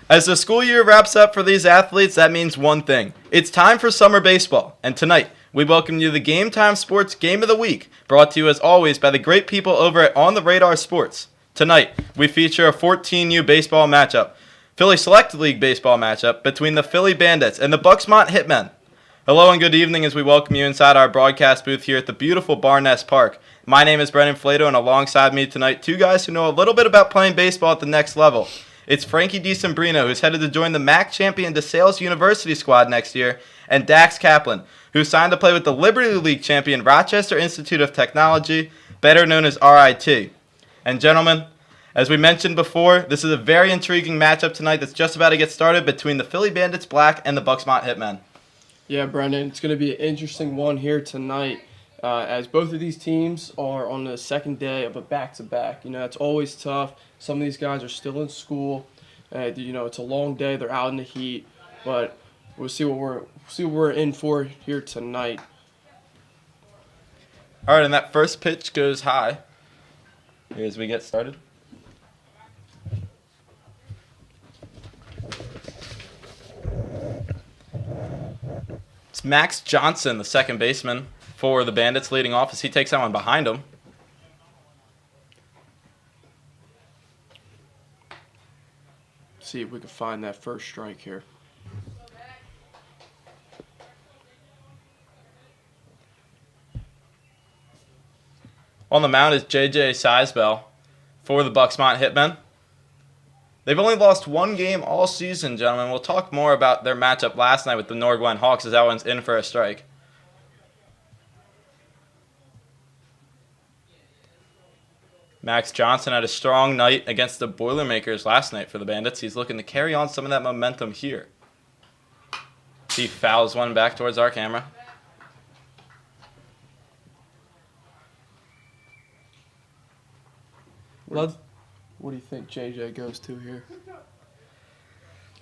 As the school year wraps up for these athletes, that means one thing. It's time for summer baseball. And tonight, we welcome you to the Game Time Sports Game of the Week, brought to you as always by the great people over at On the Radar Sports. Tonight, we feature a 14U baseball matchup, Philly Select League baseball matchup between the Philly Bandits and the Buxmont Hitmen. Hello and good evening as we welcome you inside our broadcast booth here at the beautiful Barness Park. My name is Brendan Flato, and alongside me tonight, two guys who know a little bit about playing baseball at the next level. It's Frankie DeSimbrino, who's headed to join the MAC champion DeSales University squad next year, and Dax Kaplan, who signed to play with the Liberty League champion Rochester Institute of Technology, better known as RIT. And gentlemen, as we mentioned before, this is a very intriguing matchup tonight that's just about to get started between the Philly Bandits Black and the Buxmont Hitmen. Yeah, Brendan, it's going to be an interesting one here tonight as both of these teams are on the second day of a back-to-back. You know, it's always tough. Some of these guys are still in school. It's a long day. They're out in the heat. But we'll see what we're in for here tonight. All right, and that first pitch goes high here as we get started. It's Max Johnson, the second baseman for the Bandits, leading off as he takes that one behind him. See if we can find that first strike here. On the mound is J.J. Sizebell for the Buxmont Hitmen. They've only lost one game all season, gentlemen. We'll talk more about their matchup last night with the Norgwen Hawks as that one's in for a strike. Max Johnson had a strong night against the Boilermakers last night for the Bandits. He's looking to carry on some of that momentum here. He fouls one back towards our camera. What do you think JJ goes to here?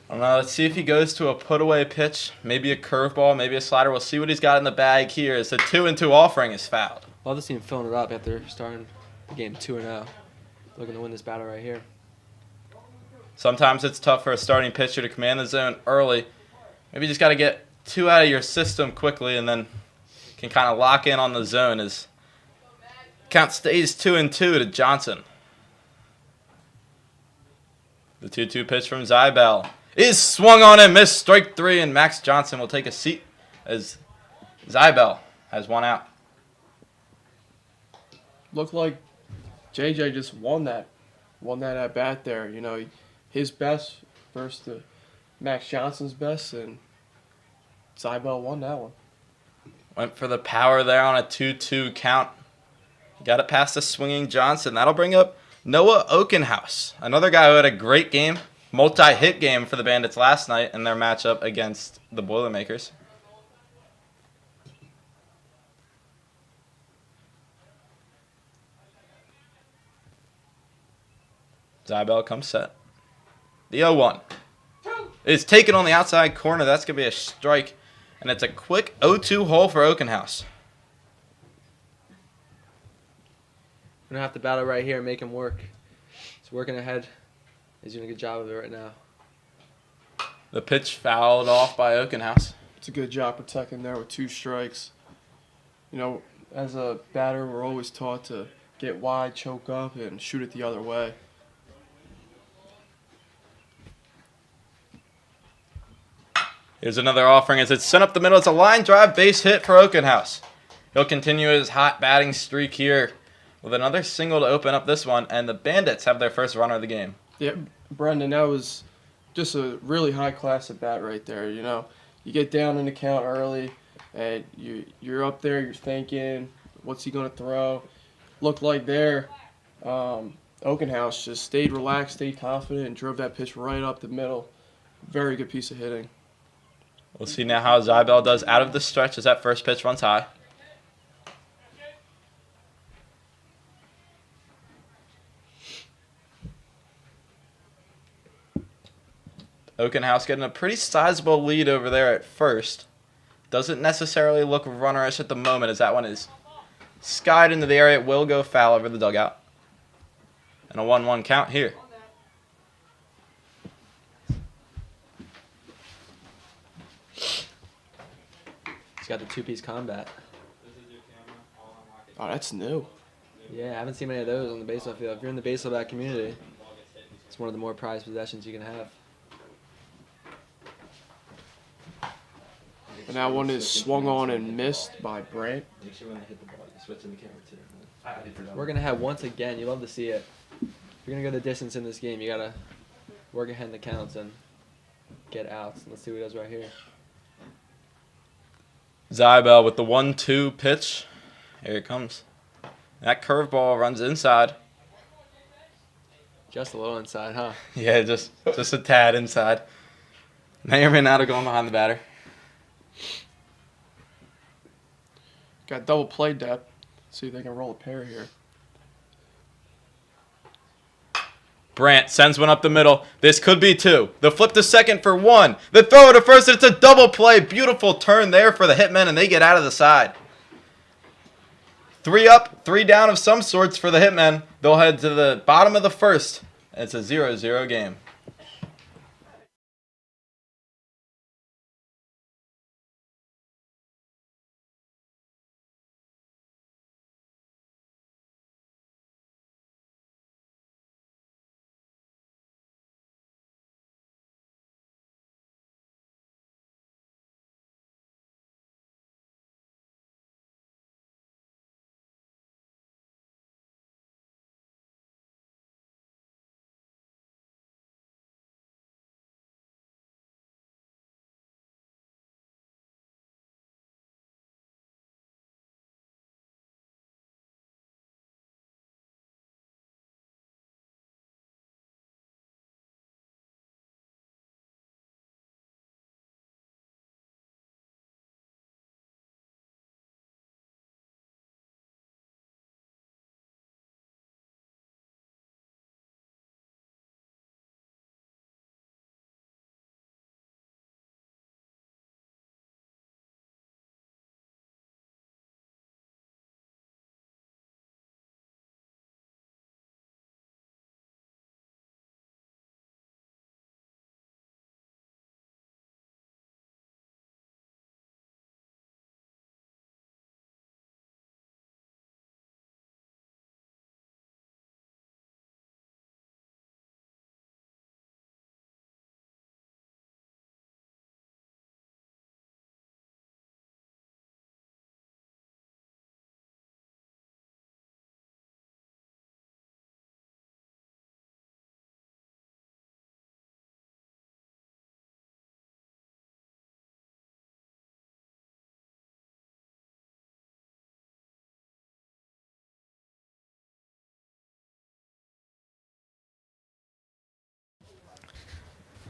I don't know. Let's see if he goes to a put-away pitch, maybe a curveball, maybe a slider. We'll see what he's got in the bag here as the 2-2 offering is fouled. Love to see him filling it up after starting the game 2-0. Looking to win this battle right here. Sometimes it's tough for a starting pitcher to command the zone early. Maybe you just got to get two out of your system quickly and then can kind of lock in on the zone as count stays 2-2 to Johnson. The 2-2 pitch from Zybel is swung on and missed. Strike three, and Max Johnson will take a seat as Zybel has one out. Looked like JJ just won that at bat there. You know, his best versus Max Johnson's best, and Zybel won that one. Went for the power there on a 2-2 count. Got it past the swinging Johnson. That'll bring up Noah Okenhouse, another guy who had a great game, multi-hit game for the Bandits last night in their matchup against the Boilermakers. Zybel comes set. The 0-1 is taken on the outside corner. That's going to be a strike, and it's a quick 0-2 hole for Okenhouse. We're going to have to battle right here and make him work. He's working ahead. He's doing a good job of it right now. The pitch fouled off by Okenhouse. It's a good job protecting there with two strikes. You know, as a batter, we're always taught to get wide, choke up, and shoot it the other way. Here's another offering as it's sent up the middle. It's a line drive base hit for Okenhouse. He'll continue his hot batting streak here with another single to open up this one, and the Bandits have their first runner of the game. Yeah, Brendan, that was just a really high-class at-bat right there. You know, you get down in the count early, and you're up there, you're thinking, what's he going to throw? Looked like there, Okenhouse just stayed relaxed, stayed confident, and drove that pitch right up the middle. Very good piece of hitting. We'll see now how Zybel does out of the stretch as that first pitch runs high. Okenhouse getting a pretty sizable lead over there at first. Doesn't necessarily look runnerish at the moment as that one is skied into the area. It will go foul over the dugout. And a 1-1 count here. He's got the two-piece combat. Oh, that's new. Yeah, I haven't seen many of those on the baseball field. If you're in the baseball bat community, it's one of the more prized possessions you can have. And that one is swung on and missed by Brant. Make sure when they hit the ball, you switch in the camera too. We're going to have once again, you love to see it. If you're going to go the distance in this game, you got to work ahead in the counts and get outs. Let's see what he does right here. Zybel with the 1-2 pitch. Here it comes. That curveball runs inside. Just a little inside, huh? Yeah, just a tad inside. May or may not have gone behind the batter. Got double play depth. See if they can roll a pair here. Brant sends one up the middle. This could be 2. The flip to second for 1. The throw to first. It's a double play. Beautiful turn there for the Hitmen, and they get out of the side. 3 up, 3 down of some sorts for the Hitmen. They'll head to the bottom of the first. It's a 0-0 game.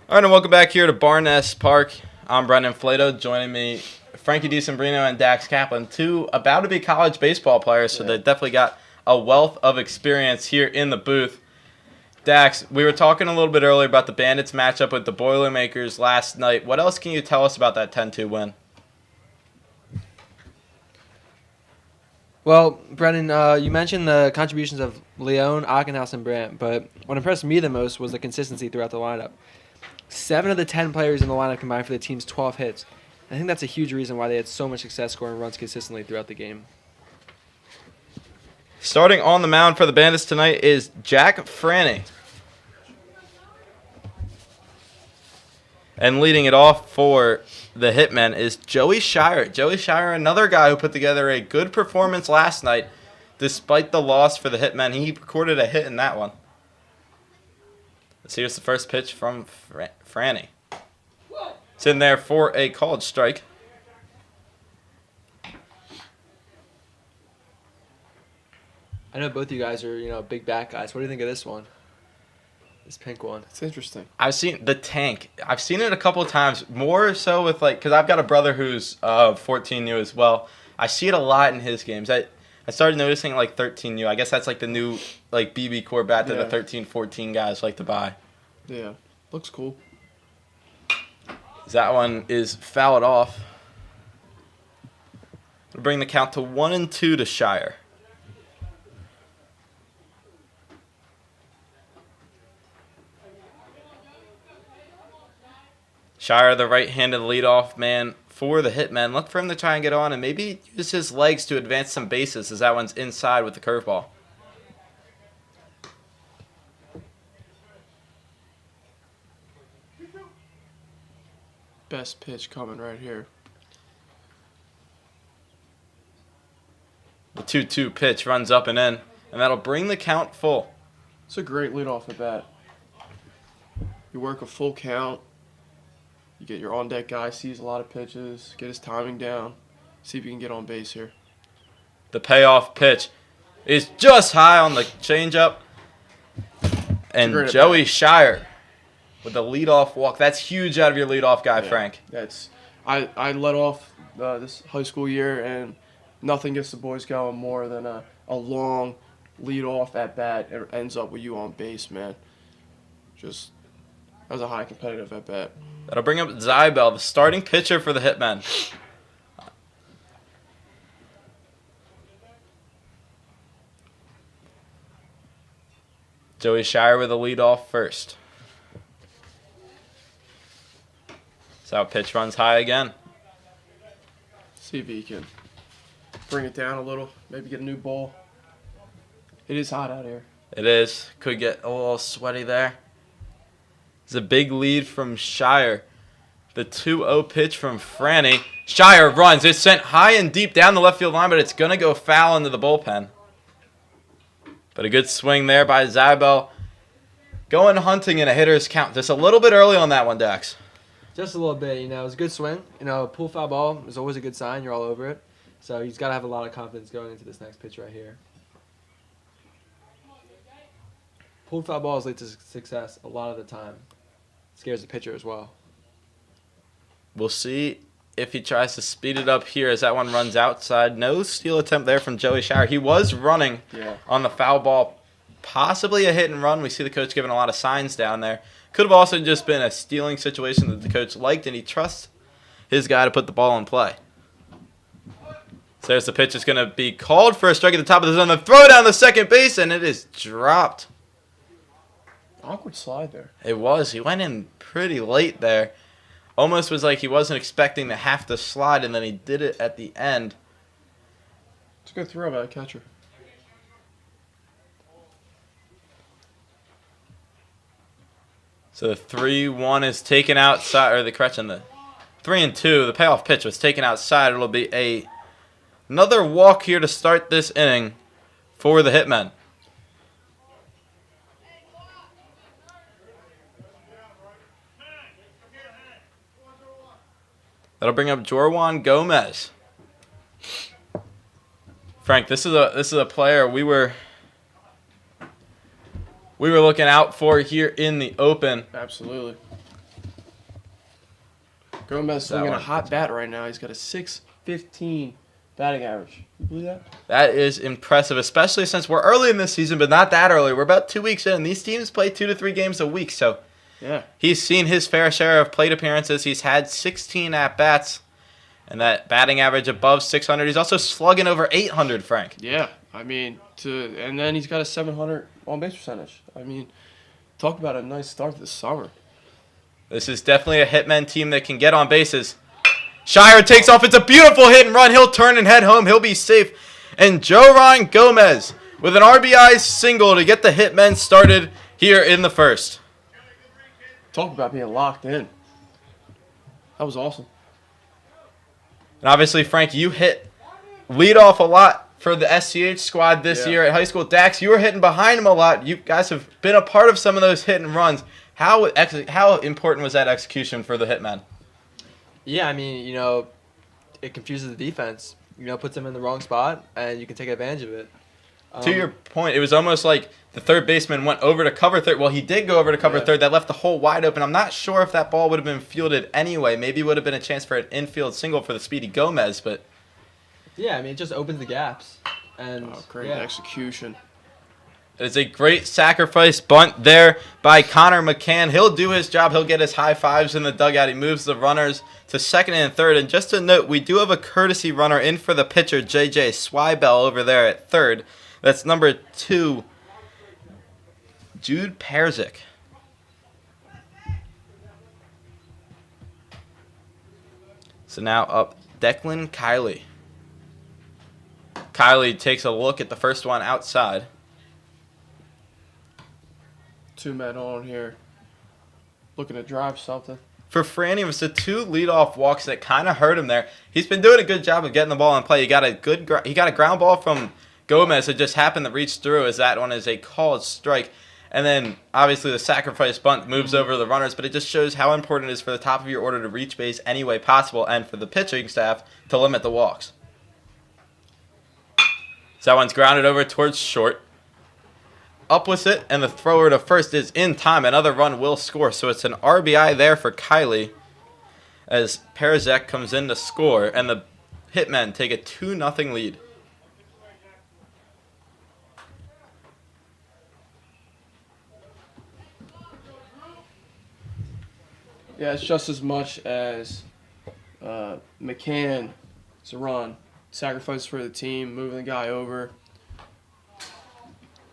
All right, and welcome back here to Barness Park. I'm Brendan Flato. Joining me, Frankie DiSambrino and Dax Kaplan, 2 about-to-be college baseball players, so they definitely got a wealth of experience here in the booth. Dax, we were talking a little bit earlier about the Bandits matchup with the Boilermakers last night. What else can you tell us about that 10-2 win? Well, Brendan, you mentioned the contributions of Leone, Achenhaus, and Brandt, but what impressed me the most was the consistency throughout the lineup. 7 of the 10 players in the lineup combined for the team's 12 hits. I think that's a huge reason why they had so much success scoring runs consistently throughout the game. Starting on the mound for the Bandits tonight is Jack Franny. And leading it off for the Hitmen is Joey Shire. Joey Shire, another guy who put together a good performance last night. Despite the loss for the Hitmen, he recorded a hit in that one. Let's here's the first pitch from Franny. It's in there for a called strike. I know both you guys are, big bat guys. What do you think of this one? This pink one. It's interesting. I've seen the tank. I've seen it a couple of times, more so with because I've got a brother who's 14U as well. I see it a lot in his games. I started noticing 13U. I guess that's the new BB core bat that the 13, 14 guys like to buy. Yeah, looks cool. That one is fouled off. It'll bring the count to 1-2 to Shire. Shire, the right-handed leadoff man for the Hitmen. Look for him to try and get on and maybe use his legs to advance some bases as that one's inside with the curveball. Best pitch coming right here. The 2-2 pitch runs up and in, and that'll bring the count full. It's a great lead off at bat. You work a full count. You get your on-deck guy, sees a lot of pitches, get his timing down, see if you can get on base here. The payoff pitch is just high on the changeup. And Joey Shire with the leadoff walk. That's huge out of your leadoff guy, Yeah, Frank. I led off this high school year, and nothing gets the boys going more than a long leadoff at bat. It ends up with you on base, man. That was a high competitive at bat. That'll bring up Zybel, the starting pitcher for the Hitmen. Joey Shire with a leadoff first. So pitch runs high again. See if he can bring it down a little, maybe get a new ball. It is hot out here. It is. Could get a little sweaty there. It's a big lead from Shire. The 2-0 pitch from Franny. Shire runs. It's sent high and deep down the left field line, but it's going to go foul into the bullpen. But a good swing there by Zybel. Going hunting in a hitter's count. Just a little bit early on that one, Dax. Just a little bit, it was a good swing. Pull foul ball is always a good sign. You're all over it. So he's got to have a lot of confidence going into this next pitch right here. Pulled foul balls lead to success a lot of the time. Scares the pitcher as well. We'll see if he tries to speed it up here as that one runs outside. No steal attempt there from Joey Shire. He was running on the foul ball. Possibly a hit and run. We see the coach giving a lot of signs down there. Could have also just been a stealing situation that the coach liked, and he trusts his guy to put the ball in play. So there's the pitch. It's going to be called for a strike at the top of the zone. The throw down the second base, and it is dropped. Awkward slide there. It was. He went in pretty late there. Almost was like he wasn't expecting to have to slide, and then he did it at the end. It's a good throw by the catcher. So the 3-1 is taken outside, or the correction, the 3-2, the payoff pitch was taken outside. It'll be another walk here to start this inning for the Hitmen. That'll bring up Jorwan Gomez. Frank, this is a player we were looking out for here in the open. Absolutely. Gomez swinging a hot bat right now. He's got a .615 batting average. You believe that? That is impressive, especially since we're early in this season, but not that early. We're about 2 weeks in. These teams play 2 to 3 games a week, so yeah, he's seen his fair share of plate appearances. He's had 16 at-bats, and that batting average above 600. He's also slugging over 800, Frank. Yeah, and then he's got a .700 on-base percentage. Talk about a nice start this summer. This is definitely a Hitmen team that can get on bases. Shire takes off. It's a beautiful hit and run. He'll turn and head home. He'll be safe. And Jorwan Gomez with an RBI single to get the Hitmen started here in the first. Talk about being locked in. That was awesome. And obviously, Frank, you hit leadoff a lot for the SCH squad this year at high school. Dax, you were hitting behind him a lot. You guys have been a part of some of those hit and runs. How important was that execution for the Hitmen? Yeah, it confuses the defense. Puts them in the wrong spot, and you can take advantage of it. To your point, it was almost like the third baseman went over to cover third. Well, he did go over to cover third. That left the hole wide open. I'm not sure if that ball would have been fielded anyway. Maybe it would have been a chance for an infield single for the speedy Gomez, but... Yeah, it just opens the gaps. And great execution. It's a great sacrifice bunt there by Connor McCann. He'll do his job. He'll get his high fives in the dugout. He moves the runners to second and third. And just to note, we do have a courtesy runner in for the pitcher, J.J. Swibel, over there at third. That's number 2, Jude Perzik. So now up Declan Kiley. Kiley takes a look at the first one outside. 2 men on here. Looking to drive something. For Franny, it was the 2 leadoff walks that kind of hurt him there. He's been doing a good job of getting the ball in play. He got a ground ball from Gomez. It just happened to reach through, as that one is a called strike. And then, obviously, the sacrifice bunt moves over the runners, but it just shows how important it is for the top of your order to reach base any way possible, and for the pitching staff to limit the walks. So that one's grounded over towards short. Up with it, and the thrower to first is in time. Another run will score, so it's an RBI there for Kiley as Perzak comes in to score, and the Hitmen take a 2-0 lead. Yeah, it's just as much as McCann. It's a run. Sacrifice for the team, moving the guy over.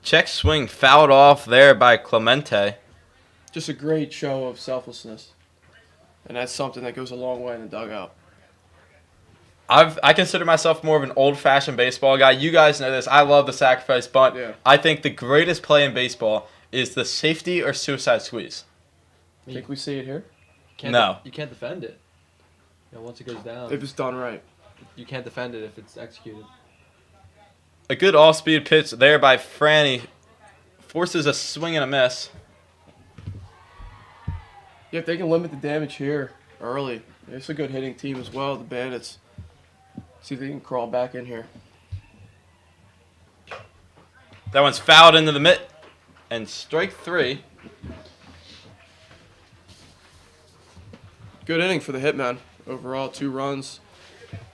Check swing fouled off there by Clemente. Just a great show of selflessness. And that's something that goes a long way in the dugout. I consider myself more of an old-fashioned baseball guy. You guys know this. I love the sacrifice bunt. Yeah. I think the greatest play in baseball is the safety or suicide squeeze. Think we see it here? No. You can't defend it. Once it goes down, If it's done right. you can't defend it if it's executed. A good all-speed pitch there by Franny forces a swing and a miss. Yeah, if they can limit the damage here early, it's a good hitting team as well, the Bandits. See if they can crawl back in here. That one's fouled into the mitt, and strike 3. Good inning for the Hitmen. Overall, 2 runs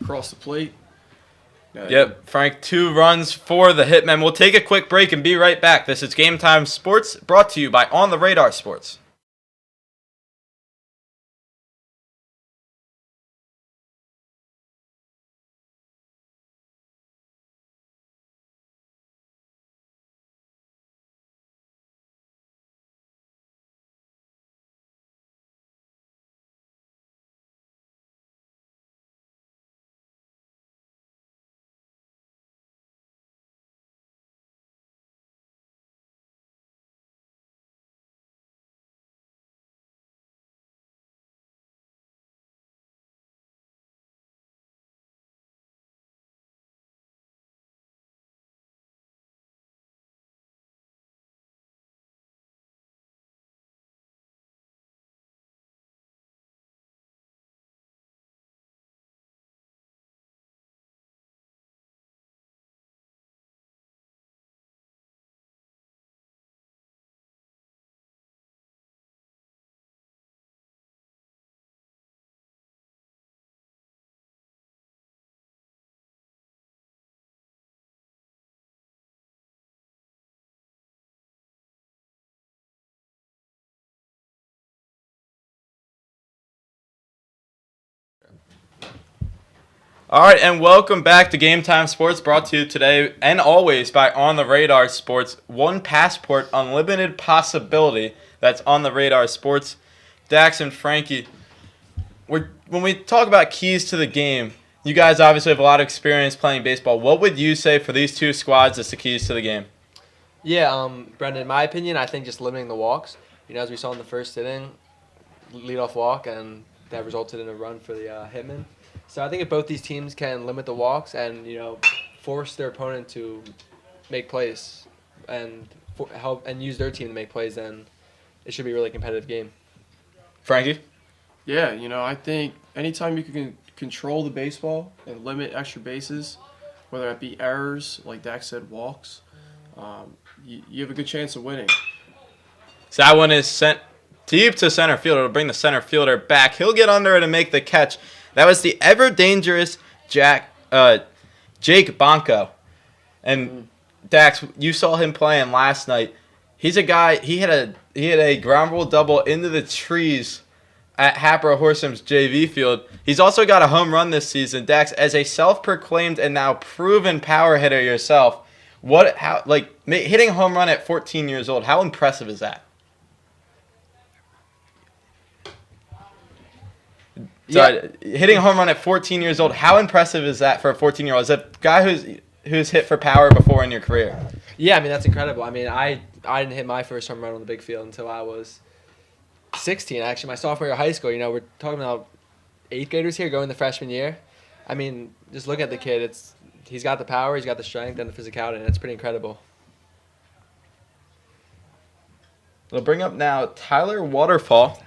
across the plate. Yep, Frank, 2 runs for the Hitmen. We'll take a quick break and be right back. This is Game Time Sports, brought to you by On the Radar Sports. All right, and welcome back to Game Time Sports, brought to you today and always by On the Radar Sports. One passport, unlimited possibility. That's On the Radar Sports. Dax and Frankie, when we talk about keys to the game, you guys obviously have a lot of experience playing baseball. What would you say for these 2 squads as the keys to the game? Yeah, Brendan, in my opinion, I think just limiting the walks. As we saw in the first inning, leadoff walk, and that resulted in a run for the Hitmen. So I think if both these teams can limit the walks and force their opponent to make plays and help and use their team to make plays, then it should be a really competitive game. Frankie? Yeah, I think anytime you can control the baseball and limit extra bases, whether it be errors, like Dax said, walks, you have a good chance of winning. So that one is sent deep to center field. It'll bring the center fielder back. He'll get under it and make the catch. That was the ever-dangerous Jake Bonko. And Dax, you saw him playing last night. He's a guy, he had a ground rule double into the trees at Happer Horsham's JV field. He's also got a home run this season. Dax, as a self-proclaimed and now proven power hitter yourself, hitting a home run at 14 years old, how impressive is that? So hitting a home run at 14 years old, how impressive is that for a 14-year-old? Is that a guy who's hit for power before in your career? Yeah, I mean, that's incredible. I mean, I didn't hit my first home run on the big field until I was 16, actually. My sophomore year of high school. We're talking about 8th graders here going the freshman year. I mean, just look at the kid. He's got the power, he's got the strength, and the physicality, and it's pretty incredible. We'll bring up now Tyler Waterfall.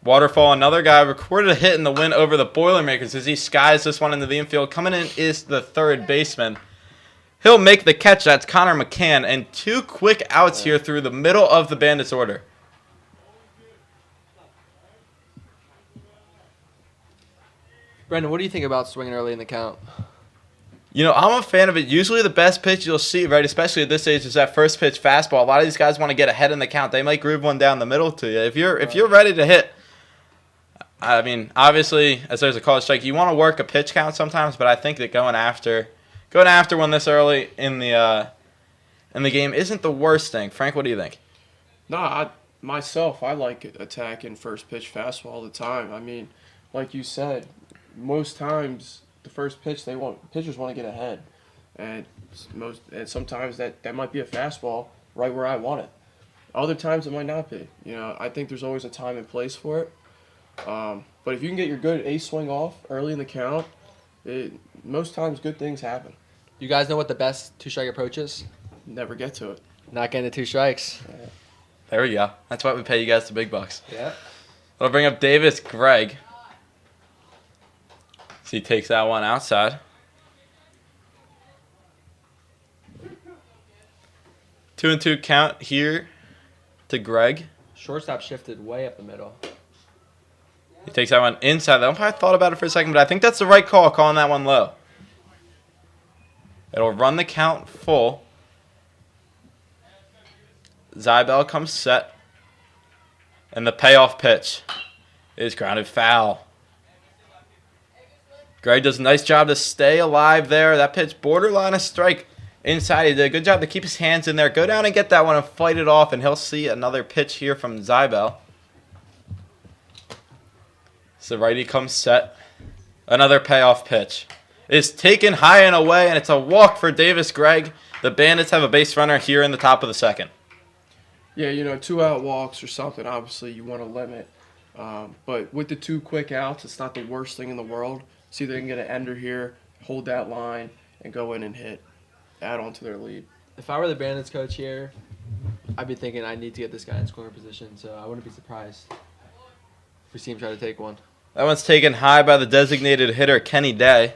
Waterfall, another guy, recorded a hit in the win over the Boilermakers as he skies this one into the infield. Coming in is the third baseman. He'll make the catch. That's Connor McCann. And 2 quick outs here through the middle of the Bandits order. Brendan, what do you think about swinging early in the count? I'm a fan of it. Usually the best pitch you'll see, right, especially at this age, is that first pitch fastball. A lot of these guys want to get ahead in the count. They might groove one down the middle to you. If you're ready to hit, I mean, obviously, as there's a call strike, you want to work a pitch count sometimes, but I think that going after one this early in the game isn't the worst thing. Frank, what do you think? No, I like attacking first pitch fastball all the time. I mean, like you said, most times the first pitch pitchers want to get ahead, and sometimes that might be a fastball right where I want it. Other times it might not be. I think there's always a time and place for it. But if you can get your good ace swing off early in the count, most times good things happen. You guys know what the best 2-strike approach is? Never get to it. Not getting to 2 strikes. Yeah. There we go. That's why we pay you guys the big bucks. Yeah. I'll bring up Davis Gregg. So he takes that one outside. 2-2 count here to Gregg. Shortstop shifted way up the middle. He takes that one inside. The umpire thought about it for a second, but I think that's the right call, calling that one low. It'll run the count full. Zybel comes set. And the payoff pitch is grounded foul. Gregg does a nice job to stay alive there. That pitch, borderline a strike inside. He did a good job to keep his hands in there. Go down and get that one and fight it off, and he'll see another pitch here from Zybel. So righty comes set. Another payoff pitch. It's taken high and away, and it's a walk for Davis Gregg. The Bandits have a base runner here in the top of the second. Yeah, 2-out walks or something, obviously you want to limit. But with the 2 quick outs, it's not the worst thing in the world. See if they can get an ender here, hold that line, and go in and add on to their lead. If I were the Bandits coach here, I'd be thinking I need to get this guy in scoring position, so I wouldn't be surprised if we see him try to take one. That one's taken high by the designated hitter, Kenny Day.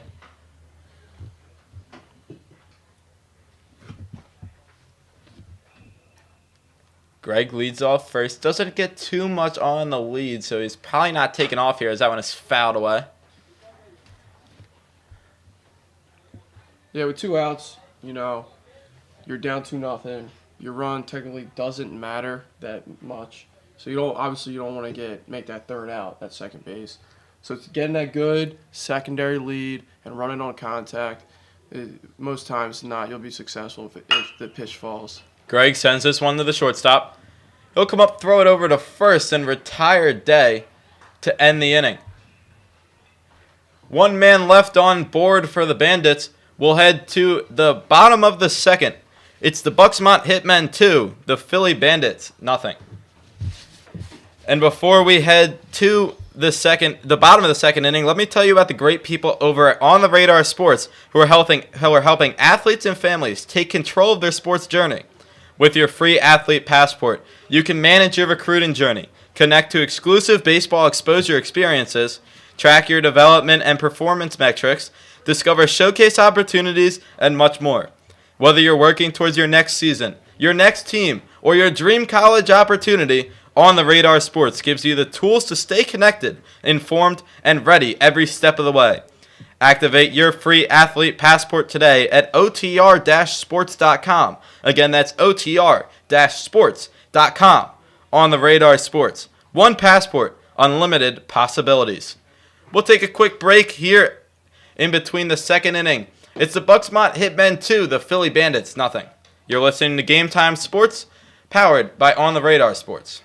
Gregg leads off first. Doesn't get too much on the lead, so he's probably not taking off here as that one is fouled away. Yeah, with 2 outs, you're down 2-0. Your run technically doesn't matter that much. So you don't want to make that 3rd out, that second base. So it's getting that good secondary lead and running on contact. Most times not, you'll be successful if the pitch falls. Gregg sends this one to the shortstop. He'll come up, throw it over to first, and retire Day to end the inning. 1 man left on board for the Bandits. We'll head to the bottom of the second. It's the Buxmont Hitmen 2, the Philly Bandits, nothing. And before we head to the bottom of the second inning, let me tell you about the great people over at On the Radar Sports who are helping athletes and families take control of their sports journey. With your free athlete passport, you can manage your recruiting journey, connect to exclusive baseball exposure experiences, track your development and performance metrics, discover showcase opportunities, and much more. Whether you're working towards your next season, your next team, or your dream college opportunity, On the Radar Sports gives you the tools to stay connected, informed, and ready every step of the way. Activate your free athlete passport today at otr-sports.com. Again, that's otr-sports.com. On the Radar Sports. One passport, unlimited possibilities. We'll take a quick break here in between the second inning. It's the Buxmont Hitmen 2, the Philly Bandits, nothing. You're listening to Game Time Sports, powered by On the Radar Sports.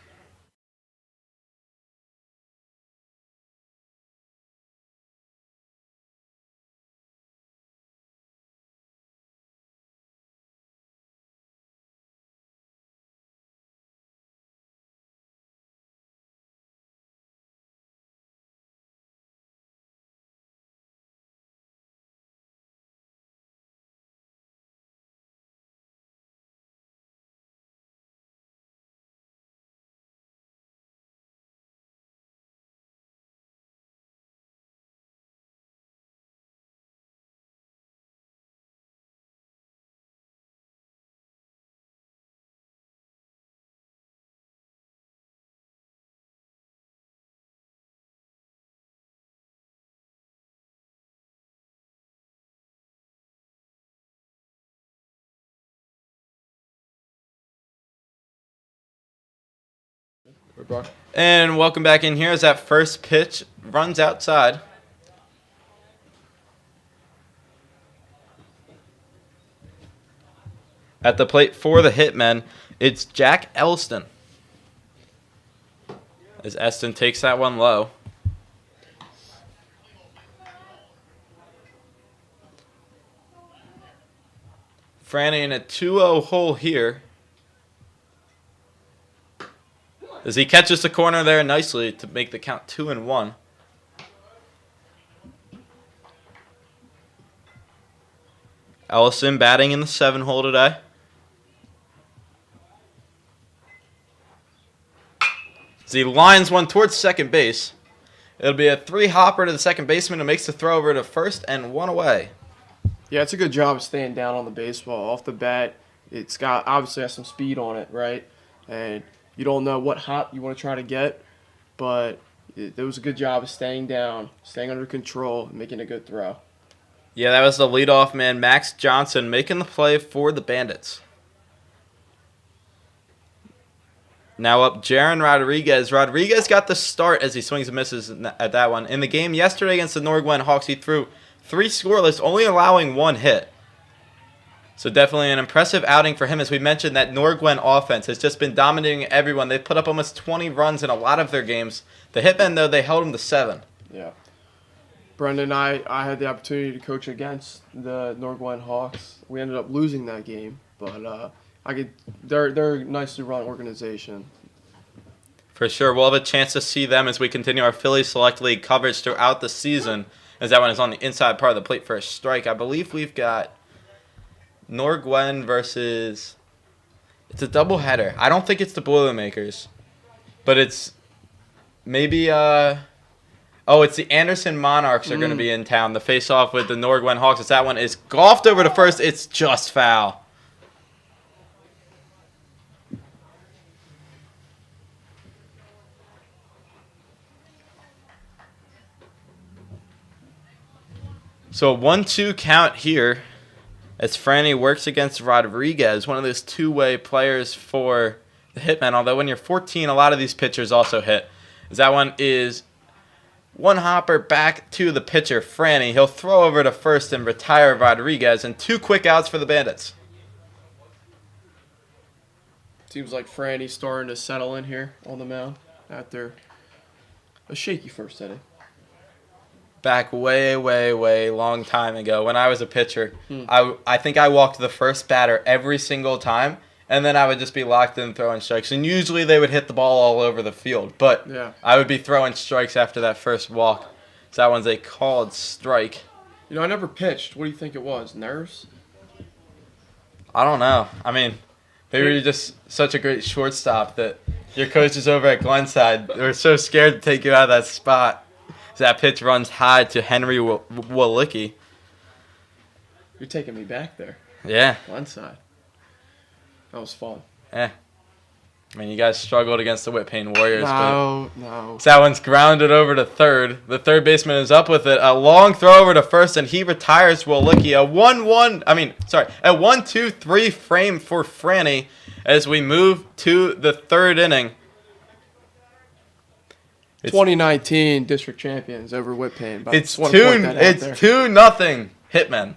And welcome back in here as that first pitch runs outside. At the plate for the Hitmen, it's Jack Elston. As Eston takes that one low. Franny in a 2-0 hole here. As he catches the corner there nicely to make the count 2-1. Ellison batting in the 7 hole today. As he lines one towards second base. It'll be a 3-hopper to the second baseman who makes the throw over to first and 1 away. Yeah, it's a good job of staying down on the baseball. Off the bat, it's got obviously has some speed on it, right? And you don't know what hop you want to try to get, but it was a good job of staying down, staying under control, and making a good throw. Yeah, that was the leadoff man, Max Johnson, making the play for the Bandits. Now up, Jaron Rodriguez. Rodriguez got the start as he swings and misses at that one. In the game yesterday against the Norgwen Hawks, he threw 3 scoreless, only allowing 1 hit. So definitely an impressive outing for him. As we mentioned, that Norgwen offense has just been dominating everyone. They've put up almost 20 runs in a lot of their games. The Hitmen, though, they held them to 7. Yeah. Brendan, I had the opportunity to coach against the Norgwen Hawks. We ended up losing that game, but they're a nicely run organization. For sure. We'll have a chance to see them as we continue our Philly Select League coverage throughout the season, as that one is on the inside part of the plate for a strike. I believe we've got Norgwen versus... It's a doubleheader. I don't think it's the Boilermakers, but it's maybe... Oh, it's the Anderson Monarchs are going to be in town. The face-off with the Norgwen Hawks. As that one is golfed over to first. It's just foul. So a 1-2 count here as Franny works against Rodriguez, one of those two-way players for the Hitmen. Although when you're 14, a lot of these pitchers also hit. As that one is 1 hopper back to the pitcher, Franny. He'll throw over to first and retire Rodriguez, and 2 quick outs for the Bandits. Seems like Franny's starting to settle in here on the mound after a shaky first inning. Back way long time ago when I was a pitcher, I think I walked the first batter every single time, and then I would just be locked in throwing strikes. And usually they would hit the ball all over the field, but yeah, I would be throwing strikes after that first walk. So that one's a called strike. You know, I never pitched. What do you think it was? Nerves? I don't know. I mean, maybe you're just such a great shortstop that your coaches over at Glenside were so scared to take you out of that spot. That pitch runs high to Henry Walicki. You're taking me back there. Yeah. One side. That was fun. I mean, you guys struggled against the Whitpain Warriors. No. So that one's grounded over to third. The third baseman is up with it. A long throw over to first, and he retires Walicki. A 1-2-3 frame for Franny as we move to the third inning. 2019 district champions over Whitpain. It's 2-0 Hitmen.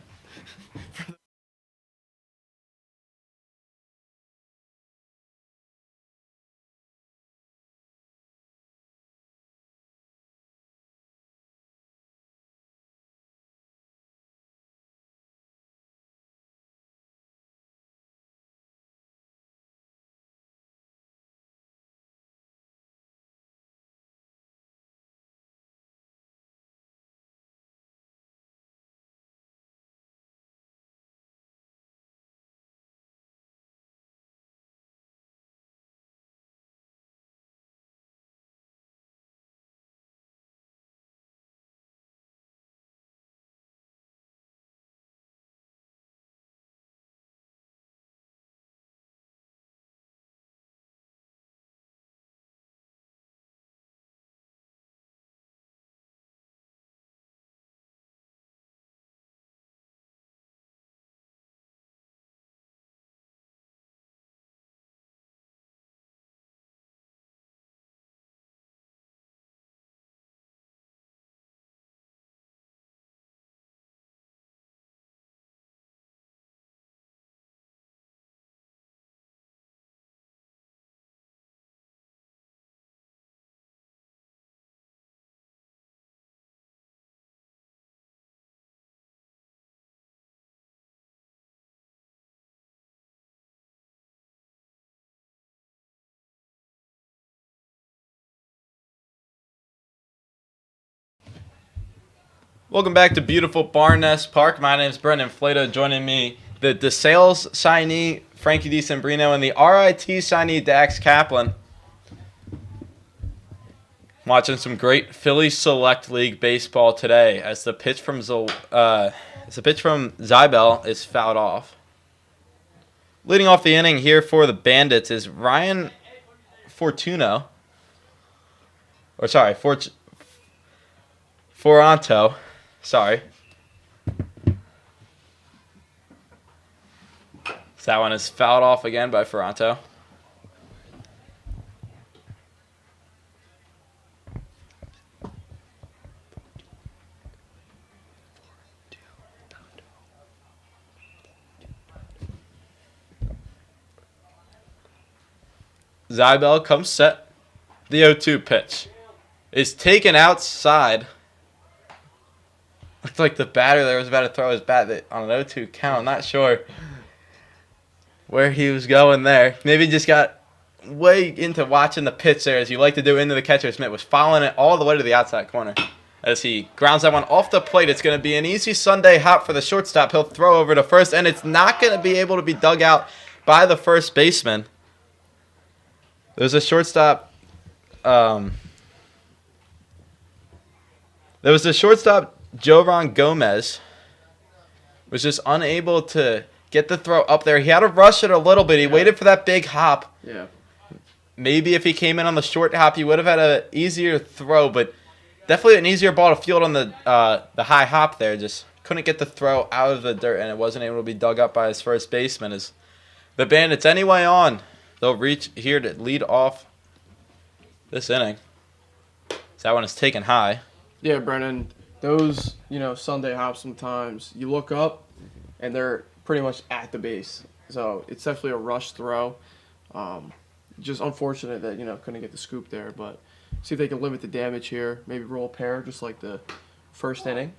Welcome back to beautiful Barnest Park. My name is Brendan Flato. Joining me, the DeSales signee Frankie DiSembrino and the RIT signee Dax Kaplan. Watching some great Philly Select League baseball today as the pitch from Zybel is fouled off. Leading off the inning here for the Bandits is Ryan Foranto. Sorry. So that one is fouled off again by Foranto. Zybel comes set. The 0-2 pitch is taken outside. Looked like the batter there was about to throw his bat on an 0-2 count. I'm not sure where he was going there. Maybe just got way into watching the pitch there, as you like to do, into the catcher's mitt. Was following it all the way to the outside corner. As he grounds that one off the plate, it's going to be an easy Sunday hop for the shortstop. He'll throw over to first, and it's not going to be able to be dug out by the first baseman. There's a shortstop. Jovan Gomez was just unable to get the throw up there. He had to rush it a little bit. He waited for that big hop. Yeah. Maybe if he came in on the short hop, he would have had an easier throw, but definitely an easier ball to field on the high hop there. Just couldn't get the throw out of the dirt, and it wasn't able to be dug up by his first baseman. As the Bandits anyway on, they'll reach here to lead off this inning. So that one is taken high. Yeah, Brennan. Those, Sunday hops sometimes, you look up and they're pretty much at the base. So it's definitely a rush throw. Just unfortunate that, couldn't get the scoop there. But see if they can limit the damage here. Maybe roll a pair just like the first inning.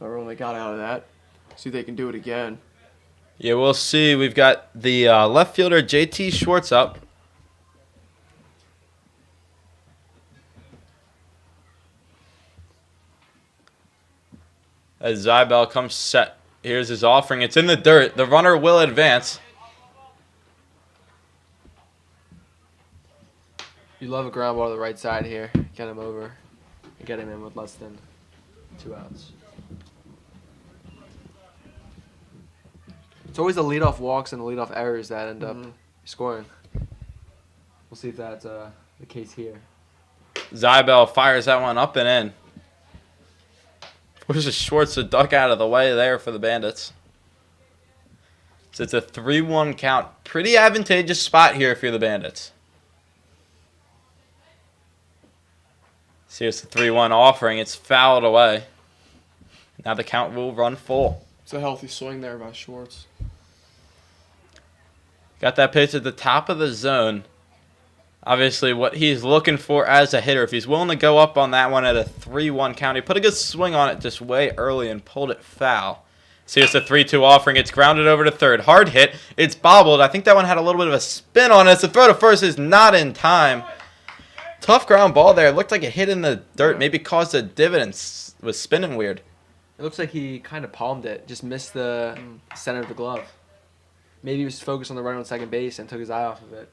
Everyone they got out of that. See if they can do it again. Yeah, we'll see. We've got the left fielder, JT Schwartz, up. As Zybel comes set. Here's his offering. It's in the dirt. The runner will advance. You love a ground ball to the right side here. Get him over. Get him in with less than 2 outs. It's always the leadoff walks and the leadoff errors that end up scoring. We'll see if that's the case here. Zybel fires that one up and in. Pushes Schwartz to duck out of the way there for the Bandits. So it's a 3-1 count. Pretty advantageous spot here if you're the Bandits. So here's the 3-1 offering. It's fouled away. Now the count will run full. It's a healthy swing there by Schwartz. Got that pitch at the top of the zone. Obviously, what he's looking for as a hitter, if he's willing to go up on that one at a 3-1 count, he put a good swing on it just way early and pulled it foul. So it's a 3-2 offering. It's grounded over to third. Hard hit. It's bobbled. I think that one had a little bit of a spin on it. The throw to first is not in time. Tough ground ball there. It looked like it hit in the dirt. Maybe caused a divot and was spinning weird. It looks like he kind of palmed it. Just missed the center of the glove. Maybe he was focused on the runner on second base and took his eye off of it.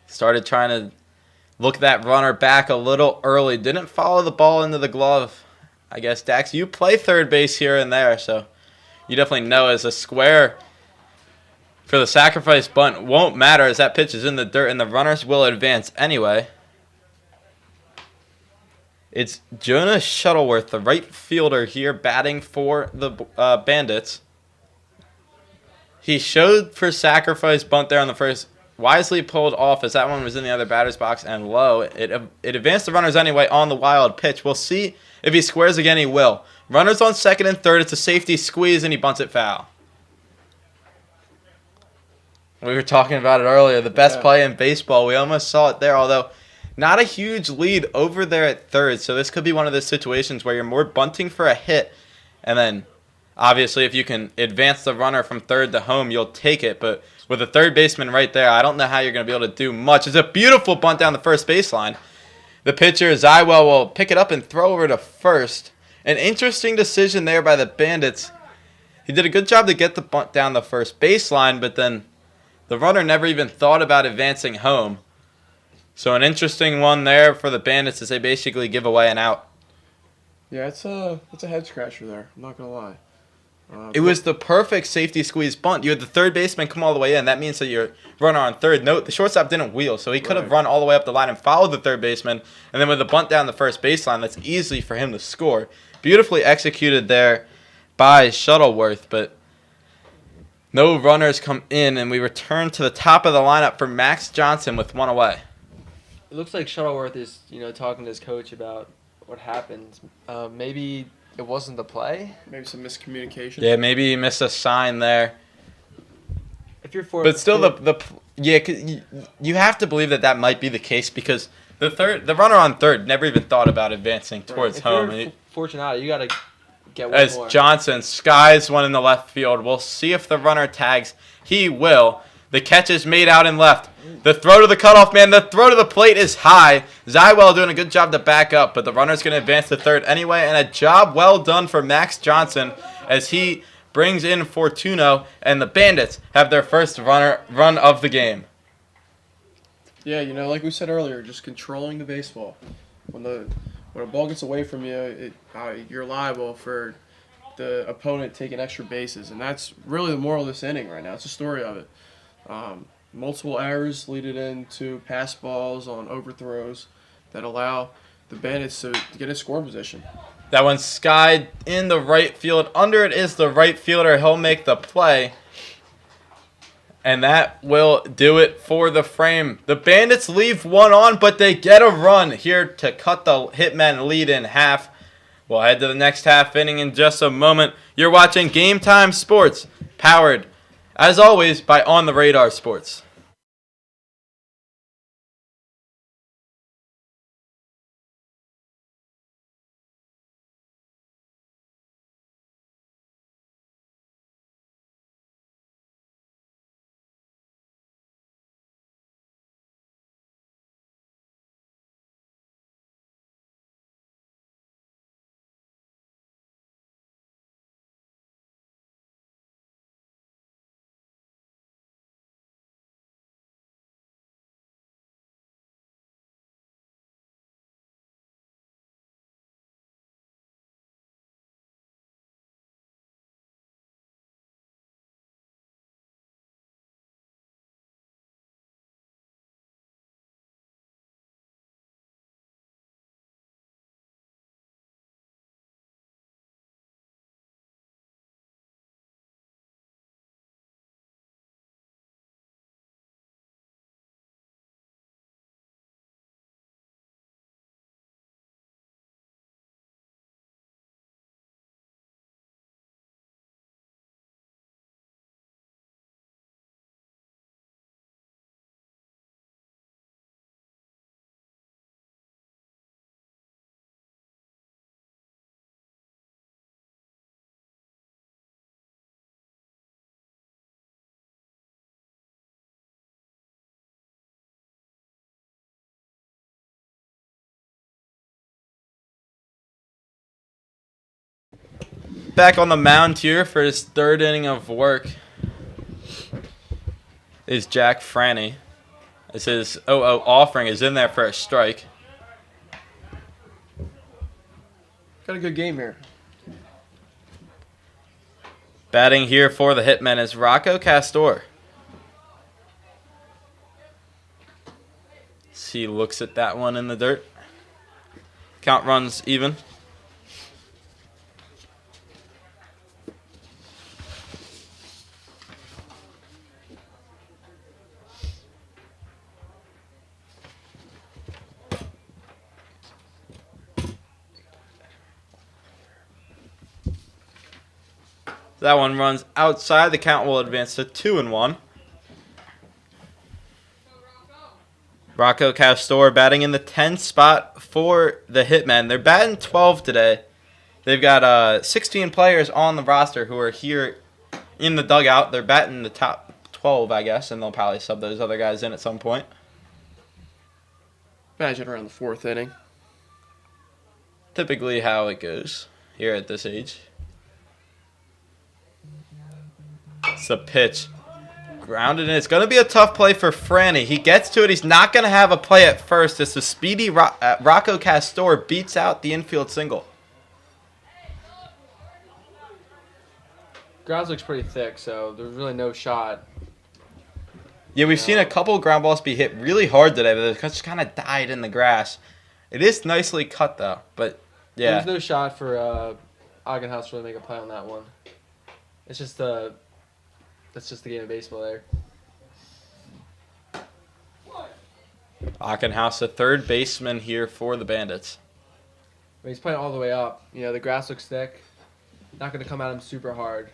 Started trying to look that runner back a little early. Didn't follow the ball into the glove. I guess, Dax, you play third base here and there, so you definitely know as a square for the sacrifice bunt won't matter as that pitch is in the dirt and the runners will advance anyway. It's Jonah Shuttleworth, the right fielder here, batting for the Bandits. He showed for sacrifice bunt there on the first. Wisely pulled off as that one was in the other batter's box and low. It advanced the runners anyway on the wild pitch. We'll see if he squares again. He will. Runners on second and third. It's a safety squeeze, and he bunts it foul. We were talking about it earlier. The best play in baseball. We almost saw it there, although not a huge lead over there at third. So this could be one of those situations where you're more bunting for a hit, and then obviously if you can advance the runner from third to home, you'll take it. But with a third baseman right there, I don't know how you're going to be able to do much. It's a beautiful bunt down the first baseline. The pitcher, Zywell, will pick it up and throw over to first. An interesting decision there by the Bandits. He did a good job to get the bunt down the first baseline, but then the runner never even thought about advancing home. So an interesting one there for the Bandits as they basically give away an out. Yeah, it's a head scratcher there. I'm not gonna lie. It was the perfect safety squeeze bunt. You had the third baseman come all the way in. That means that your runner on third. No, the shortstop didn't wheel, so he could have run all the way up the line and followed the third baseman. And then with the bunt down the first baseline, that's easy for him to score. Beautifully executed there by Shuttleworth, but no runners come in, and we return to the top of the lineup for Max Johnson with one away. It looks like Shuttleworth is, talking to his coach about what happened. Maybe it wasn't the play. Maybe some miscommunication. Yeah, maybe he missed a sign there. If you're for, But still, you have to believe that might be the case because the runner on third never even thought about advancing towards home. If you're Fortunato, you gotta get one As more. Johnson skies one in the left field. We'll see if the runner tags. He will. The catch is made out in left. The throw to the cutoff man. The throw to the plate is high. Zywell doing a good job to back up, but the runner's going to advance to third anyway, and a job well done for Max Johnson as he brings in Fortuno, and the Bandits have their first run of the game. Yeah, like we said earlier, just controlling the baseball. When a ball gets away from you, you're liable for the opponent taking extra bases, and that's really the moral of this inning right now. It's the story of it. Multiple errors leading into pass balls on overthrows that allow the Bandits to get in scoring position. That one skied in the right field. Under it is the right fielder. He'll make the play. And that will do it for the frame. The Bandits leave one on, but they get a run here to cut the Hitmen lead in half. We'll head to the next half inning in just a moment. You're watching Game Time Sports, powered, as always, by On the Radar Sports. Back on the mound here for his third inning of work is Jack Franny. As his 0-0 offering is in there for a strike. Got a good game here. Batting here for the Hitmen is Rocco Castor. As he looks at that one in the dirt. Count runs even. That one runs outside. The count will advance to 2-1. Rocco Castor batting in the 10th spot for the Hitmen. They're batting 12 today. They've got 16 players on the roster who are here in the dugout. They're batting the top 12, I guess, and they'll probably sub those other guys in at some point. Imagine around the fourth inning. Typically how it goes. here at this age. It's a pitch. Grounded in. It's going to be a tough play for Franny. He gets to it. He's not going to have a play at first. It's the speedy Rocco Castor beats out the infield single. Ground looks pretty thick, so there's really no shot. Yeah, we've seen a couple ground balls be hit really hard today, but they just kind of died in the grass. It is nicely cut, though. But, yeah. There's no shot for Augenhaus to really make a play on that one. It's just that's just the game of baseball there. Augenhaus, the third baseman here for the Bandits. But he's playing all the way up. You know, the grass looks thick. Not going to come at him super hard.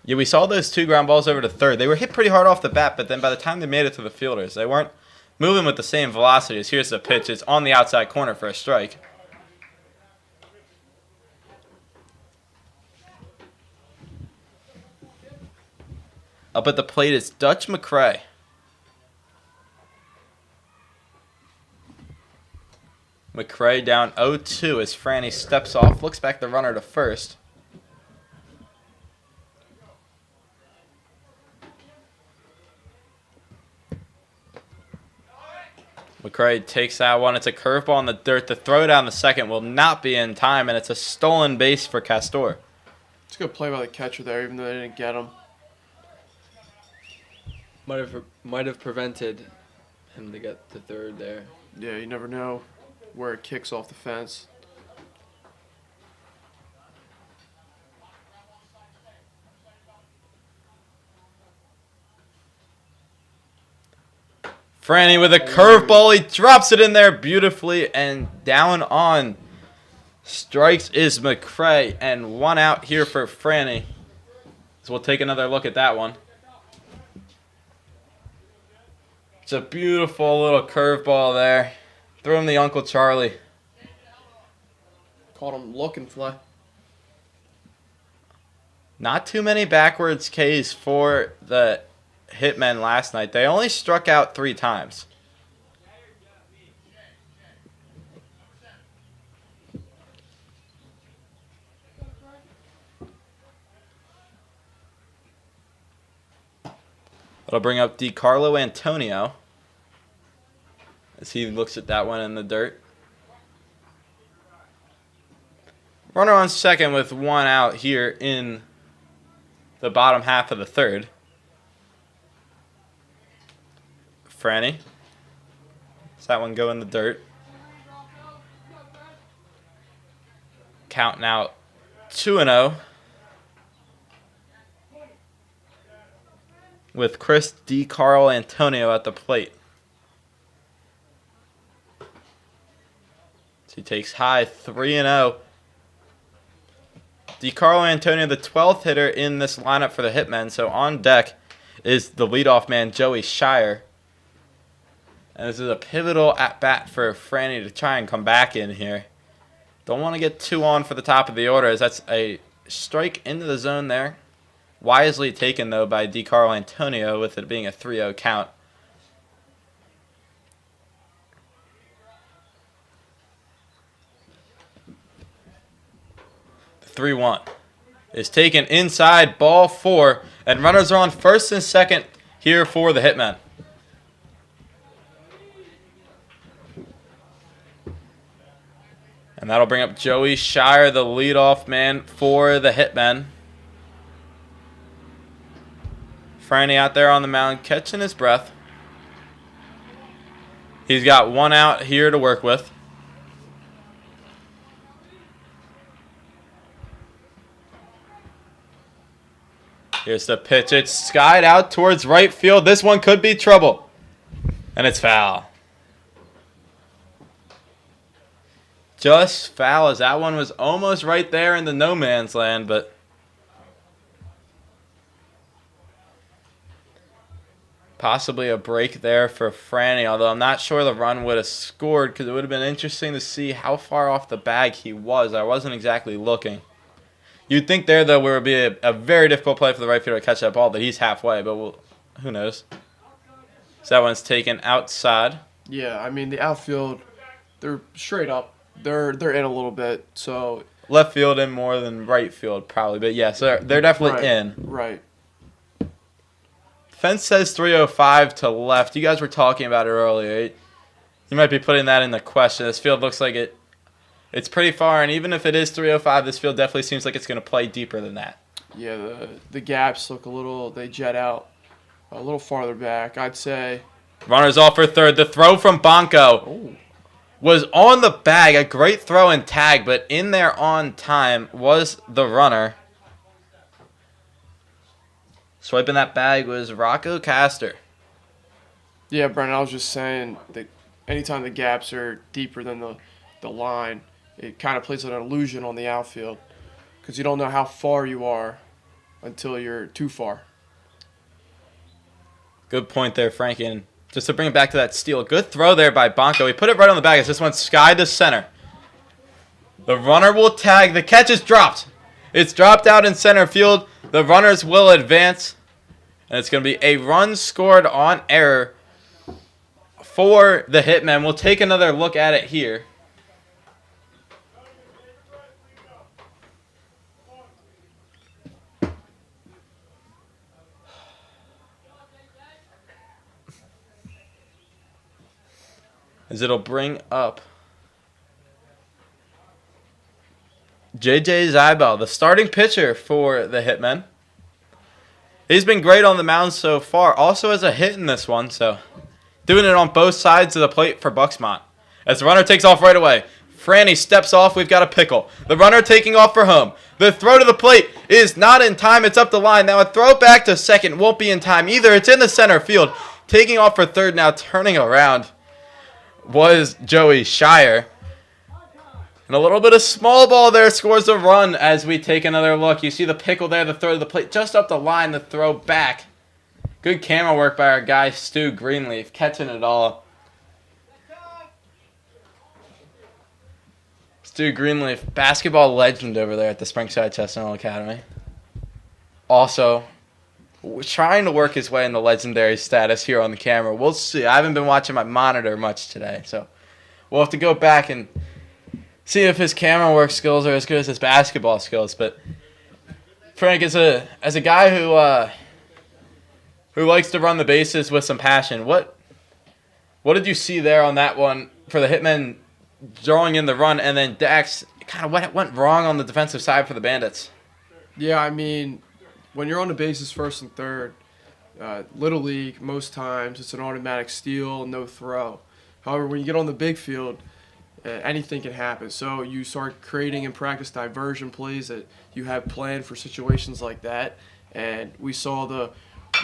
Yeah, we saw those 2 ground balls over to third. They were hit pretty hard off the bat, but then by the time they made it to the fielders, they weren't moving with the same velocity. As here's the pitch. It's on the outside corner for a strike. Up at the plate is Dutch McCray. McCray down 0-2 as Franny steps off, looks back the runner to first. McCray takes that one. It's a curveball in the dirt. The throw down the second will not be in time, and it's a stolen base for Castor. It's a good play by the catcher there, even though they didn't get him. Might have prevented him to get the third there. Yeah, you never know where it kicks off the fence. Franny with a curveball. He drops it in there beautifully, and down on strikes is McCray, and 1 out here for Franny. So we'll take another look at that one. It's a beautiful little curveball there. Threw him the Uncle Charlie. Caught him looking fly. Not too many backwards Ks for the Hitmen last night. They only struck out 3 times. That'll bring up DiCarlo Antonio as he looks at that one in the dirt. Runner on second with 1 out here in the bottom half of the third. Franny. Does that one go in the dirt? Counting out 2-0. With Chris DiCarlo Antonio at the plate. So he takes high 3-0. DiCarlo Antonio, the 12th hitter in this lineup for the Hitmen. So on deck is the leadoff man, Joey Shire. And this is a pivotal at-bat for Franny to try and come back in here. Don't want to get 2 on for the top of the order, as that's a strike into the zone there. Wisely taken, though, by DiCarlo Antonio, with it being a 3-0 count. The 3-1 is taken inside, ball 4, and runners are on first and second here for the Hitmen. And that'll bring up Joey Shire, the leadoff man for the Hitmen. Franny out there on the mound catching his breath. He's got 1 out here to work with. Here's the pitch. It's skied out towards right field. This one could be trouble. And it's foul. Just foul, as that one was almost right there in the no man's land, but possibly a break there for Franny, although I'm not sure the run would have scored, because it would have been interesting to see how far off the bag he was. I wasn't exactly looking. You'd think there, though, where it would be a very difficult play for the right fielder to catch that ball, but he's halfway, but who knows. So that one's taken outside. Yeah, I mean, the outfield, they're straight up. They're in a little bit, so left field in more than right field, probably. But yes, they're definitely in. Right. Fence says 305 to left. You guys were talking about it earlier. You might be putting that in the question. This field looks like it's pretty far, and even if it is 305, this field definitely seems like it's going to play deeper than that. Yeah, the gaps look they jet out a little farther back, I'd say. Runners off for third. The throw from Bonko was on the bag. A great throw and tag, but in there on time was the runner. Swiping that bag was Rocco Castor. Yeah, Brennan, I was just saying that anytime the gaps are deeper than the line, it kind of plays an illusion on the outfield because you don't know how far you are until you're too far. Good point there, Frank. And just to bring it back to that steal, good throw there by Bonko. He put it right on the bag as this one skied to center. The runner will tag. The catch is dropped. It's dropped out in center field. The runners will advance. And it's going to be a run scored on error for the Hitmen. We'll take another look at it here. As it'll bring up J.J. Zybel, the starting pitcher for the Hitmen. He's been great on the mound so far. Also has a hit in this one, so doing it on both sides of the plate for Buxmont. As the runner takes off right away. Franny steps off. We've got a pickle. The runner taking off for home. The throw to the plate is not in time. It's up the line. Now a throw back to second won't be in time either. It's in the center field. Taking off for third now, turning around was Joey Shire. And a little bit of small ball there scores a run as we take another look. You see the pickle there, the throw to the plate, just up the line, the throw back. Good camera work by our guy, Stu Greenleaf, catching it all. Stu Greenleaf, basketball legend over there at the Springside Chestnut Academy. Also, trying to work his way in the legendary status here on the camera. We'll see. I haven't been watching my monitor much today, so we'll have to go back and see if his camera work skills are as good as his basketball skills. But Frank, as a guy who likes to run the bases with some passion, what did you see there on that one for the Hitmen drawing in the run, and then Dax kind of what went wrong on the defensive side for the Bandits? Yeah, I mean, when you're on the bases first and third, Little League, most times it's an automatic steal, no throw. However, when you get on the big field, anything can happen. So you start creating and practice diversion plays that you have planned for situations like that. And we saw the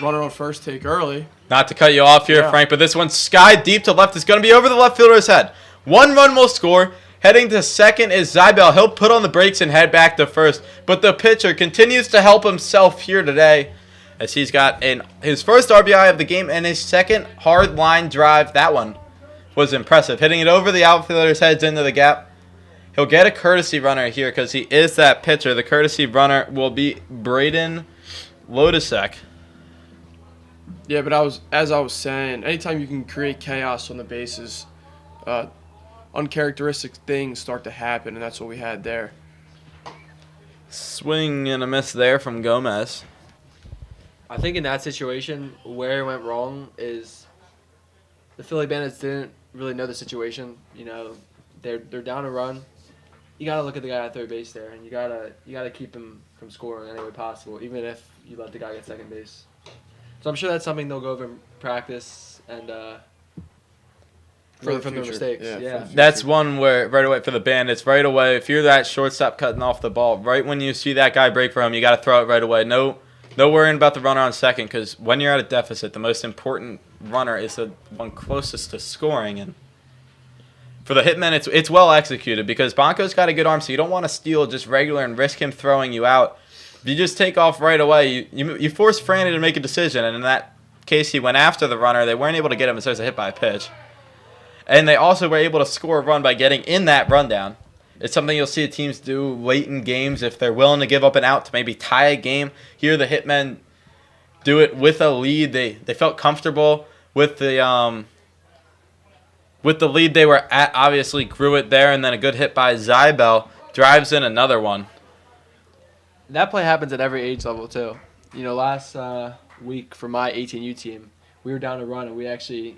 runner on first take early. Not to cut you off here, Yeah. Frank, but this one sky deep to left is going to be over the left fielder's head. One run will score. Heading to second is Zybel. He'll put on the brakes and head back to first. But the pitcher continues to help himself here today as he's got his first RBI of the game and his second hard line drive. That one was impressive. Hitting it over the outfielder's heads into the gap. He'll get a courtesy runner here because he is that pitcher. The courtesy runner will be Braden Lodisek. Yeah, but as I was saying, anytime you can create chaos on the bases, uncharacteristic things start to happen, and that's what we had there. Swing and a miss there from Gomez. I think in that situation, where it went wrong is the Philly Bandits didn't really know the situation. You know, they're down a run. You gotta look at the guy at third base there, and you gotta keep him from scoring any way possible, even if you let the guy get second base. So I'm sure that's something they'll go over in practice and For the from their future. mistakes. Yeah, Yeah. for the That's one where right away for the Bandits, right away, if you're that shortstop cutting off the ball, right when you see that guy break for him, you got to throw it right away. No worrying about the runner on second, because when you're at a deficit, the most important runner is the one closest to scoring. And for the Hitmen, it's well executed because Bonko's got a good arm, so you don't want to steal just regular and risk him throwing you out. If you just take off right away, you force Franny to make a decision, and in that case, he went after the runner. They weren't able to get him, so it was a hit by a pitch. And they also were able to score a run by getting in that rundown. It's something you'll see teams do late in games if they're willing to give up an out to maybe tie a game. Here the Hitmen do it with a lead. They felt comfortable with the lead they were at. Obviously grew it there, and then a good hit by Zybel drives in another one. That play happens at every age level, too. Last week for my 18U team, we were down to run, and we actually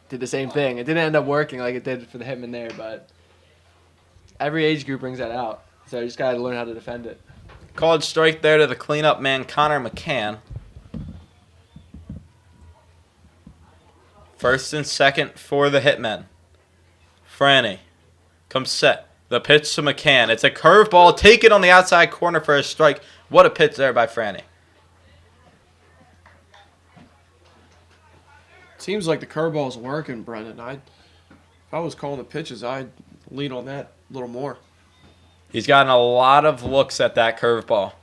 did the same thing. It didn't end up working like it did for the Hitmen there, but every age group brings that out. So you just got to learn how to defend it. Called strike there to the cleanup man, Connor McCann. First and second for the Hitmen. Franny comes set. The pitch to McCann. It's a curveball taken on the outside corner for a strike. What a pitch there by Franny. Seems like the curveball's working, Brendan. If I was calling the pitches, I'd lean on that a little more. He's gotten a lot of looks at that curveball.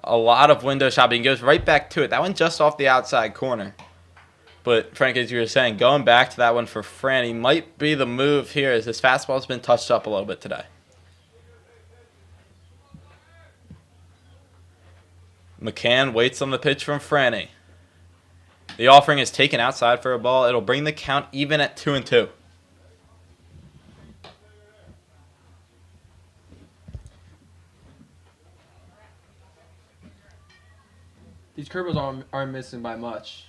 A lot of window shopping. He goes right back to it. That one just off the outside corner. But, Frank, as you were saying, going back to that one for Franny might be the move here as his fastball's been touched up a little bit today. McCann waits on the pitch from Franny. The offering is taken outside for a ball. It'll bring the count even at 2-2. These curveballs aren't missing by much.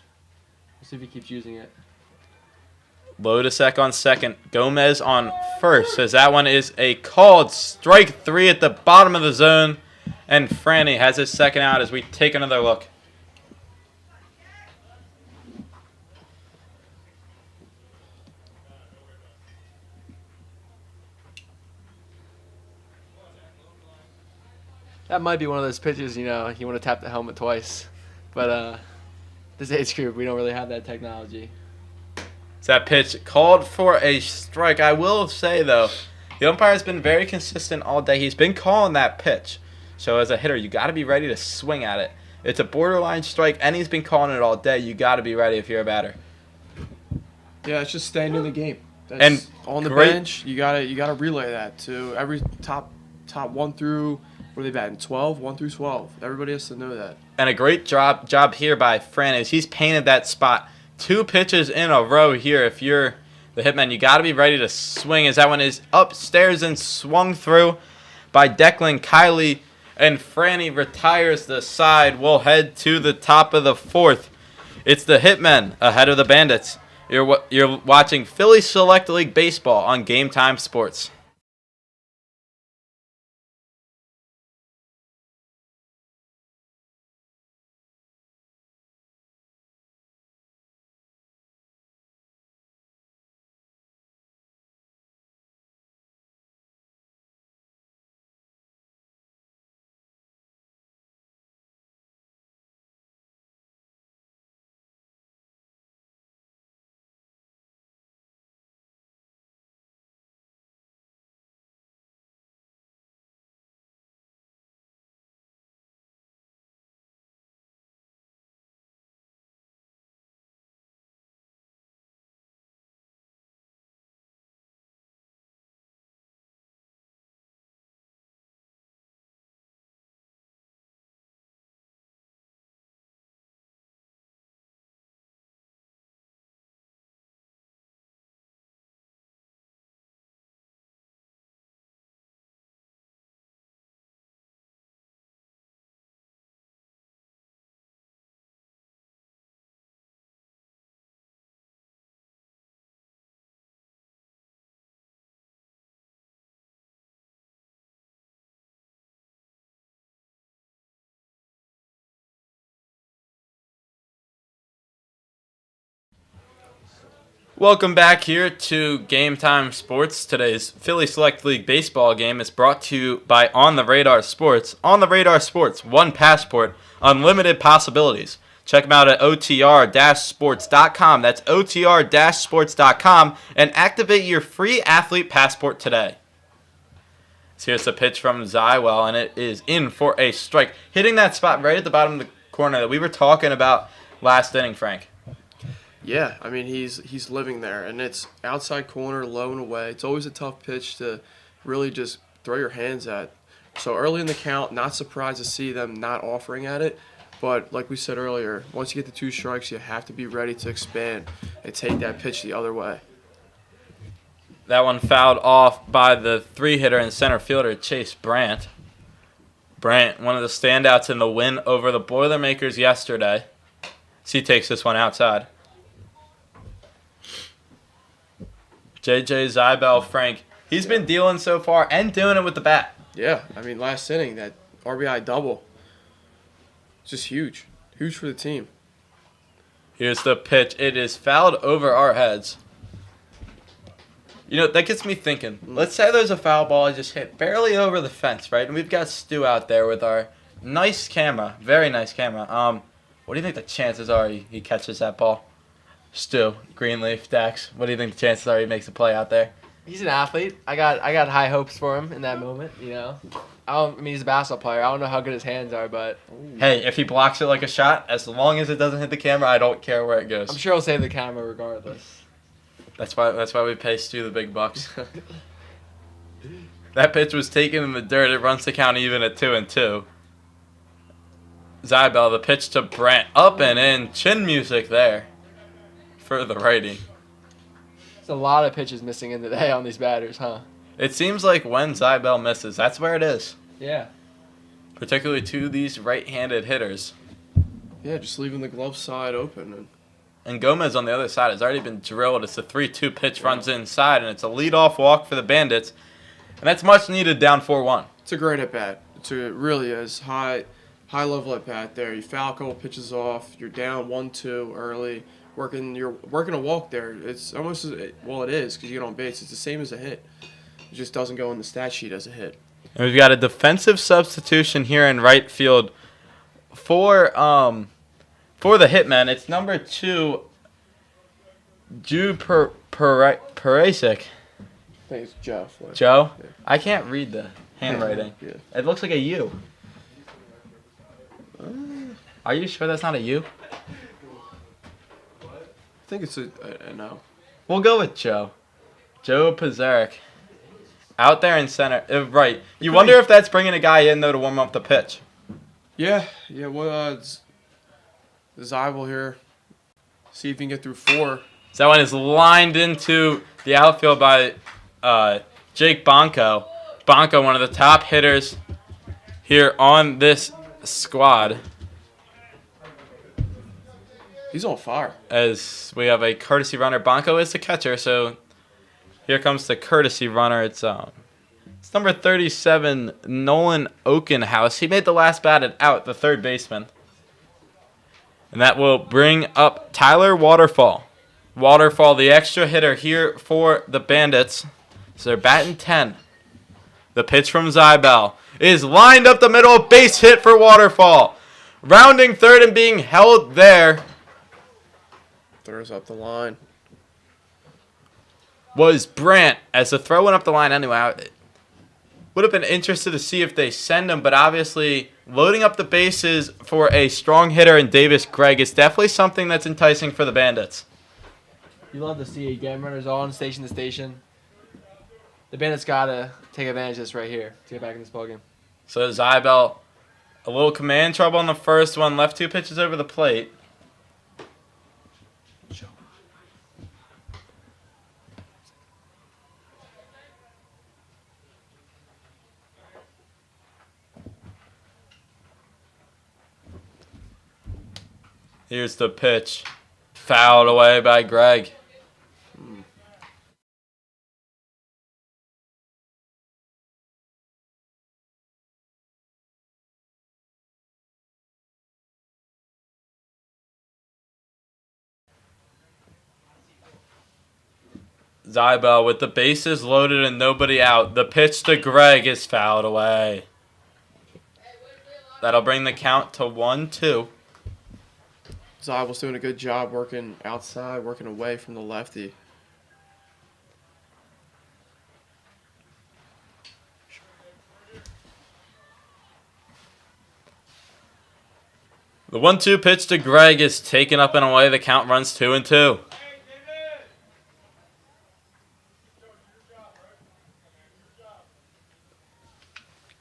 We'll see if he keeps using it. Low to sec on second. Gomez on first as that one is a called strike 3 at the bottom of the zone. And Franny has his second out as we take another look. That might be one of those pitches, you want to tap the helmet twice. But this age group, we don't really have that technology. It's that pitch called for a strike. I will say, though, the umpire has been very consistent all day. He's been calling that pitch. So as a hitter, you got to be ready to swing at it. It's a borderline strike, and he's been calling it all day. You got to be ready if you're a batter. Yeah, it's just staying in the game. That's And on the great- bench, you gotta relay that to every top 1 through, what are they batting? 12, 1 through 12. Everybody has to know that. And a great job here by Franny. He's painted that spot. 2 pitches in a row here. If you're the Hitman, you got to be ready to swing as that one is upstairs and swung through by Declan Kiley. And Franny retires the side. We'll head to the top of the 4th. It's the Hitmen ahead of the Bandits. You're watching Philly Select League Baseball on Game Time Sports. Welcome back here to Game Time Sports. Today's Philly Select League baseball game is brought to you by On the Radar Sports. On the Radar Sports, one passport, unlimited possibilities. Check them out at OTR-sports.com. That's OTR-sports.com and activate your free athlete passport today. So here's the pitch from Zywell, and it is in for a strike. Hitting that spot right at the bottom of the corner that we were talking about last inning, Frank. Yeah, I mean, he's living there, and it's outside corner, low and away. It's always a tough pitch to really just throw your hands at. So early in the count, not surprised to see them not offering at it. But like we said earlier, once you get the 2 strikes, you have to be ready to expand and take that pitch the other way. That one fouled off by the 3-hitter and center fielder, Chase Brandt. Brandt, one of the standouts in the win over the Boilermakers yesterday. So he takes this one outside. J.J. Zybel Frank, he's been dealing so far and doing it with the bat. Yeah, I mean, last inning, that RBI double. Just huge. Huge for the team. Here's the pitch. It is fouled over our heads. You know, that gets me thinking. Let's say there's a foul ball I just hit barely over the fence, right? And we've got Stu out there with our nice camera. Very nice camera. What do you think the chances are he catches that ball? Stu, Greenleaf, Dax, what do you think the chances are he makes a play out there? He's an athlete. I got high hopes for him in that moment. You know, I mean he's a basketball player. I don't know how good his hands are, but Hey, if he blocks it like a shot, as long as it doesn't hit the camera, I don't care where it goes. I'm sure he'll save the camera regardless. That's why we pay Stu the big bucks. That pitch was taken in the dirt. It runs the count even at 2-2. Zybel, the pitch to Brandt, up and in, chin music there for the righty. There's a lot of pitches missing in today on these batters, huh? It seems like when Zybel misses, that's where it is. Yeah. Particularly to these right-handed hitters. Yeah, just leaving the glove side open. And Gomez on the other side has already been drilled. It's a 3-2 pitch, runs inside, and it's a leadoff walk for the Bandits. And that's much needed down 4-1. It's a great at-bat. It really is. High level at-bat there. You foul a couple pitches off. You're down 1-2 early. You're working a walk there. It's almost, well, it is because you get on base. It's the same as a hit. It just doesn't go in the stat sheet as a hit. And we've got a defensive substitution here in right field for the Hitmen. It's number 2, Jude Perasic. I think it's Joe. Joe? Yeah. I can't read the handwriting. Yeah. It looks like a U. Are you sure that's not a U? I think it's a no. We'll go with Joe. Joe Pizarnik. Out there in center. Right. You wonder if that's bringing a guy in, though, to warm up the pitch. Yeah. Well, it's Zybel here. See if he can get through 4. So that one is lined into the outfield by Jake Bonko. Bonko, one of the top hitters here on this squad. He's on fire. As we have a courtesy runner. Bonko is the catcher, so here comes the courtesy runner. It's number 37, Nolan Okenhouse. He made the last bat out, the third baseman. And that will bring up Tyler Waterfall. Waterfall, the extra hitter here for the Bandits. So they're batting 10. The pitch from Zybel is lined up the middle. Base hit for Waterfall. Rounding third and being held there Throws up the line. was Brandt. As the throw went up the line anyway, I would have been interested to see if they send him, but obviously loading up the bases for a strong hitter in Davis Gregg is definitely something that's enticing for the Bandits. You love to see game runners on station to station. The Bandits got to take advantage of this right here to get back in this ballgame. So Zybel, a little command trouble on the first one, left 2 pitches over the plate. Here's the pitch. Fouled away by Gregg. Zybel with the bases loaded and nobody out. The pitch to Gregg is fouled away. That'll bring the count to 1-2. Zybel's doing a good job working outside, working away from the lefty. The 1-2 pitch to Gregg is taken up and away. The count runs 2-2.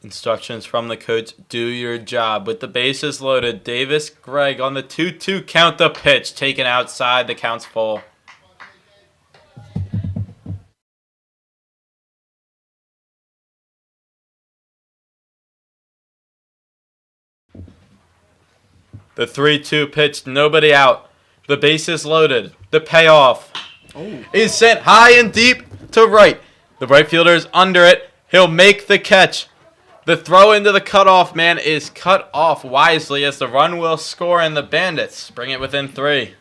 Instructions from the coach, do your job. With the bases loaded, Davis Gregg on the 2-2 count, the pitch taken outside, the count's full. The 3-2 pitch, nobody out. The base is loaded. The payoff is sent high and deep to right. The right fielder is under it. He'll make the catch. The throw into the cutoff man is cut off wisely as the run will score and the Bandits bring it within 3.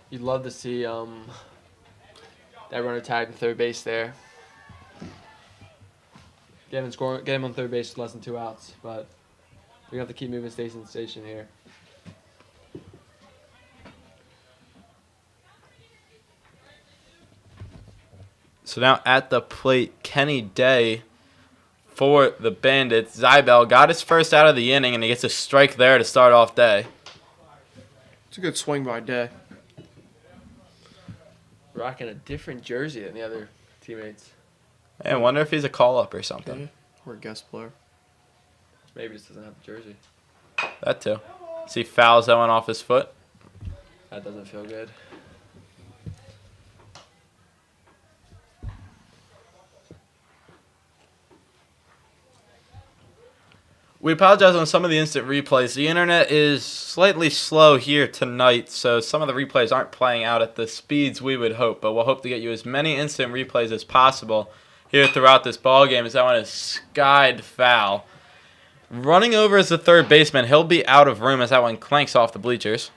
You'd love to see that runner tagged to third base there. Get him on third base with less than 2 outs, but we have to keep moving station to station here. So now at the plate, Kenny Day for the Bandits. Zybel got his first out of the inning, and he gets a strike there to start off Day. It's a good swing by Day. Rocking a different jersey than the other teammates. Hey, I wonder if he's a call-up or something. Or a guest player. Maybe just doesn't have the jersey. That too. See fouls that went off his foot. That doesn't feel good. We apologize on some of the instant replays. The internet is slightly slow here tonight, so some of the replays aren't playing out at the speeds we would hope, but we'll hope to get you as many instant replays as possible here throughout this ball game as that one is skied foul. Running over as the third baseman, he'll be out of room as that one clanks off the bleachers.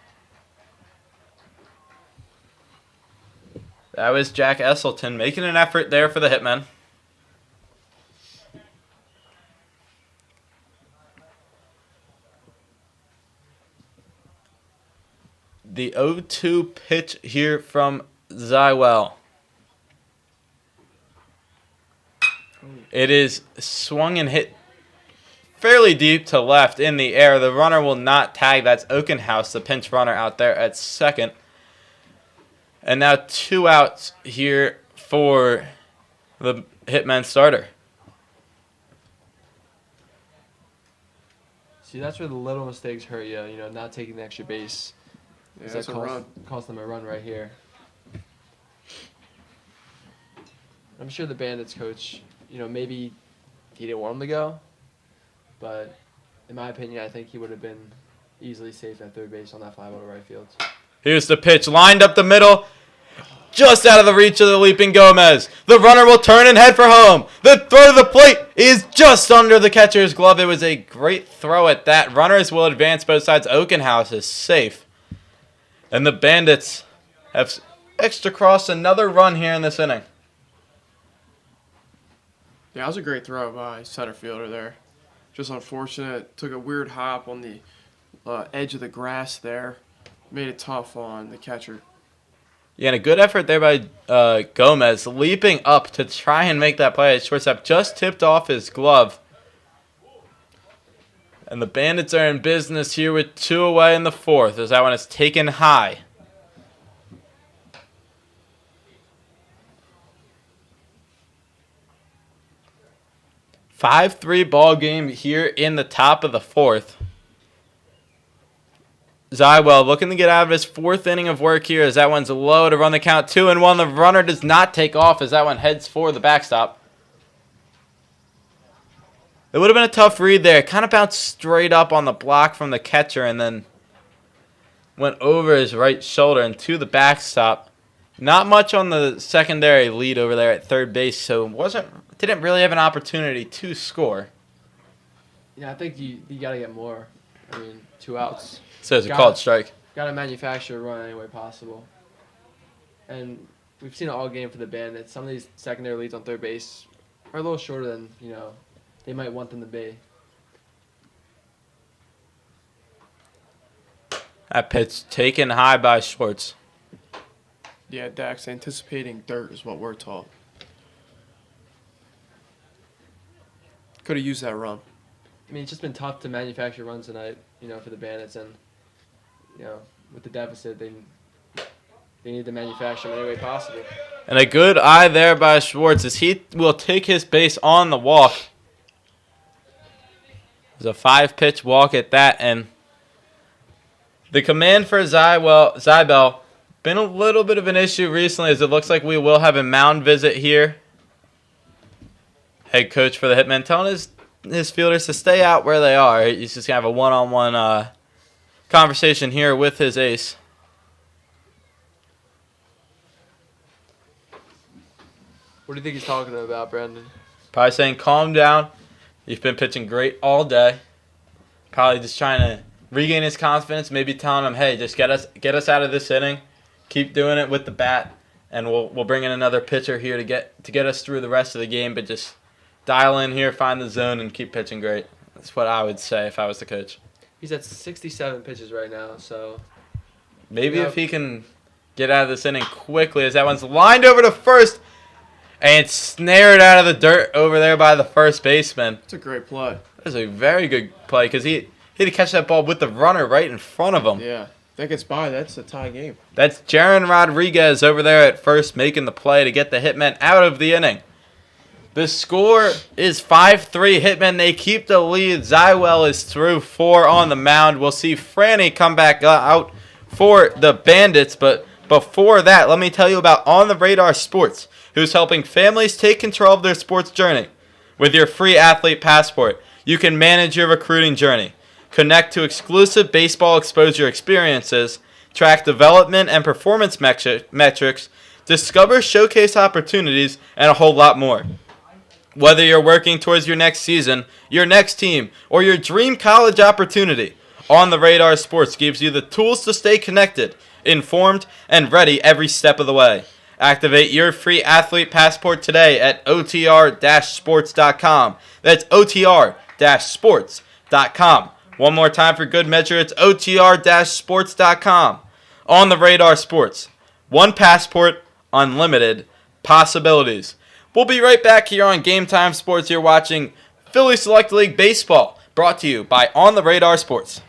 That was Jack Esselton making an effort there for the Hitmen. The 0-2 pitch here from Zywell. It is swung and hit fairly deep to left in the air. The runner will not tag. That's Oakenhouse, the pinch runner out there at second. And now 2 outs here for the Hitmen starter. See, that's where the little mistakes hurt you. You know, not taking the extra base. Yeah, that's a run. Cost them a run right here. I'm sure the Bandits coach, you know, maybe he didn't want him to go, but in my opinion, I think he would have been easily safe at third base on that fly ball to right field. Here's the pitch, lined up the middle, just out of the reach of the leaping Gomez. The runner will turn and head for home. The throw to the plate is just under the catcher's glove. It was a great throw at that. Runners will advance both sides. Oakenhouse is safe. And the Bandits have extra crossed another run here in this inning. Yeah, that was a great throw by center fielder there. Just unfortunate. Took a weird hop on the edge of the grass there. Made it tough on the catcher. Yeah, and a good effort there by Gomez, leaping up to try and make that play. Shortstop just tipped off his glove. And the Bandits are in business here with 2 away in the 4th as that one is taken high. "5-3 ball game here in the top of the 4th. Zywell looking to get out of his 4th inning of work here as that one's low to run the count 2-1. The runner does not take off as that one heads for the backstop. It would have been a tough read there. It kind of bounced straight up on the block from the catcher and then went over his right shoulder and to the backstop. Not much on the secondary lead over there at third base, so didn't really have an opportunity to score. Yeah, I think you got to get more. I mean, 2 outs. So it's a called strike. Got to manufacture a run any way possible. And we've seen it all game for the Bandits. Some of these secondary leads on third base are a little shorter than, you know, they might want them to be. That pitch taken high by Schwartz. Yeah, Dax, anticipating dirt is what we're taught. Could have used that run. I mean, it's just been tough to manufacture runs tonight, you know, for the Bandits. And, you know, with the deficit, they need to manufacture them any way possible. And a good eye there by Schwartz as he will take his base on the walk. There's a 5-pitch walk at that, and the command for Zybel been a little bit of an issue recently as it looks like we will have a mound visit here. Head coach for the Hitmen telling his fielders to stay out where they are. He's just going to have a one-on-one conversation here with his ace. What do you think he's talking about, Brandon? Probably saying, calm down. You've been pitching great all day. Probably just trying to regain his confidence. Maybe telling him, hey, just get us out of this inning. Keep doing it with the bat, and we'll bring in another pitcher here to get us through the rest of the game. But just dial in here, find the zone, and keep pitching great. That's what I would say if I was the coach. He's at 67 pitches right now, so Maybe if he can get out of this inning quickly, as that one's lined over to first, and it's snared out of the dirt over there by the first baseman. It's a great play. That was a very good play because he had to catch that ball with the runner right in front of him. Yeah. If that gets by, that's a tie game. That's Jaron Rodriguez over there at first making the play to get the Hitmen out of the inning. The score is 5-3 Hitmen. They keep the lead. Zywell is through 4 on the mound. We'll see Franny come back out for the Bandits. But before that, let me tell you about On the Radar Sports, who's helping families take control of their sports journey. With your free athlete passport, you can manage your recruiting journey, connect to exclusive baseball exposure experiences, track development and performance metrics, discover showcase opportunities, and a whole lot more. Whether you're working towards your next season, your next team, or your dream college opportunity, On the Radar Sports gives you the tools to stay connected, informed, and ready every step of the way. Activate your free athlete passport today at otr-sports.com. That's otr-sports.com. One more time for good measure, it's otr-sports.com. On the Radar Sports. One passport, unlimited possibilities. We'll be right back here on Game Time Sports. You're watching Philly Select League Baseball, brought to you by On the Radar Sports.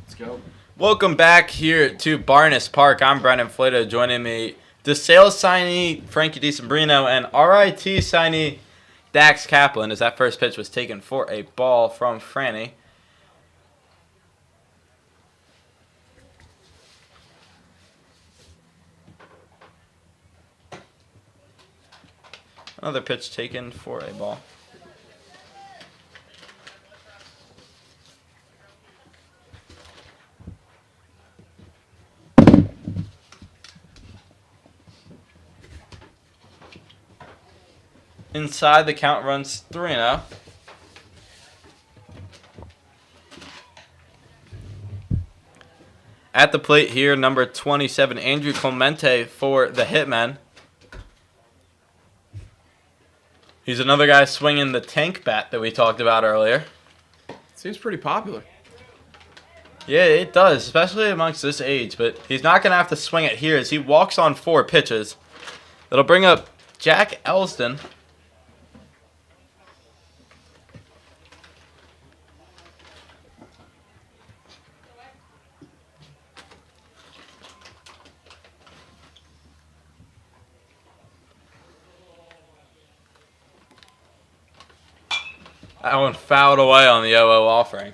Let's go. Welcome back here to Barnes Park. I'm Brendan Flato. Joining me, DeSales signee Frankie DeSimbrino and RIT signee Dax Kaplan, as that first pitch was taken for a ball from Franny. Another pitch taken for a ball. Inside, the count runs 3-0. At the plate here, number 27, Andrew Clemente for the Hitmen. He's another guy swinging the tank bat that we talked about earlier. Seems pretty popular. Yeah, it does, especially amongst this age. But he's not going to have to swing it here as he walks on 4 pitches. That'll bring up Jack Elston. That one fouled away on the 0-0 offering.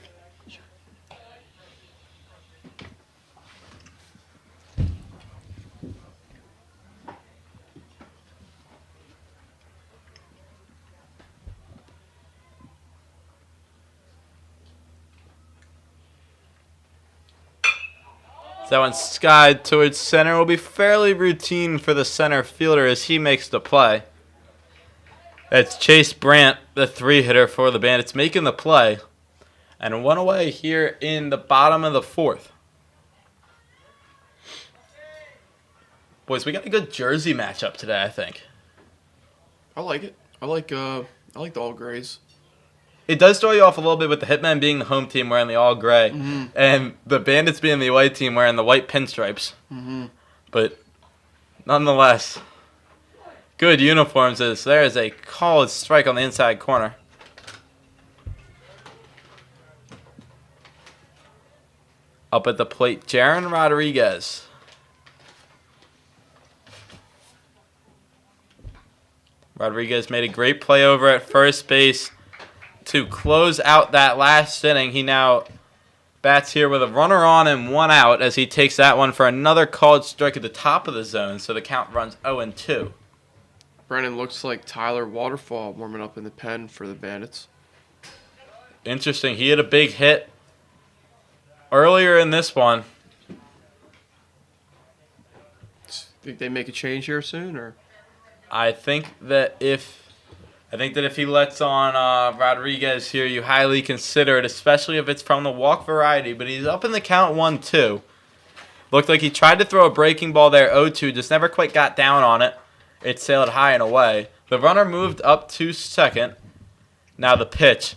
That one skied towards center. Will be fairly routine for the center fielder as he makes the play. That's Chase Brandt, the 3-hitter for the Bandits, making the play. And one away here in the bottom of the 4th. Boys, we got a good jersey matchup today, I think. I like it. I like the all grays. It does throw you off a little bit with the Hitmen being the home team wearing the all gray, and the Bandits being the away team wearing the white pinstripes. But nonetheless, good uniforms as there is a called strike on the inside corner. Up at the plate, Jaron Rodriguez. Rodriguez made a great play over at first base to close out that last inning. He now bats here with a runner on and one out as he takes that one for another called strike at the top of the zone, so the count runs 0-2. Brennan looks like Tyler Waterfall warming up in the pen for the Bandits. Interesting. He had a big hit earlier in this one. Think they make a change here soon, or? I think that if he lets on Rodriguez here, you highly consider it, especially if it's from the walk variety. But he's up in the count 1-2. Looked like he tried to throw a breaking ball there, 0-2, just never quite got down on it. It sailed high and away. The runner moved up to second. Now the pitch.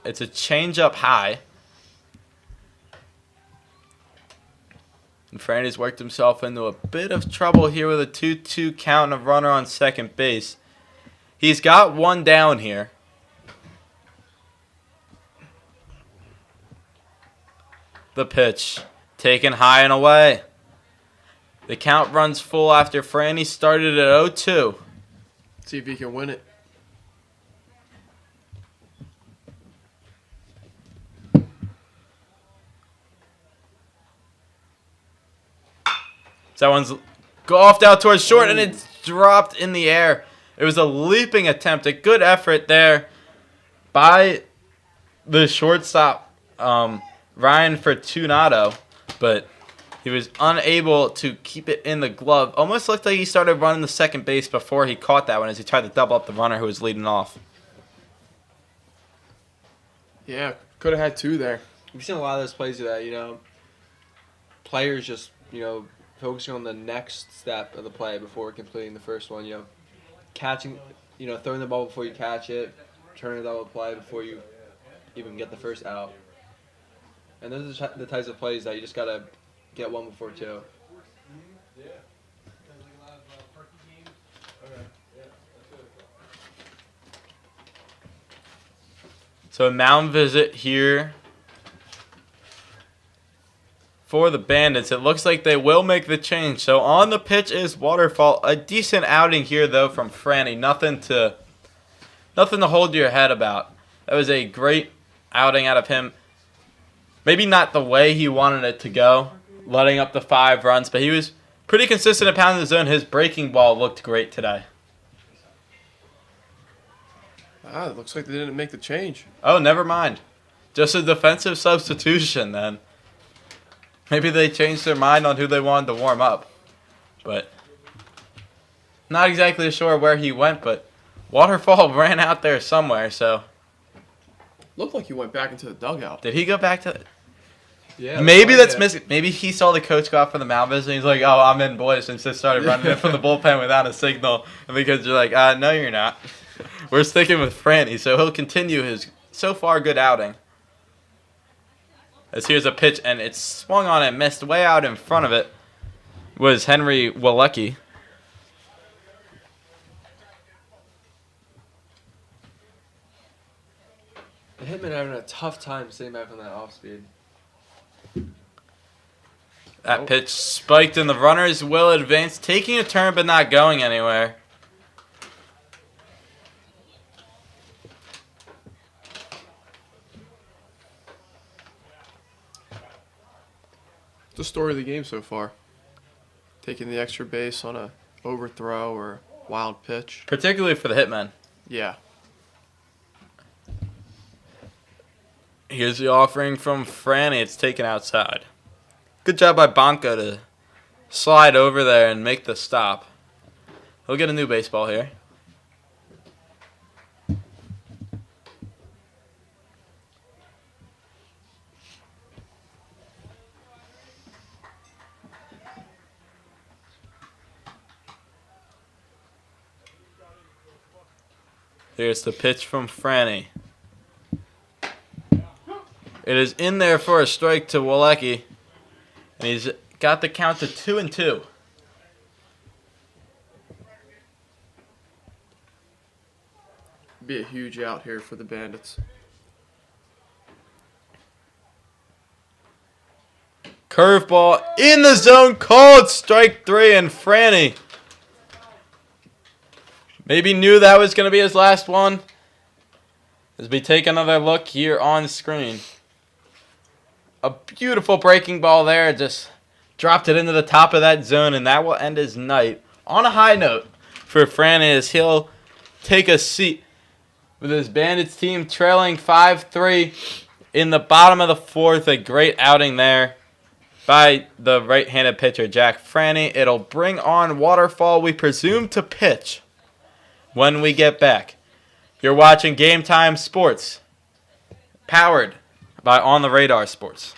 It's a change-up high. And Franny's worked himself into a bit of trouble here with a 2-2 count and a runner on second base. He's got one down here. The pitch taken high and away. The count runs full after Franny started at 0-2. See if he can win it. That one's golfed out towards short, and it's dropped in the air. It was a leaping attempt, a good effort there by the shortstop, Ryan Fortunato, but he was unable to keep it in the glove. Almost looked like he started running the second base before he caught that one as he tried to double up the runner who was leading off. Yeah, could have had two there. We've seen a lot of those plays that, players just, focusing on the next step of the play before completing the first one, catching, throwing the ball before you catch it, turning the double play before you even get the first out. And those are the types of plays that you just got to get one before two. So a mound visit here for the Bandits. It looks like they will make the change. So on the pitch is Waterfall. A decent outing here, though, from Franny. Nothing to hold your head about. That was a great outing out of him. Maybe not the way he wanted it to go, letting up the 5 runs, but he was pretty consistent at pounding the zone. His breaking ball looked great today. It looks like they didn't make the change. Oh, never mind. Just a defensive substitution then. Maybe they changed their mind on who they wanted to warm up. But not exactly sure where he went, but Waterfall ran out there somewhere, so. Looked like he went back into the dugout. Did he go back to... Yeah. Maybe that's missing. Maybe he saw the coach go out for the mound visit, and he's like, oh, I'm in, boys, and just started running in from the bullpen without a signal. And because you're like, no, you're not. We're sticking with Franny, so he'll continue his so far good outing. As here's a pitch, and it's swung on and missed way out in front of it was Henry Walecki. The Hitmen having a tough time staying back on that off speed. That pitch spiked, and the runners will advance, taking a turn but not going anywhere. The story of the game so far. Taking the extra base on a overthrow or wild pitch. Particularly for the Hitmen. Yeah. Here's the offering from Franny. It's taken outside. Good job by Bonko to slide over there and make the stop. He'll get a new baseball here. Here's the pitch from Franny. It is in there for a strike to Walecki. And he's got the count to 2-2. Be a huge out here for the Bandits. Curveball in the zone, called strike 3, and Franny maybe knew that was going to be his last one. As we take another look here on screen. A beautiful breaking ball there, just dropped it into the top of that zone, and that will end his night on a high note for Franny as he'll take a seat with his Bandits team trailing 5-3 in the bottom of the fourth. A great outing there by the right-handed pitcher, Jack Franny. It'll bring on Waterfall, we presume, to pitch when we get back. You're watching Game Time Sports, powered by On the Radar Sports.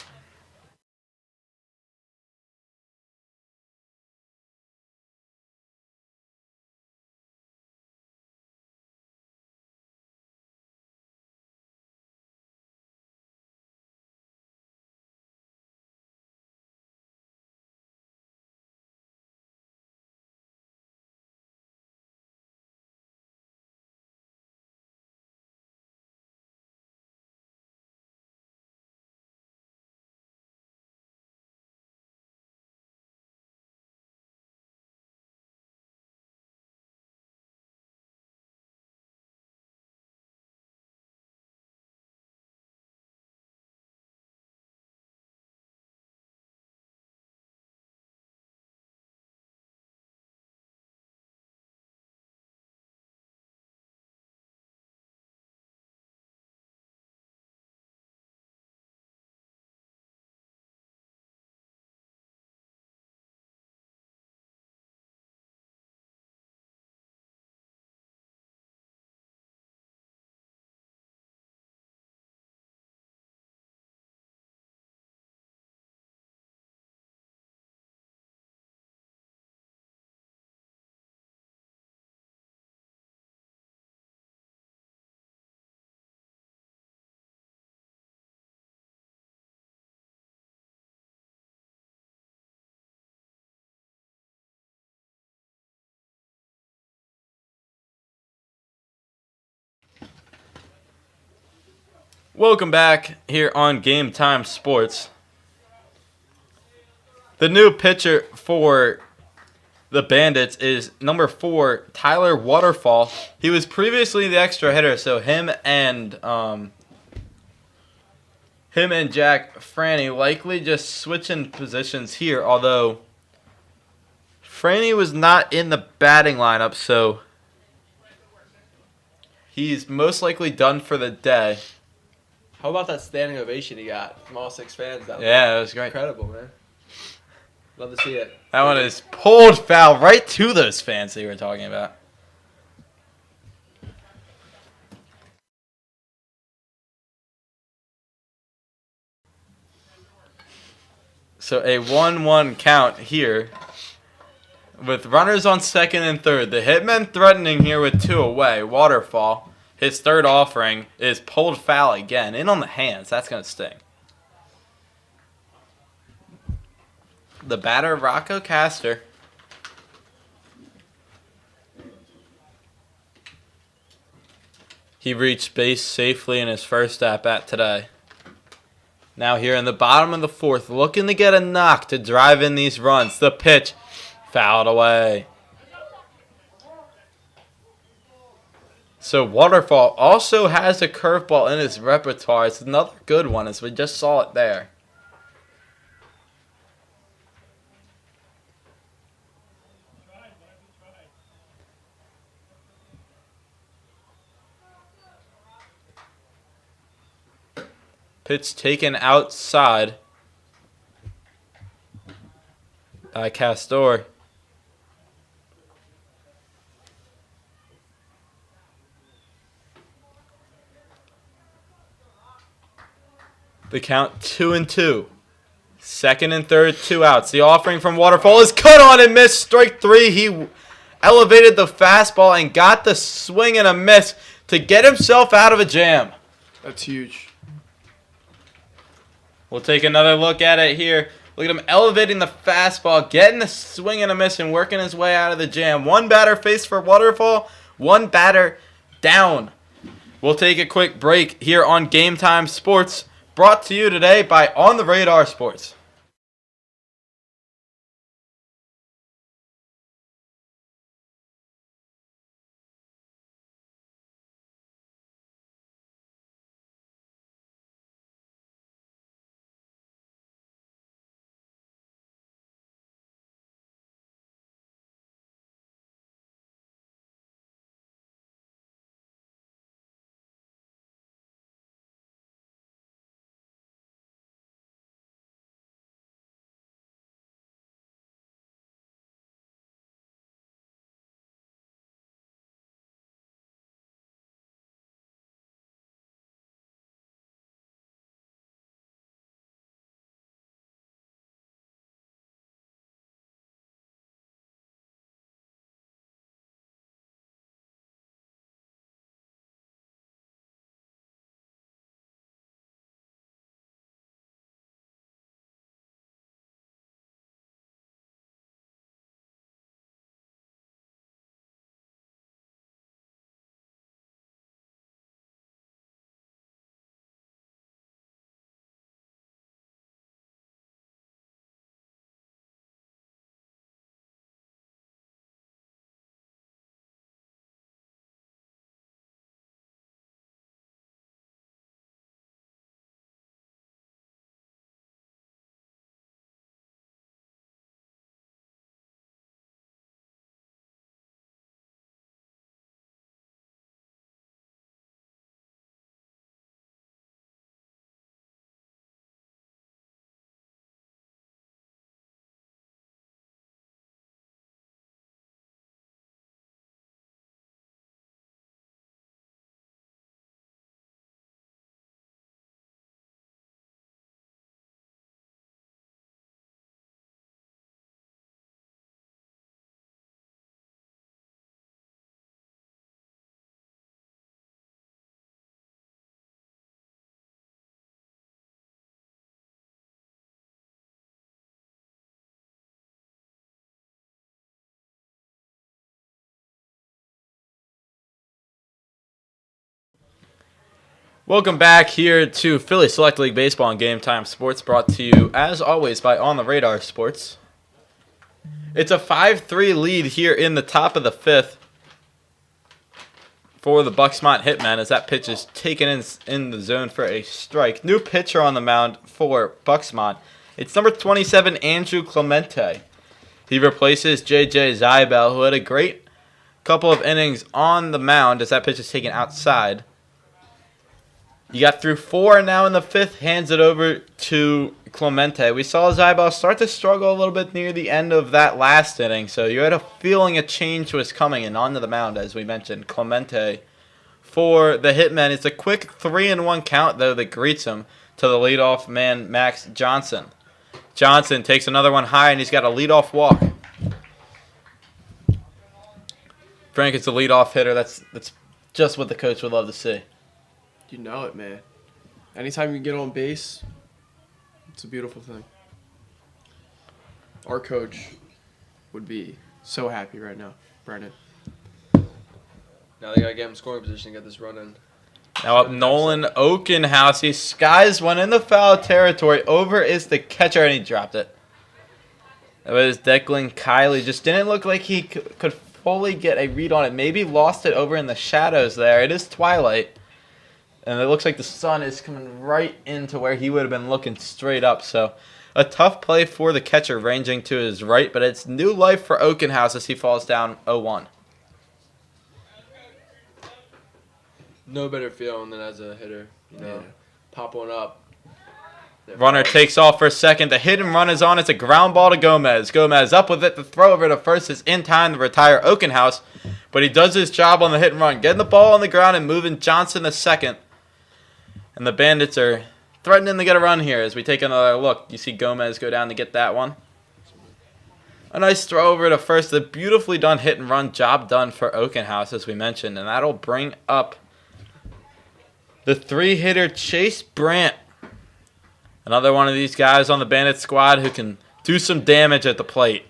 Welcome back here on Game Time Sports. The new pitcher for the Bandits is number 4, Tyler Waterfall. He was previously the extra hitter, so him and Jack Franny likely just switching positions here, although Franny was not in the batting lineup, so he's most likely done for the day. How about that standing ovation he got from all 6 fans? Yeah, it was great. Incredible, man. Love to see it. That one is pulled foul right to those fans that you were talking about. So a 1-1 count here with runners on second and third. The Hitmen threatening here with 2 away. Waterfall, his third offering, is pulled foul again. In on the hands. That's going to sting. The batter, Rocco Castor. He reached base safely in his first at-bat today. Now here in the bottom of the fourth, looking to get a knock to drive in these runs. The pitch, fouled away. So Waterfall also has a curveball in his repertoire. It's another good one, as we just saw it there. Pitch taken outside by Castor. The count 2-2. Second and third, 2 outs. The offering from Waterfall is cut on and missed. Strike 3. He elevated the fastball and got the swing and a miss to get himself out of a jam. That's huge. We'll take another look at it here. Look at him elevating the fastball, getting the swing and a miss, and working his way out of the jam. One batter faced for Waterfall, one batter down. We'll take a quick break here on Game Time Sports, brought to you today by On the Radar Sports. Welcome back here to Philly Select League Baseball and Game Time Sports, brought to you, as always, by On the Radar Sports. It's a 5-3 lead here in the top of the fifth for the Buxmont Hitmen, as that pitch is taken in the zone for a strike. New pitcher on the mound for Buxmont. It's number 27, Andrew Clemente. He replaces J.J. Zybel, who had a great couple of innings on the mound as that pitch is taken outside. You got through four now in the fifth, hands it over to Clemente. We saw Zybel start to struggle a little bit near the end of that last inning, so you had a feeling a change was coming, and onto the mound, as we mentioned, Clemente. For the Hitmen, it's a quick 3-1 count, though, that greets him to the leadoff man, Max Johnson. Johnson takes another one high, and he's got a leadoff walk. Frank is the leadoff hitter. That's just what the coach would love to see. You know it, man. Anytime you get on base, it's a beautiful thing. Our coach would be so happy right now, Brennan. Now they gotta get him scoring position to get this run in. Now up Nolan Okenhouse. He skies one in the foul territory. Over is the catcher, and he dropped it. That was Declan Kiley. Just didn't look like he could fully get a read on it. Maybe lost it over in the shadows there. It is twilight. And it looks like the sun is coming right into where he would have been looking straight up. So a tough play for the catcher ranging to his right. But it's new life for Okenhouse as he falls down 0-1. No better feeling than as a hitter. You know, pop one up. Runner takes off for a second. The hit and run is on. It's a ground ball to Gomez. Gomez up with it. The throw over to first is in time to retire Okenhouse. But he does his job on the hit and run. Getting the ball on the ground and moving Johnson to second. And the Bandits are threatening to get a run here as we take another look. You see Gomez go down to get that one. A nice throw over to first. A beautifully done hit and run job done for Okenhouse, as we mentioned. And that'll bring up the 3-hitter Chase Brandt. Another one of these guys on the Bandits squad who can do some damage at the plate.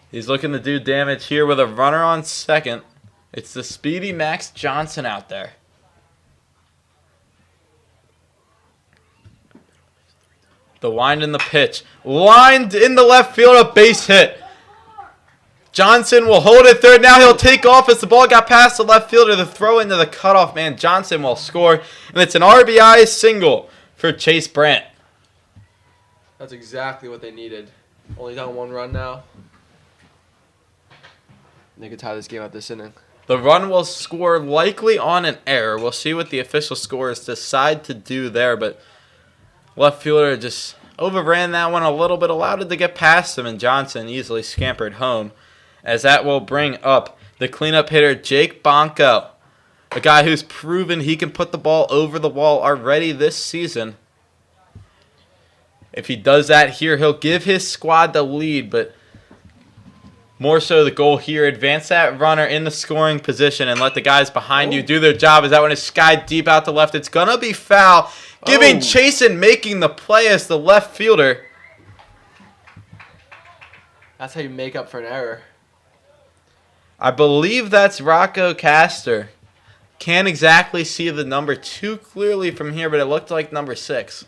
He's looking to do damage here with a runner on second. It's the speedy Max Johnson out there. The wind in the pitch. Lined in the left field, a base hit. Johnson will hold it third. Now he'll take off as the ball got past the left fielder. The throw into the cutoff man. Johnson will score. And it's an RBI single for Chase Brandt. That's exactly what they needed. Only down 1 run now. They could tie this game out this inning. The run will score likely on an error. We'll see what the official scorers decide to do there. But left fielder just overran that one a little bit. Allowed it to get past him. And Johnson easily scampered home. As that will bring up the cleanup hitter, Jake Bonko. A guy who's proven he can put the ball over the wall already this season. If he does that here, he'll give his squad the lead, but more so the goal here, advance that runner in the scoring position and let the guys behind you do their job. As that one is skied deep out to left. It's going to be foul, giving Chasen making the play as the left fielder. That's how you make up for an error. I believe that's Rocco Castor. Can't exactly see the number too clearly from here, but it looked like number 6.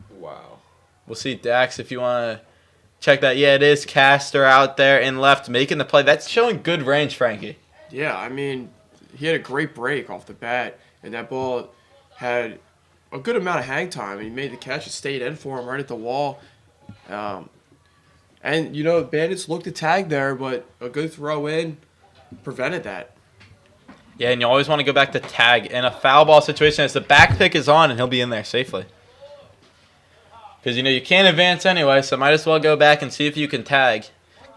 Wow. We'll see, Dax, if you want to check that. Yeah, it is Castor out there in left making the play. That's showing good range, Frankie. Yeah, I mean, he had a great break off the bat, and that ball had a good amount of hang time. He made the catch. It stayed in for him right at the wall. And, you know, Bandits looked to tag there, but a good throw in prevented that. Yeah, and you always want to go back to tag in a foul ball situation as the back pick is on, and he'll be in there safely. Because, you know, you can't advance anyway, so might as well go back and see if you can tag.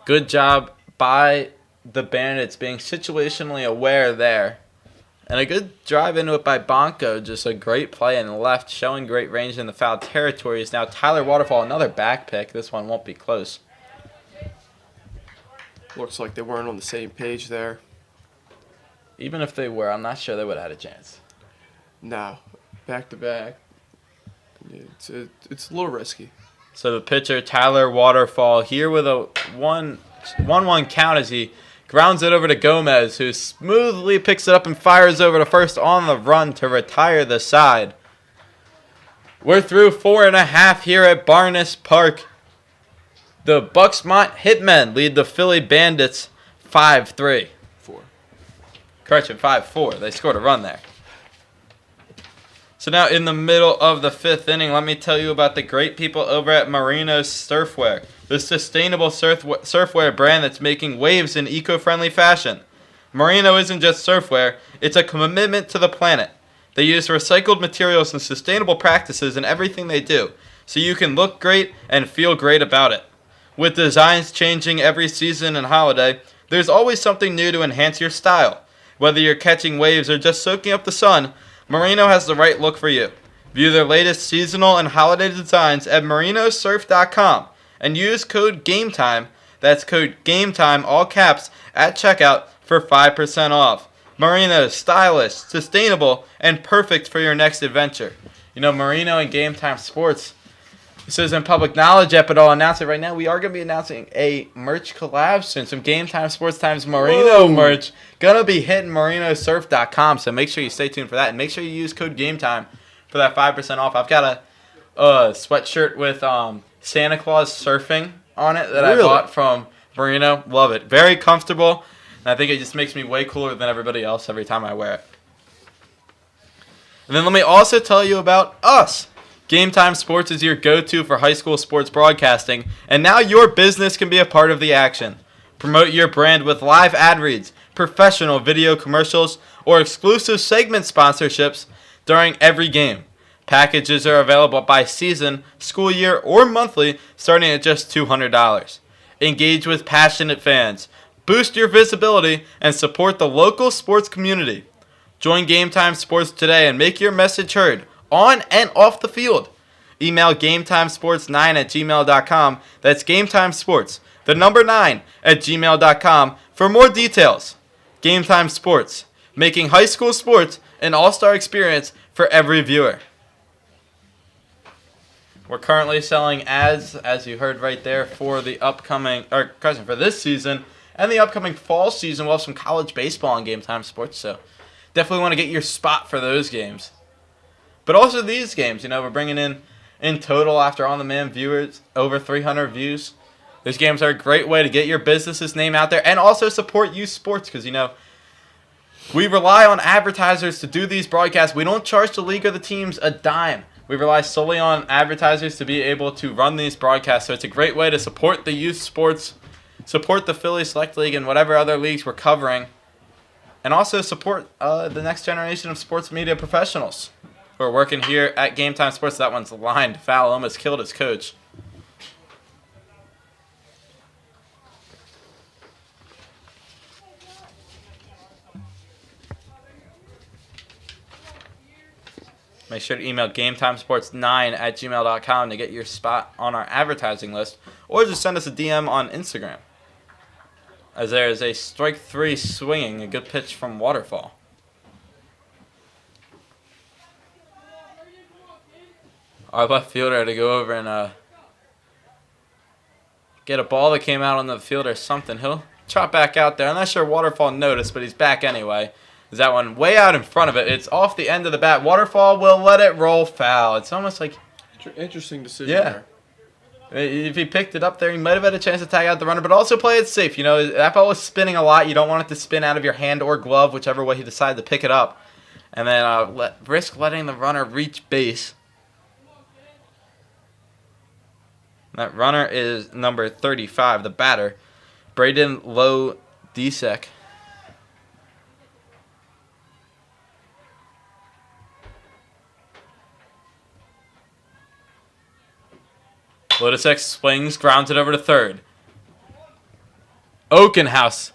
Good job by the Bandits being situationally aware there. And a good drive into it by Bonko. Just a great play in the left, showing great range in the foul territory. Is now Tyler Waterfall, another back pick. This one won't be close. Looks like they weren't on the same page there. Even if they were, I'm not sure they would have had a chance. No, back to back. It's a little risky. So the pitcher, Tyler Waterfall, here with a 1-1 count as he grounds it over to Gomez, who smoothly picks it up and fires over to first on the run to retire the side. We're through 4.5 here at Barnes Park. The Buxmont Hitmen lead the Philly Bandits 5-3. 4. Correction, 5-4. They scored a run there. So now in the middle of the 5th inning, let me tell you about the great people over at Merino Surfwear, the sustainable surfwear brand that's making waves in eco-friendly fashion. Merino isn't just surfwear, it's a commitment to the planet. They use recycled materials and sustainable practices in everything they do, so you can look great and feel great about it. With designs changing every season and holiday, there's always something new to enhance your style. Whether you're catching waves or just soaking up the sun, Merino has the right look for you. View their latest seasonal and holiday designs at merinosurf.com and use code GAMETIME, that's code GAMETIME, all caps, at checkout for 5% off. Merino is stylish, sustainable, and perfect for your next adventure. You know, Merino and Game Time Sports, this isn't public knowledge yet, but I'll announce it right now. We are going to be announcing a merch collab soon. Some Game Time Sports times Merino merch. Going to be hitting merinosurf.com, so make sure you stay tuned for that. And make sure you use code GameTime for that 5% off. I've got a sweatshirt with Santa Claus surfing on it that I bought from Merino. Love it. Very comfortable. And I think it just makes me way cooler than everybody else every time I wear it. And then let me also tell you about us. Game Time Sports is your go-to for high school sports broadcasting, and now your business can be a part of the action. Promote your brand with live ad reads, professional video commercials, or exclusive segment sponsorships during every game. Packages are available by season, school year, or monthly, starting at just $200. Engage with passionate fans, boost your visibility, and support the local sports community. Join Game Time Sports today and make your message heard on and off the field. Email GameTimeSports9@gmail.com. That's GameTimeSports, the number 9 @gmail.com for more details. Game Time Sports, making high school sports an all-star experience for every viewer. We're currently selling ads, as you heard right there, for the upcoming, for this season and the upcoming fall season. We'll have some college baseball on Game Time Sports, so definitely want to get your spot for those games. But also these games, we're bringing in total, after On The Man viewers, over 300 views. Those games are a great way to get your business's name out there and also support youth sports because, we rely on advertisers to do these broadcasts. We don't charge the league or the teams a dime. We rely solely on advertisers to be able to run these broadcasts. So it's a great way to support the youth sports, support the Philly Select League and whatever other leagues we're covering, and also support the next generation of sports media professionals who are working here at Game Time Sports. That one's lined foul, almost killed his coach. Make sure to email GameTimeSports9@gmail.com to get your spot on our advertising list, or just send us a DM on Instagram. As there is a strike 3 swinging, a good pitch from Waterfall. Our left fielder to go over and get a ball that came out on the field or something. He'll trot back out there. I'm not sure Waterfall noticed, but he's back anyway. Is that one way out in front of it? It's off the end of the bat. Waterfall will let it roll foul. It's almost like... Interesting decision Yeah. there. If he picked it up there, he might have had a chance to tag out the runner, but also play it safe. That ball was spinning a lot. You don't want it to spin out of your hand or glove, whichever way he decided to pick it up. And then risk letting the runner reach base. That runner is number 35, the batter, Braden Lowe Disek. Lodisek swings, grounds it over to third. Oakenhouse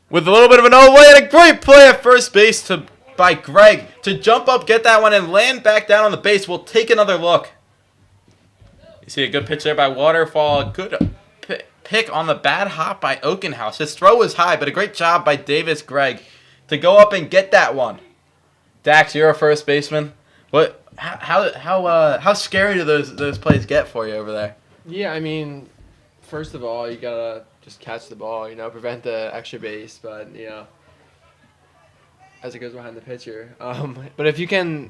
with a little bit of an overlay and a great play at first base by Greg to jump up, get that one, and land back down on the base. We'll take another look. You see a good pitch there by Waterfall. A good pick on the bad hop by Oakenhouse. His throw was high, but a great job by Davis Greg to go up and get that one. Dax, you're a first baseman. What? How scary do those plays get for you over there? Yeah, I mean, first of all, you gotta just catch the ball, prevent the extra base, but as it goes behind the pitcher. But if you can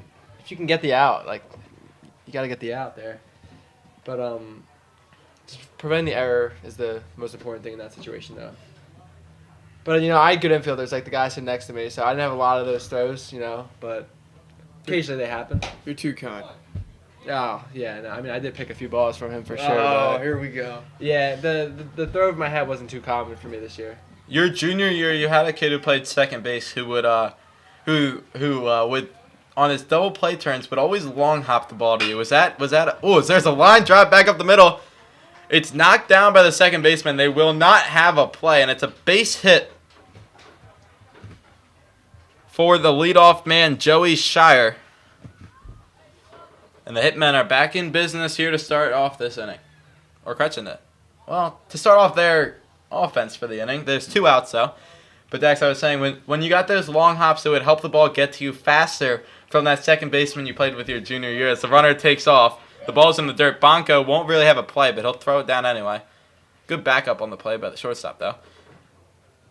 get the out, you gotta get the out there. But just preventing the error is the most important thing in that situation, though. But I had good infielders, like the guy sitting next to me, so I didn't have a lot of those throws, but occasionally they happen. You're too kind. Oh, yeah, no, I mean, I did pick a few balls from him for sure. Oh, but here we go. yeah, the throw of my head wasn't too common for me this year. Your junior year, you had a kid who played second base who would on his double play turns would always long hop the ball to you. There's a line drive back up the middle. It's knocked down by the second baseman. They will not have a play, and it's a base hit for the leadoff man, Joey Shire. And the Hitmen are back in business here to start off this inning. Or Crittenden. Well, to start off their offense for the inning. There's 2 outs, though. But, Dax, I was saying, when you got those long hops, it would help the ball get to you faster from that second baseman you played with your junior year. As the runner takes off, the ball's in the dirt. Bonko won't really have a play, but he'll throw it down anyway. Good backup on the play by the shortstop, though.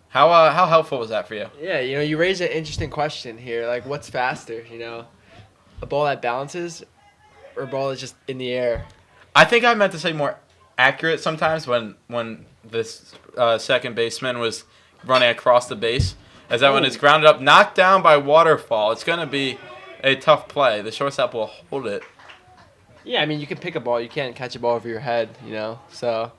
How helpful was that for you? Yeah, you raise an interesting question here. Like, what's faster, a ball that bounces or a ball that's just in the air? I think I meant to say more accurate sometimes when this second baseman was running across the base. As that one is grounded up, knocked down by Waterfall. It's going to be a tough play. The shortstop will hold it. Yeah, I mean, you can pick a ball. You can't catch a ball over your head, so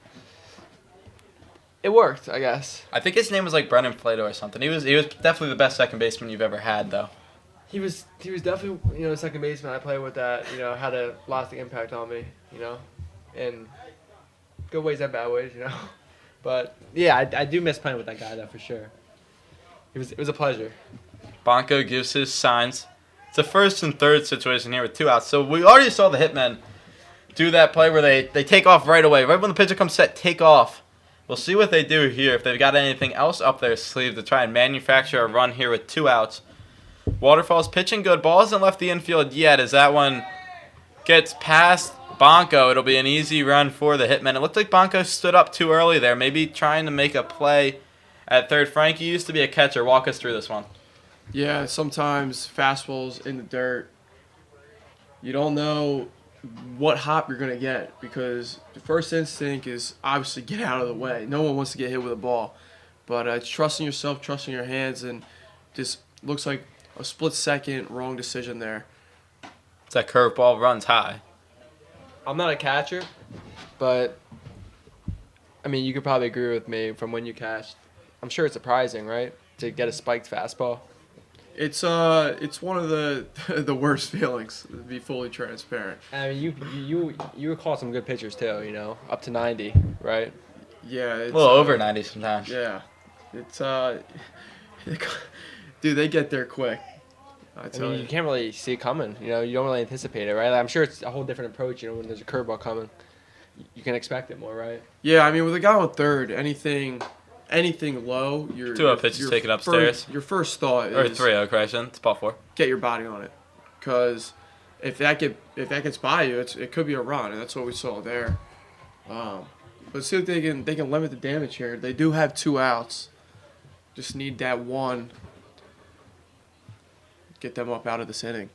it worked, I guess. I think his name was like Brennan Plato or something. He was definitely the best second baseman you've ever had, though. He was definitely, a second baseman I played with that, had a lasting impact on me, in good ways and bad ways, But, yeah, I do miss playing with that guy, though, for sure. It was a pleasure. Bonko gives his signs. It's a first and third situation here with 2 outs. So we already saw the Hitmen do that play where they take off right away. Right when the pitcher comes set, take off. We'll see what they do here, if they've got anything else up their sleeve to try and manufacture a run here with 2 outs. Waterfall's pitching good. Ball hasn't left the infield yet as that one gets past Bonko. It'll be an easy run for the Hitmen. It looked like Bonko stood up too early there, maybe trying to make a play at third. Frank, you used to be a catcher. Walk us through this one. Yeah, sometimes fastballs in the dirt. You don't know what hop you're going to get because the first instinct is obviously get out of the way. No one wants to get hit with a ball. But it's trusting yourself, trusting your hands, and just looks like a split-second wrong decision there. It's that curveball runs high. I'm not a catcher, but I mean, you could probably agree with me from when you catched. I'm sure it's surprising, right, to get a spiked fastball. It's one of the the worst feelings, to be fully transparent. I mean, you recall some good pitchers too, up to 90, right? Yeah, it's, A little over 90 sometimes. Yeah, it's dude, they get there quick. I tell mean, you. you can't really see it coming. You don't really anticipate it, right? I'm sure it's a whole different approach. When there's a curveball coming, you can expect it more, right? Yeah, I mean, with a guy on third, anything low, your 2-0 pitch is taken upstairs. Your first thought Or is 3-0 correction. It's ball 4. get your body on it, because if that gets by you, it could be a run, and that's what we saw there. But see if they can limit the damage here. They do have 2 outs. Just need that one. Get them up out of this inning.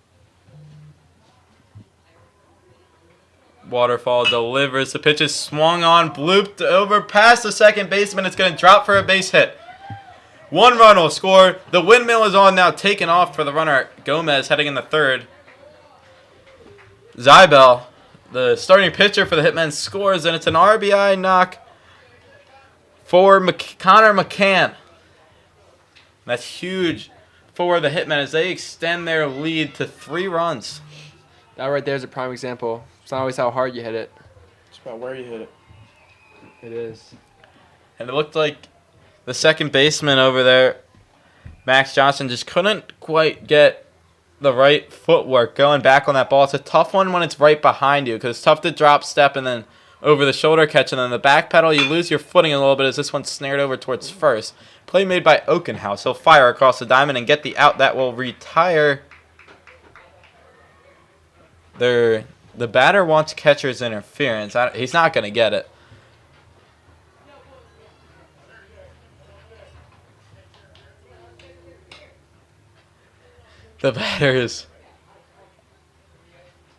Waterfall delivers. The pitch is swung on, blooped over past the second baseman. It's going to drop for a base hit. 1 run will score. The windmill is on now, taken off for the runner Gomez heading in the third. Zybel, the starting pitcher for the Hitmen, scores, and it's an RBI knock for Connor McCann. That's huge for the Hitmen as they extend their lead to 3 runs. That right there is a prime example. It's not always how hard you hit it. It's about where you hit it. It is. And it looked like the second baseman over there, Max Johnson, just couldn't quite get the right footwork going back on that ball. It's a tough one when it's right behind you because it's tough to drop step and then over the shoulder catch, and then the back pedal, you lose your footing a little bit as this one's snared over towards first. Play made by Okenhouse. He'll fire across the diamond and get the out that will retire. The batter wants catcher's interference. He's not going to get it. The batter is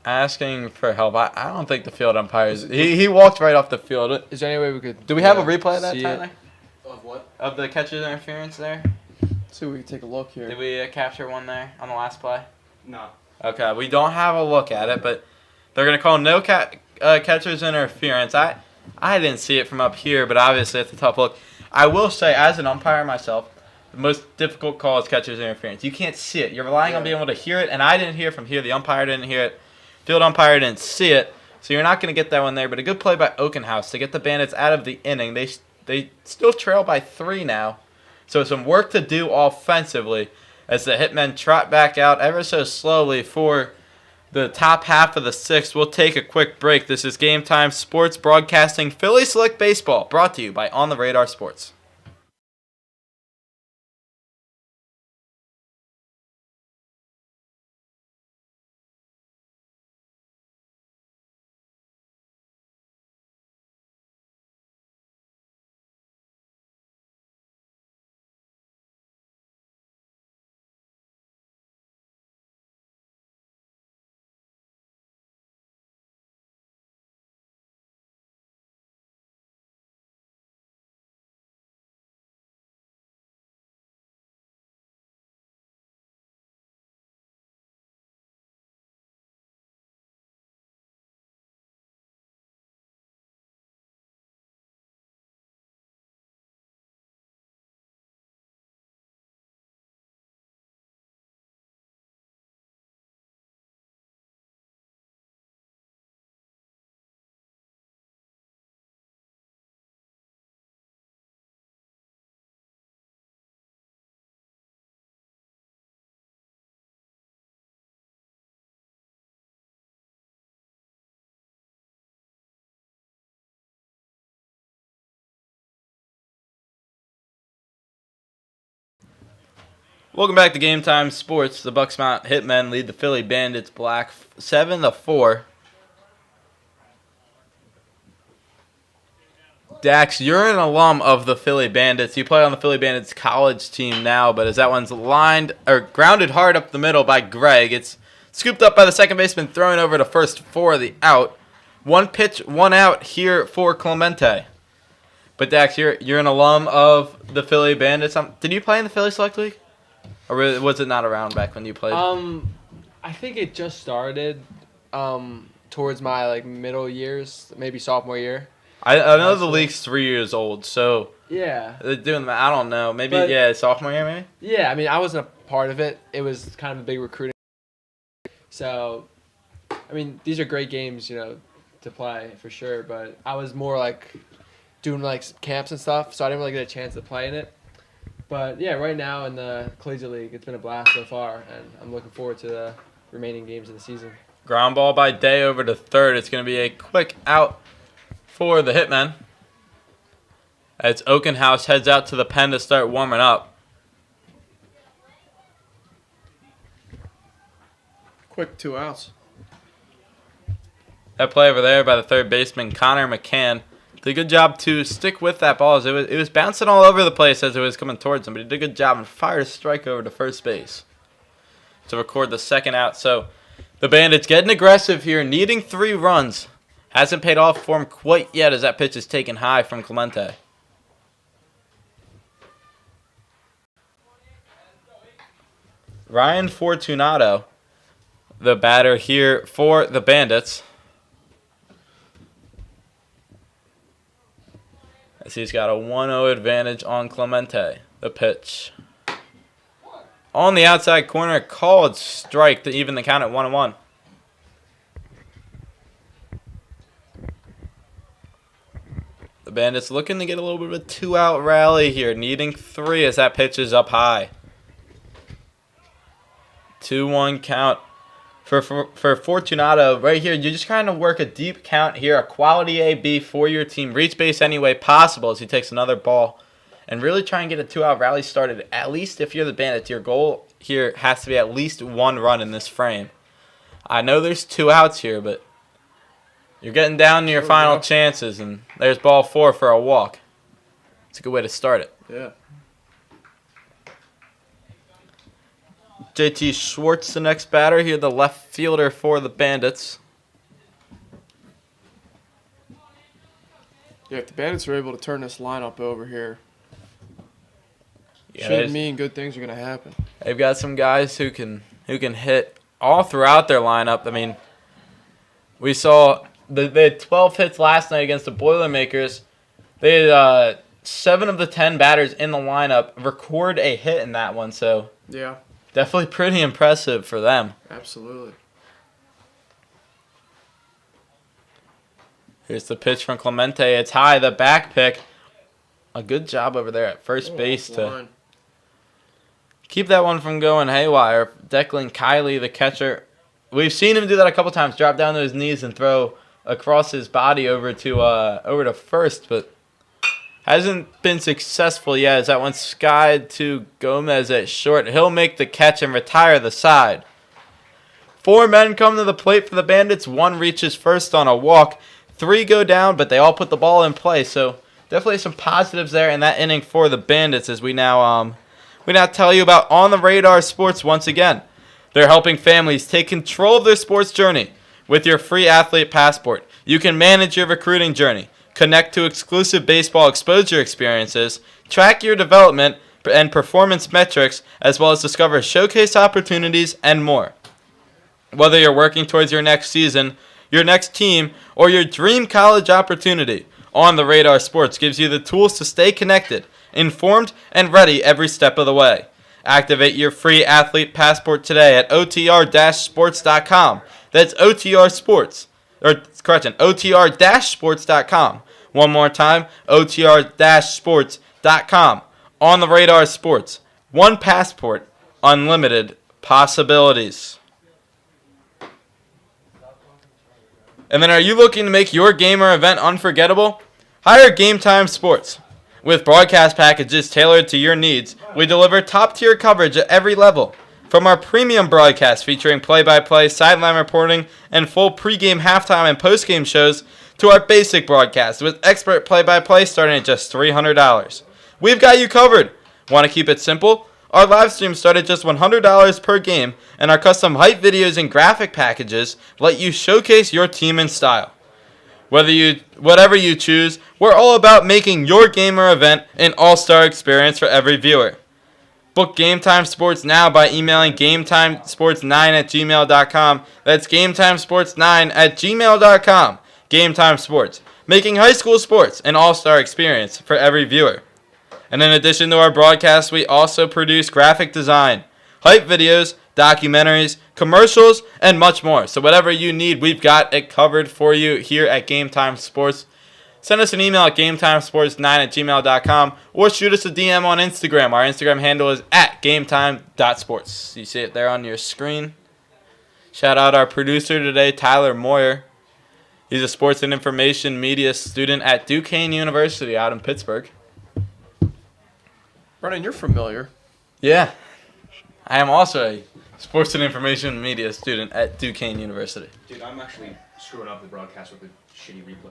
asking for help. I don't think the field umpires. He walked right off the field. Is there any way we could? Do we have a replay of that, see Tyler? Of what? Of the catcher's interference there? Let's see if we can take a look here. Did we capture one there on the last play? No. Okay, we don't have a look at it, but they're going to call no catcher's interference. I didn't see it from up here, but obviously it's a tough look. I will say, as an umpire myself, the most difficult call is catcher's interference. You can't see it. You're relying on being able to hear it, and I didn't hear it from here. The umpire didn't hear it. Field umpire didn't see it, so you're not going to get that one there. But a good play by Okenhouse to get the Bandits out of the inning. They still trail by 3 now, so some work to do offensively as the Hitmen trot back out ever so slowly for the top half of the 6th. We'll take a quick break. This is Game Time Sports Broadcasting Philly Select Baseball, brought to you by On the Radar Sports. Welcome back to Game Time Sports. The Buxmont Hitmen lead the Philly Bandits black 7-4. Dax, you're an alum of the Philly Bandits. You play on the Philly Bandits college team now, but as that one's grounded hard up the middle by Greg, it's scooped up by the second baseman, throwing over to first for the out. One pitch, one out here for Clemente. But Dax, you're an alum of the Philly Bandits. Did you play in the Philly Select League? Or was it not around back when you played? I think it just started towards my middle years, maybe sophomore year. I know the league's 3 years old, so Yeah. they're doing that. I don't know. Maybe sophomore year, maybe. Yeah, I mean, I wasn't a part of it. It was kind of a big recruiting. So, I mean, these are great games, to play for sure. But I was more doing camps and stuff, so I didn't really get a chance to play in it. But yeah, right now in the Collegiate League, it's been a blast so far, and I'm looking forward to the remaining games of the season. Ground ball by Day over to third. It's going to be a quick out for the Hitmen. As Oakenhouse heads out to the pen to start warming up. Quick 2 outs. That play over there by the third baseman, Connor McCann, did a good job to stick with that ball. As it was bouncing all over the place as it was coming towards him, but he did a good job and fired a strike over to first base to record the second out. So the Bandits getting aggressive here, needing 3 runs. Hasn't paid off for him quite yet as that pitch is taken high from Clemente. Ryan Fortunato, the batter here for the Bandits. As he's got a 1-0 advantage on Clemente. The pitch. On the outside corner, called strike to even the count at 1-1. The Bandits looking to get a little bit of a 2-out rally here, needing 3 as that pitch is up high. 2-1 count for Fortunato. Right here, you just kind of work a deep count here, a quality AB for your team. Reach base any way possible as he takes another ball. And really try and get a 2-out rally started. At least if you're the Bandits, your goal here has to be at least 1 run in this frame. I know there's 2 outs here, but you're getting down to your final chances, and there's ball 4 for a walk. It's a good way to start it. Yeah. JT Schwartz, the next batter here, the left fielder for the Bandits. Yeah, if the Bandits are able to turn this lineup over here, Yeah, should mean good things are going to happen. They've got some guys who can hit all throughout their lineup. I mean, we saw they had 12 hits last night against the Boilermakers. They had 7 of the 10 batters in the lineup record a hit in that one, so Yeah, definitely pretty impressive for them. absolutely. Here's the pitch from Clemente. It's high, the back pick. A good job over there at first base to Line. keep that one from going haywire. Declan Kiley, the catcher. We've seen him do that a couple times, drop down to his knees and throw across his body over to first, but hasn't been successful yet as that one skied to Gomez at short. He'll make the catch and retire the side. 4 men come to the plate for the Bandits. 1 reaches first on a walk. 3 go down, but they all put the ball in play. So definitely some positives there in that inning for the Bandits as we now tell you about On the Radar Sports once again. They're helping families take control of their sports journey with your free athlete passport. You can manage your recruiting journey, connect to exclusive baseball exposure experiences, track your development and performance metrics, as well as discover showcase opportunities and more. Whether you're working towards your next season, your next team, or your dream college opportunity, On the Radar Sports gives you the tools to stay connected, informed, and ready every step of the way. Activate your free athlete passport today at otr-sports.com. That's otr-sports.com. One more time, otr-sports.com. On the Radar Sports. One passport, unlimited possibilities. And then, are you looking to make your game or event unforgettable? Hire Game Time Sports. With broadcast packages tailored to your needs, we deliver top-tier coverage at every level. From our premium broadcast featuring play-by-play, sideline reporting, and full pregame, halftime, and postgame shows, to our basic broadcast with expert play-by-play starting at just $300. We've got you covered. Want to keep it simple? Our live streams start at just $100 per game, and our custom hype videos and graphic packages let you showcase your team in style. Whatever you choose, we're all about making your game or event an all-star experience for every viewer. Book Game Time Sports now by emailing GameTimeSports9@gmail.com. That's GameTimeSports9@gmail.com. Game Time Sports, making high school sports an all-star experience for every viewer. And in addition to our broadcasts, we also produce graphic design, hype videos, documentaries, commercials, and much more. So whatever you need, we've got it covered for you here at Game Time Sports. Send us an email at GameTimeSports9@gmail.com or shoot us a DM on Instagram. Our Instagram handle is @GameTime.sports. You see it there on your screen. Shout out our producer today, Tyler Moyer. He's a sports and information media student at Duquesne University out in Pittsburgh. Brennan, you're familiar. Yeah. I am also a sports and information media student at Duquesne University. Dude, I'm actually screwing up the broadcast with a shitty replay.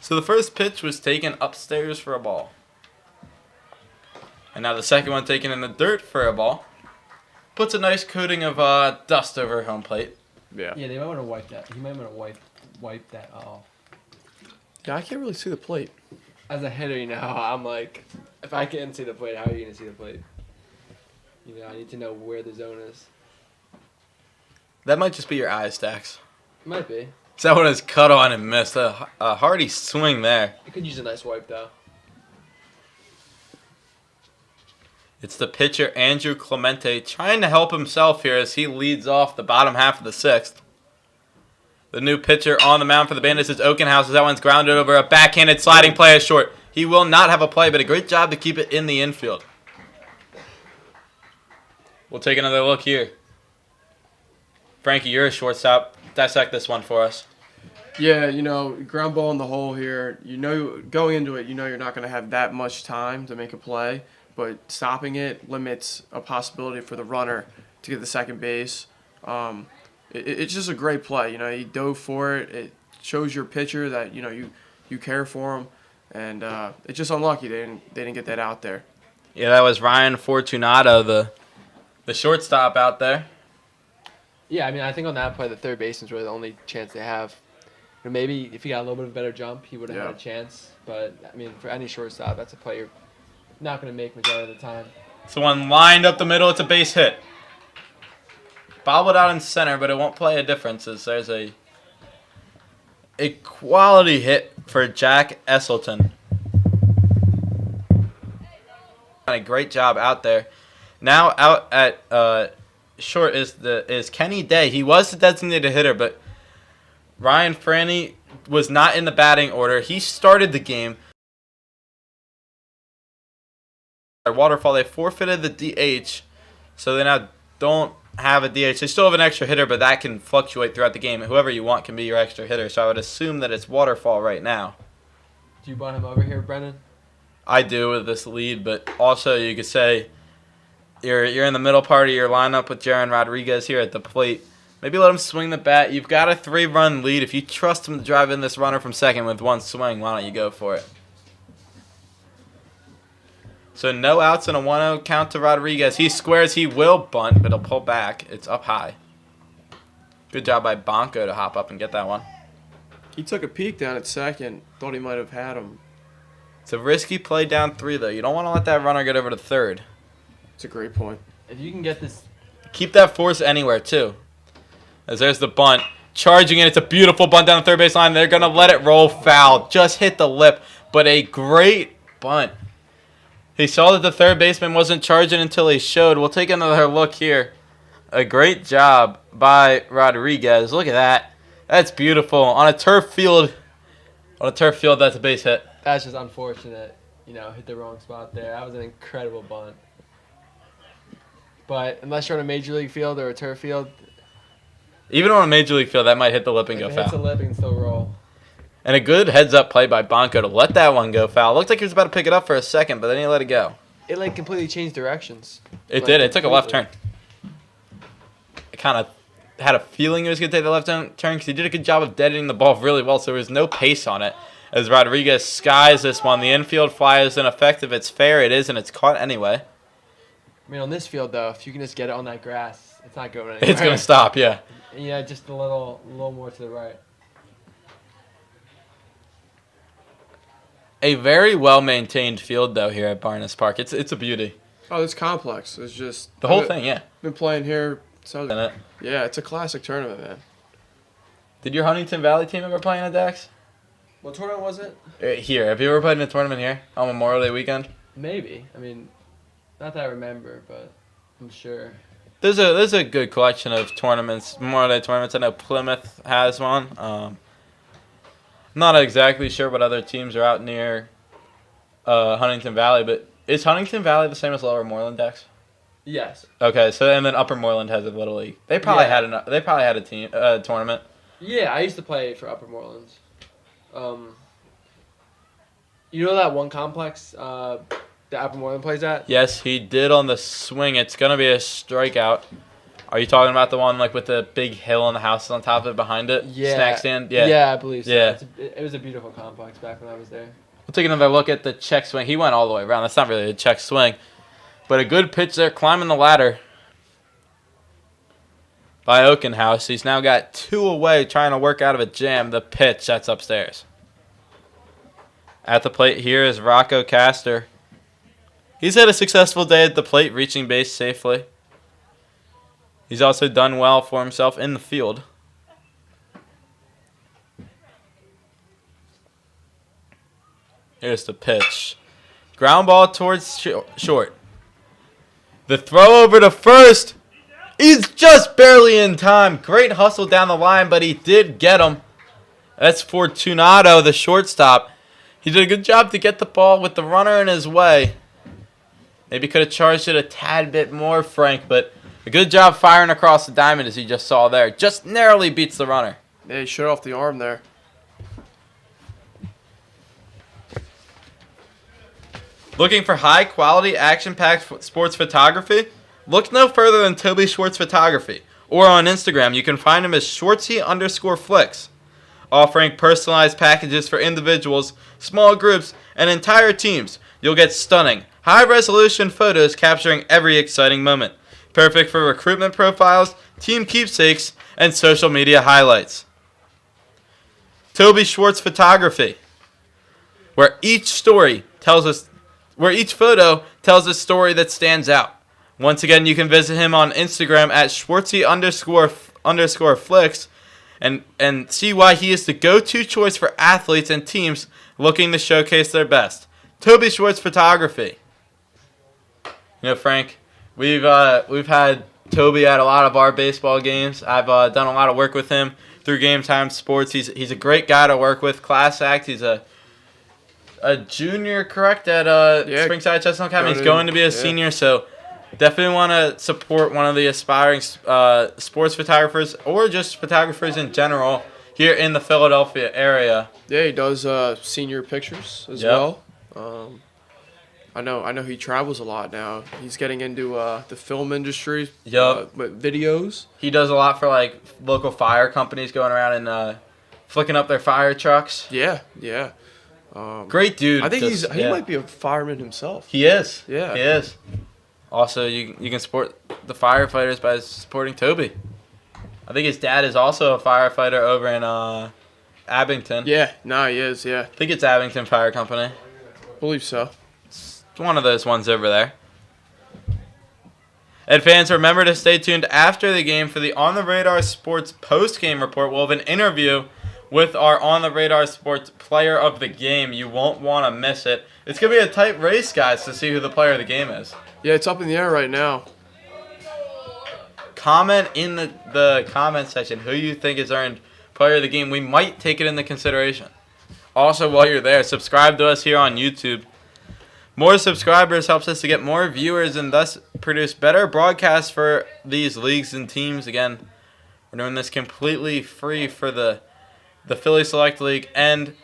So the first pitch was taken upstairs for a ball. And now the second one taken in the dirt for a ball. Puts a nice coating of dust over home plate. Yeah. Yeah, they might want to wipe that. He might want to wipe that off. Yeah, I can't really see the plate. As a hitter, I'm like, if I can't see the plate, how are you going to see the plate? I need to know where the zone is. That might just be your eye stacks. Might be. So that one is cut on and missed. A hearty swing there. You could use a nice wipe, though. It's the pitcher, Andrew Clemente, trying to help himself here as he leads off the bottom half of the sixth. The new pitcher on the mound for the Bandits is Okenhouse. That one's grounded over a backhanded sliding play at short. He will not have a play, but a great job to keep it in the infield. We'll take another look here. Frankie, you're a shortstop. Dissect this one for us. Yeah, ground ball in the hole here. Going into it, you're not going to have that much time to make a play, but stopping it limits a possibility for the runner to get the second base. It's just a great play. You dove for it. It shows your pitcher that you care for him, and it's just unlucky they didn't get that out there. Yeah, that was Ryan Fortunato, the shortstop out there. Yeah, I think on that play, the third baseman's really the only chance they have. Maybe if he got a little bit of a better jump, he would have had a chance. But, for any shortstop, that's a play you're not going to make majority of the time. So one lined up the middle, it's a base hit. Bobbled out in center, but it won't play a difference as there's a quality hit for Jack Esselton. A great job out there. Now out at short is Kenny Day. He was the designated hitter, but Ryan Franny was not in the batting order. He started the game. Waterfall, they forfeited the DH, so they now don't have a DH. They still have an extra hitter, but that can fluctuate throughout the game. Whoever you want can be your extra hitter, so I would assume that it's Waterfall right now. Do you want him over here, Brennan? I do with this lead, but also you could say you're in the middle part of your lineup with Jaron Rodriguez here at the plate. Maybe let him swing the bat. You've got a 3-run lead. If you trust him to drive in this runner from second with one swing, why don't you go for it? So no outs and a 1-0 count to Rodriguez. He squares. He will bunt, but he'll pull back. It's up high. Good job by Bonko to hop up and get that one. He took a peek down at second. Thought he might have had him. It's a risky play down 3, though. You don't want to let that runner get over to third. It's a great point. If you can get this... Keep that force anywhere, too. As there's the bunt. Charging it. It's a beautiful bunt down the third base line. They're going to let it roll foul. Just hit the lip, but a great bunt. He saw that the third baseman wasn't charging until he showed. We'll take another look here. A great job by Rodriguez. Look at that. That's beautiful. On a turf field, that's a base hit. That's just unfortunate. hit the wrong spot there. That was an incredible bunt. But unless you're on a major league field or a turf field, Even on a major league field, that might hit the lip and if go it hits foul. a lip, it can still roll. And a good heads-up play by Bonko to let that one go foul. Looked like he was about to pick it up for a second, but then he let it go. It completely changed directions. It Like, did. It took a left turn. completely. I kind of had a feeling he was going to take the left turn because he did a good job of deadening the ball really well, so there was no pace on it. As Rodriguez skies this one, the infield fly is ineffective. It's fair. It is, and it's caught anyway. I mean, on this field, though, if you can just get it on that grass, it's not going anywhere. It's going to stop, yeah. Yeah, just a little more to the right. A very well-maintained field, though, here at Barnes Park. It's a beauty. Oh, this complex is just The whole thing, yeah. Been playing here. So Isn't it? yeah, it's a classic tournament, man. Did your Huntington Valley team ever play in a Dex? What tournament was it? Here. Have you ever played in a tournament here on Memorial Day weekend? Maybe. I mean, not that I remember, but I'm sure. There's a good collection of tournaments, Memorial Day tournaments. I know Plymouth has one. I'm not exactly sure what other teams are out near Huntington Valley, but is Huntington Valley the same as Lower Moreland Dex? Yes. Okay, so and then Upper Moreland has a little league. They probably Yeah. had a team tournament. Yeah, I used to play for Upper Morelands. You know that one complex that Upper Moreland plays at? Yes, he did on the swing. It's gonna be a strikeout. Are you talking about the one with the big hill and the houses on top of it behind it? Yeah. Snack stand? Yeah. Yeah, I believe so. Yeah. It was a beautiful complex back when I was there. We'll take another look at the check swing. He went all the way around. That's not really a check swing. But a good pitch there, climbing the ladder by Oakenhouse. He's now got 2 away, trying to work out of a jam. The pitch, that's upstairs. At the plate here is Rocco Castor. He's had a successful day at the plate, reaching base safely. He's also done well for himself in the field. Here's the pitch. Ground ball towards short. The throw over to first. He's just barely in time. Great hustle down the line, but he did get him. That's Fortunato, the shortstop. He did a good job to get the ball with the runner in his way. Maybe could have charged it a tad bit more, Frank, but a good job firing across the diamond as you just saw there. Just narrowly beats the runner. Yeah, he shut off the arm there. Looking for high-quality, action-packed sports photography? Look no further than Toby Schwartz Photography. Or on Instagram, you can find him as Schwartzy_flicks. Offering personalized packages for individuals, small groups, and entire teams, you'll get stunning, high-resolution photos capturing every exciting moment. Perfect for recruitment profiles, team keepsakes, and social media highlights. Toby Schwartz Photography, where each photo tells a story that stands out. Once again, you can visit him on Instagram at Schwartzy_flicks and see why he is the go-to choice for athletes and teams looking to showcase their best. Toby Schwartz Photography. You know, Frank, we've had Toby at a lot of our baseball games. I've done a lot of work with him through Game Time Sports. He's a great guy to work with. Class act. He's a junior, correct, at Springside Chestnut Academy. He's going to be a senior, so definitely want to support one of the aspiring sports photographers or just photographers in general here in the Philadelphia area. Yeah, he does senior pictures as well. I know he travels a lot now. He's getting into the film industry. With videos. He does a lot for like local fire companies, going around and flicking up their fire trucks. Yeah. Great dude. I think he might be a fireman himself. He is. Yeah. He is. Also, you can support the firefighters by supporting Toby. I think his dad is also a firefighter over in Abington. Yeah, he is, yeah. I think it's Abington Fire Company. Believe so. It's one of those ones over there. And fans, remember to stay tuned after the game for the On the Radar Sports post-game report. We'll have an interview with our On the Radar Sports player of the game. You won't want to miss it. It's going to be a tight race, guys, to see who the player of the game is. Yeah, it's up in the air right now. Comment in the comment section who you think has earned player of the game. We might take it into consideration. Also, while you're there, subscribe to us here on YouTube. More subscribers helps us to get more viewers and thus produce better broadcasts for these leagues and teams. Again, we're doing this completely free for the Philly Select League and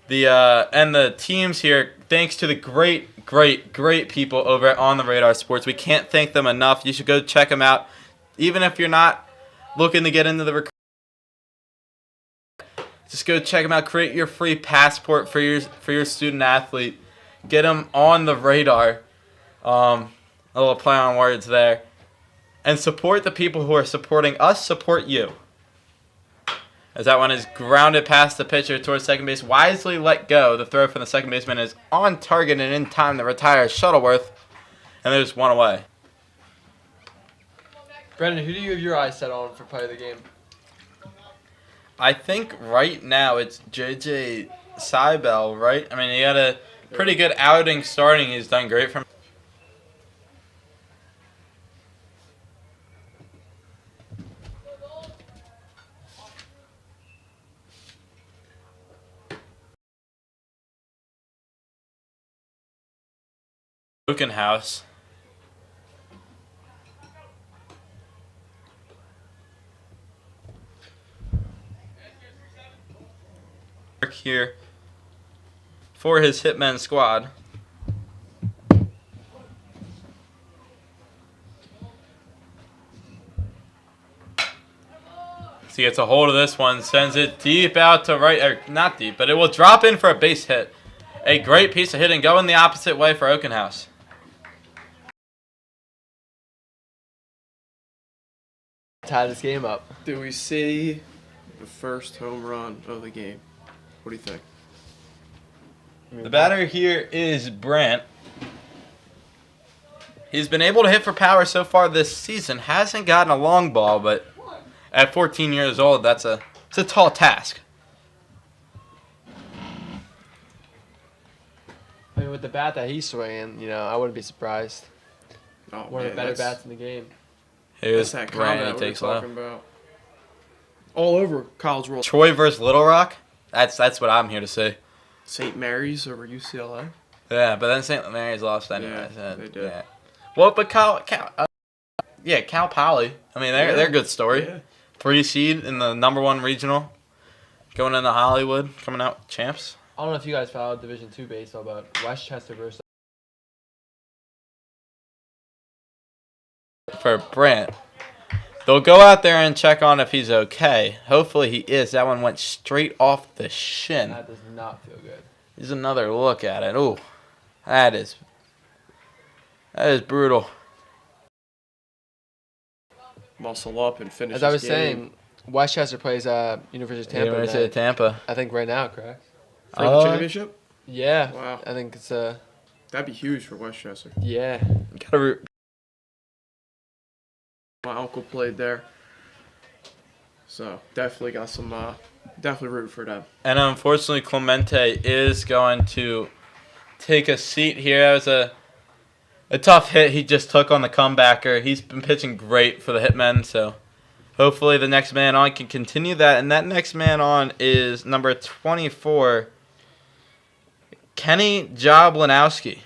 the teams here. Thanks to the great people over at On the Radar Sports. We can't thank them enough. You should go check them out, even if you're not looking to get into the recruiting. Just go check them out. Create your free passport for your student athlete. Get them on the radar. A little play on words there. And support the people who are supporting us. Support you. As that one is grounded past the pitcher towards second base. Wisely let go. The throw from the second baseman is on target and in time to retire Shuttleworth. And there's one away. Brendan, who do you have your eyes set on for play of the game? I think right now it's JJ Seibel, right? I mean, he had a pretty good outing starting. He's done great from. House. Here for his Hitmen squad. So he gets a hold of this one, sends it deep out to right, or not deep, but it will drop in for a base hit. A great piece of hitting going the opposite way for Oakenhouse. Tie this game up. Do we see the first home run of the game? What do you think? The batter here is Brant. He's been able to hit for power so far this season. Hasn't gotten a long ball, but at 14 years old, it's a tall task. I mean, with the bat that he's swinging, I wouldn't be surprised. Oh, One of the better bats in the game. Here's That's that Brant. combat He we're takes low. talking about. All over College World. Troy versus Little Rock. That's what I'm here to see. St. Mary's over UCLA. Yeah, but then St. Mary's lost anyway. Yeah, they did. Yeah. Well, but Cal Poly. I mean, they're a good story. Yeah. 3 seed in the #1 regional, going into Hollywood, coming out champs. I don't know if you guys followed Division II baseball, but Westchester versus For Brant, they'll go out there and check on if he's okay. Hopefully he is. That one went straight off the shin. that does not feel good. Here's another look at it. Ooh, that is brutal. Muscle up and finish. As I was this game. saying, Westchester plays University of Tampa. University of tonight. Tampa. I think right now, correct? For the championship. Yeah. Wow. I think it's That'd be huge for Westchester. yeah. Gotta root. My uncle played there, so definitely got some. Definitely root for them. And unfortunately, Clemente is going to take a seat here. That was a tough hit he just took on the comebacker. He's been pitching great for the Hitmen, so hopefully the next man on can continue that. And that next man on is number 24, Kenny Jablanowski.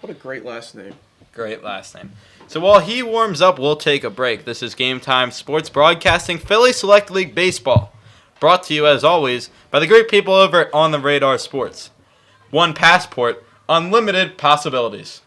What a great last name. Great last name. So while he warms up, we'll take a break. This is Game Time Sports Broadcasting Philly Select League Baseball. Brought to you, as always, by the great people over at On the Radar Sports. One passport, unlimited possibilities.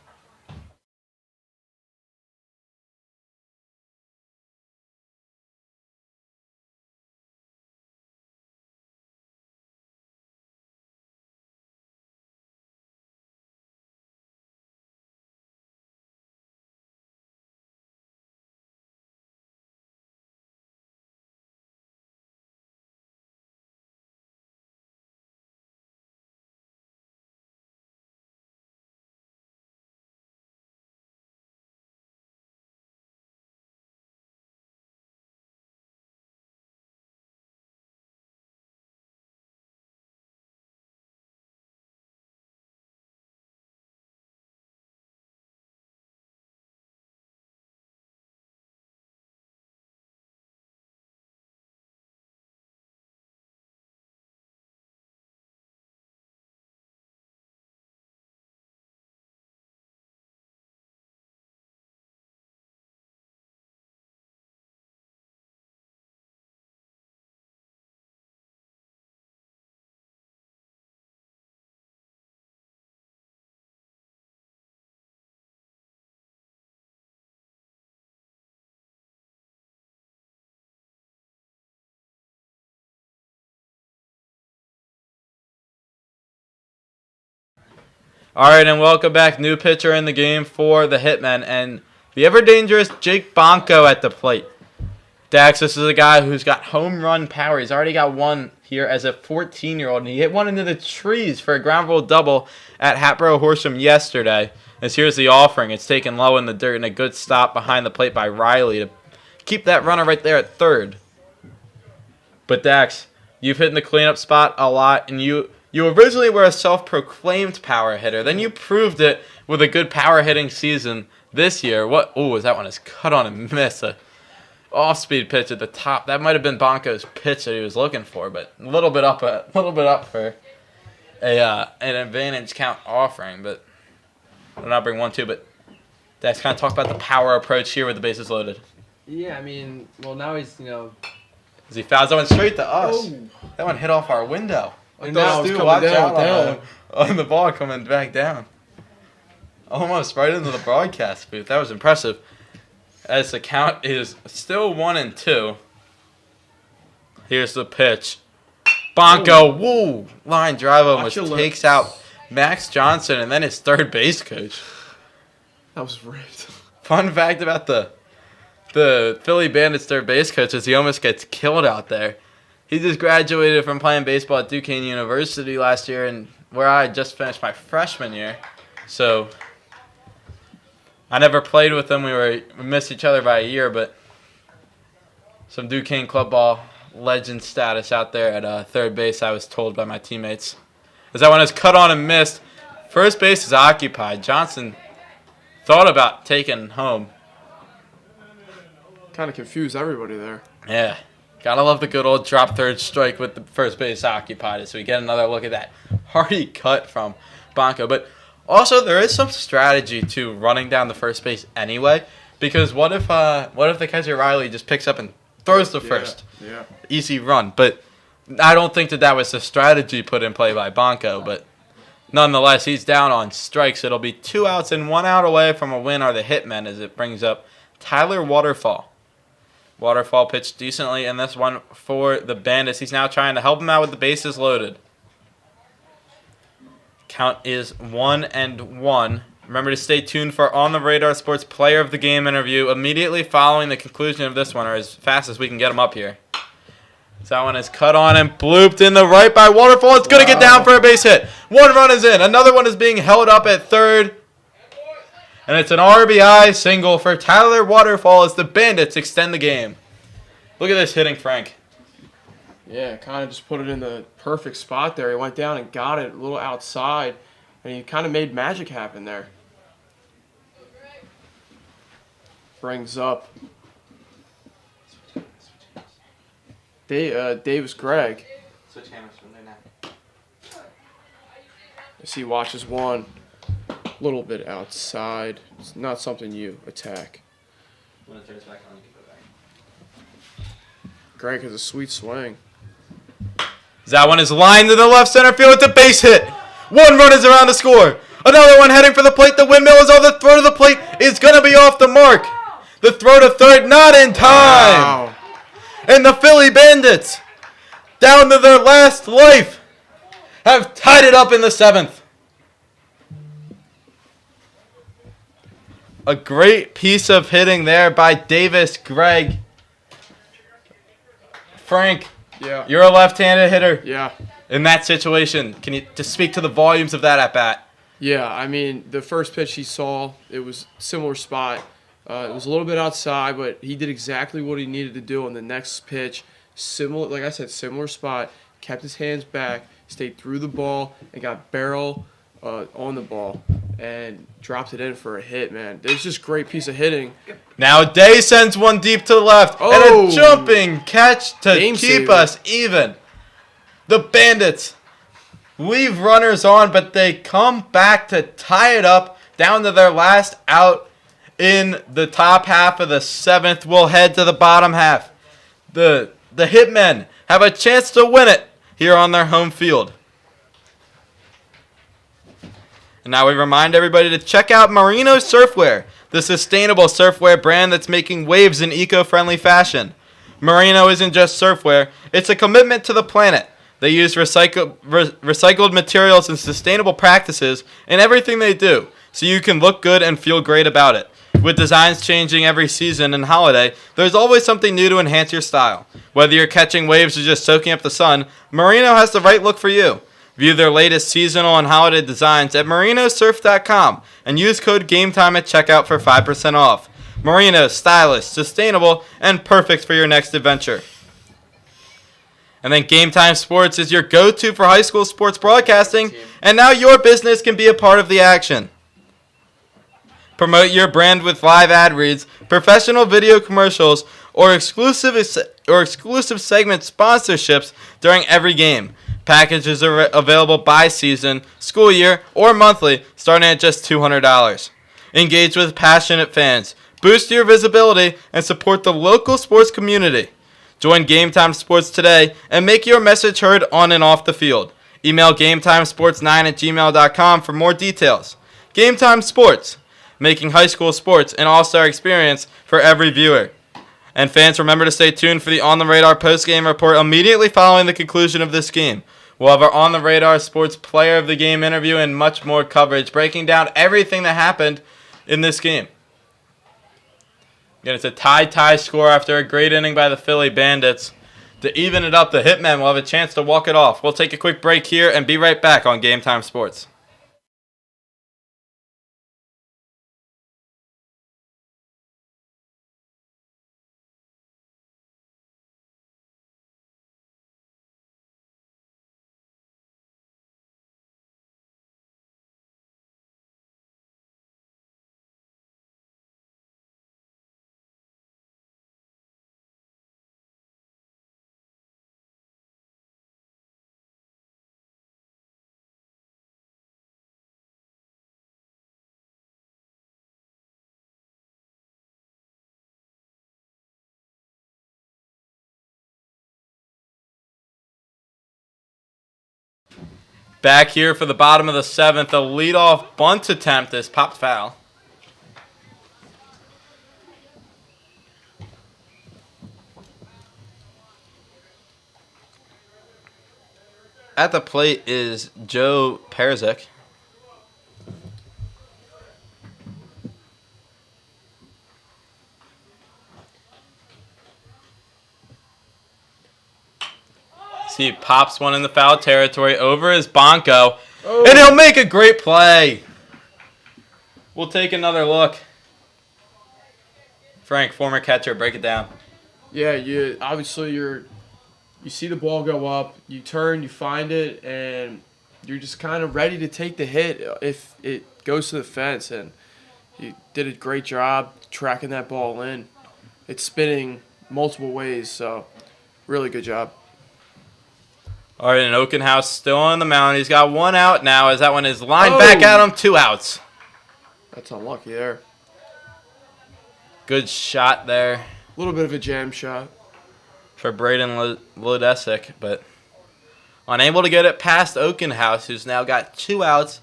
All right, and welcome back. New pitcher in the game for the Hitmen, and the ever-dangerous Jake Bonko at the plate. Dax, this is a guy who's got home run power. He's already got one here as a 14-year-old, and he hit one into the trees for a ground rule double at Hatboro Horsham yesterday. As here's the offering. It's taken low in the dirt, and a good stop behind the plate by Riley to keep that runner right there at third. But Dax, you've hit in the cleanup spot a lot, and you originally were a self-proclaimed power hitter. Then you proved it with a good power hitting season this year. What? Oh, that one is cut on a miss. A off-speed pitch at the top. That might have been Bonko's pitch that he was looking for, but a little bit up for an advantage count offering. But I'll not bring 1-2. But Dax, kind of talk about the power approach here with the bases loaded. Yeah, I mean, well, now he's, As he fouls that one straight to us. Oh. That one hit off our window. And now it's Stu, coming watch down, out on the ball coming back down. Almost right into the broadcast booth. That was impressive. As the count is still 1-2. Here's the pitch. Bonko, woo! Line drive almost takes out Max Johnson and then his third base coach. That was ripped. Fun fact about the Philly Bandits third base coach is he almost gets killed out there. He just graduated from playing baseball at Duquesne University last year, and where I just finished my freshman year. So I never played with him. We missed each other by a year, but some Duquesne club ball legend status out there at third base, I was told by my teammates. As that one is cut on and missed. First base is occupied. Johnson thought about taking home. Kind of confused everybody there. Yeah. Gotta love the good old drop third strike with the first base occupied. So we get another look at that hearty cut from Bonko. But also there is some strategy to running down the first base anyway. Because what if the catcher Riley just picks up and throws the first? Yeah. Easy run. But I don't think that was the strategy put in play by Bonko. But nonetheless, he's down on strikes. It'll be 2 outs and 1 out away from a win are the Hitmen as it brings up Tyler Waterfall. Waterfall pitched decently in this one for the Bandits. He's now trying to help him out with the bases loaded. Count is 1-1. Remember to stay tuned for On the Radar Sports Player of the Game interview immediately following the conclusion of this one, or as fast as we can get him up here. So that one is cut on and blooped in the right by Waterfall. It's going to get down for a base hit. 1 run is in. Another one is being held up at third. And it's an RBI single for Tyler Waterfall as the Bandits extend the game. Look at this hitting, Frank. Yeah, kind of just put it in the perfect spot there. He went down and got it a little outside, and he kind of made magic happen there. Brings up Davis Gregg. Switch cameras from there now. As he watches one. Little bit outside. It's not something you attack. When it turns back on, you can go back. Greg has a sweet swing. That one is lined to the left center field. It's a base hit. 1 run is around to score. Another one heading for the plate. The windmill is on the throw to the plate. Is going to be off the mark. The throw to third, not in time. Wow. And the Philly Bandits, down to their last life, have tied it up in the 7th. A great piece of hitting there by Davis Gregg. Frank, Yeah. you're a left-handed hitter. Yeah. In that situation, can you just speak to the volumes of that at-bat? Yeah, I mean, the first pitch he saw, it was similar spot. It was a little bit outside, but he did exactly what he needed to do on the next pitch. Similar, like I said, similar spot. Kept his hands back, stayed through the ball, and got barrel on the ball. And dropped it in for a hit, man. It's just a great piece of hitting. Now Day sends one deep to the left. And Oh. a jumping catch to Game keep saver. us even. The Bandits leave runners on, but they come back to tie it up down to their last out in the top half of the 7th. We'll head to the bottom half. The Hitmen have a chance to win it here on their home field. And now we remind everybody to check out Merino Surfwear, the sustainable surfwear brand that's making waves in eco-friendly fashion. Merino isn't just surfwear, it's a commitment to the planet. They use recycled materials and sustainable practices in everything they do, so you can look good and feel great about it. With designs changing every season and holiday, there's always something new to enhance your style. Whether you're catching waves or just soaking up the sun, Merino has the right look for you. View their latest seasonal and holiday designs at merinosurf.com and use code GAMETIME at checkout for 5% off. Merino, stylish, sustainable, and perfect for your next adventure. And then Game Time Sports is your go-to for high school sports broadcasting, and now your business can be a part of the action. Promote your brand with live ad reads, professional video commercials, or exclusive segment sponsorships during every game. Packages are available by season, school year, or monthly, starting at just $200. Engage with passionate fans, boost your visibility, and support the local sports community. Join Game Time Sports today and make your message heard on and off the field. Email GameTimeSports9@gmail.com for more details. Game Time Sports, making high school sports an all-star experience for every viewer. And fans, remember to stay tuned for the On the Radar post-game report immediately following the conclusion of this game. We'll have our On the Radar Sports Player of the Game interview and much more coverage, breaking down everything that happened in this game. Again, it's a tie score after a great inning by the Philly Bandits. To even it up, the Hitmen will have a chance to walk it off. We'll take a quick break here and be right back on Game Time Sports. Back here for the bottom of the seventh, a leadoff bunt attempt is popped foul. At the plate is Joe Perzik. He pops one in the foul territory over his Bonko, and he'll make a great play. We'll take another look. Frank, former catcher, break it down. Yeah, you see the ball go up, you turn, you find it, and you're just kind of ready to take the hit if it goes to the fence. And you did a great job tracking that ball in. It's spinning multiple ways, so really good job. All right, and Oakenhouse still on the mound. He's got one out now as that one is lined back at him. 2 outs. That's unlucky there. Good shot there. A little bit of a jam shot for Braden Lodesic, but unable to get it past Oakenhouse, who's now got 2 outs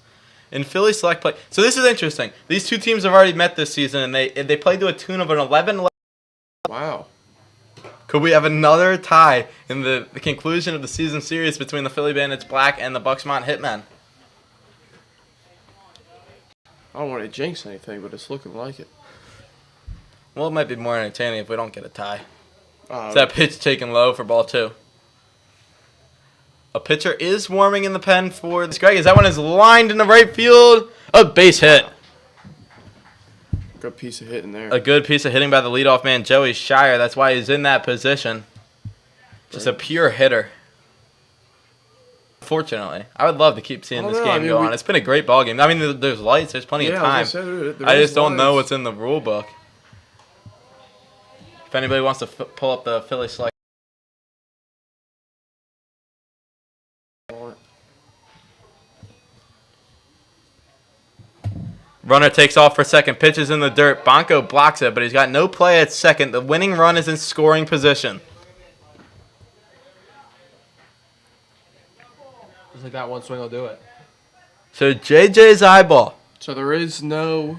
in Philly select play. So this is interesting. These two teams have already met this season, and they played to a tune of an 11-11. Wow. Could we have another tie in the conclusion of the season series between the Philly Bandits Black and the Buxmont Hitmen? I don't want to jinx anything, but it's looking like it. Well, it might be more entertaining if we don't get a tie. Is that pitch taken low for ball 2? A pitcher is warming in the pen for this. Greg, as that one is lined in the right field. A base hit. Good piece of hitting there. A good piece of hitting by the leadoff man, Joey Shire. That's why he's in that position. Just a pure hitter. Fortunately, I would love to keep seeing this game go on. It's been a great ball game. I mean, there's lights. There's plenty of time. I just don't know what's in the rule book. If anybody wants to pull up the Philly select. Runner takes off for second. Pitches in the dirt. Bonko blocks it, but he's got no play at second. The winning run is in scoring position. Looks like that one swing will do it. So JJ Zybal. So there's no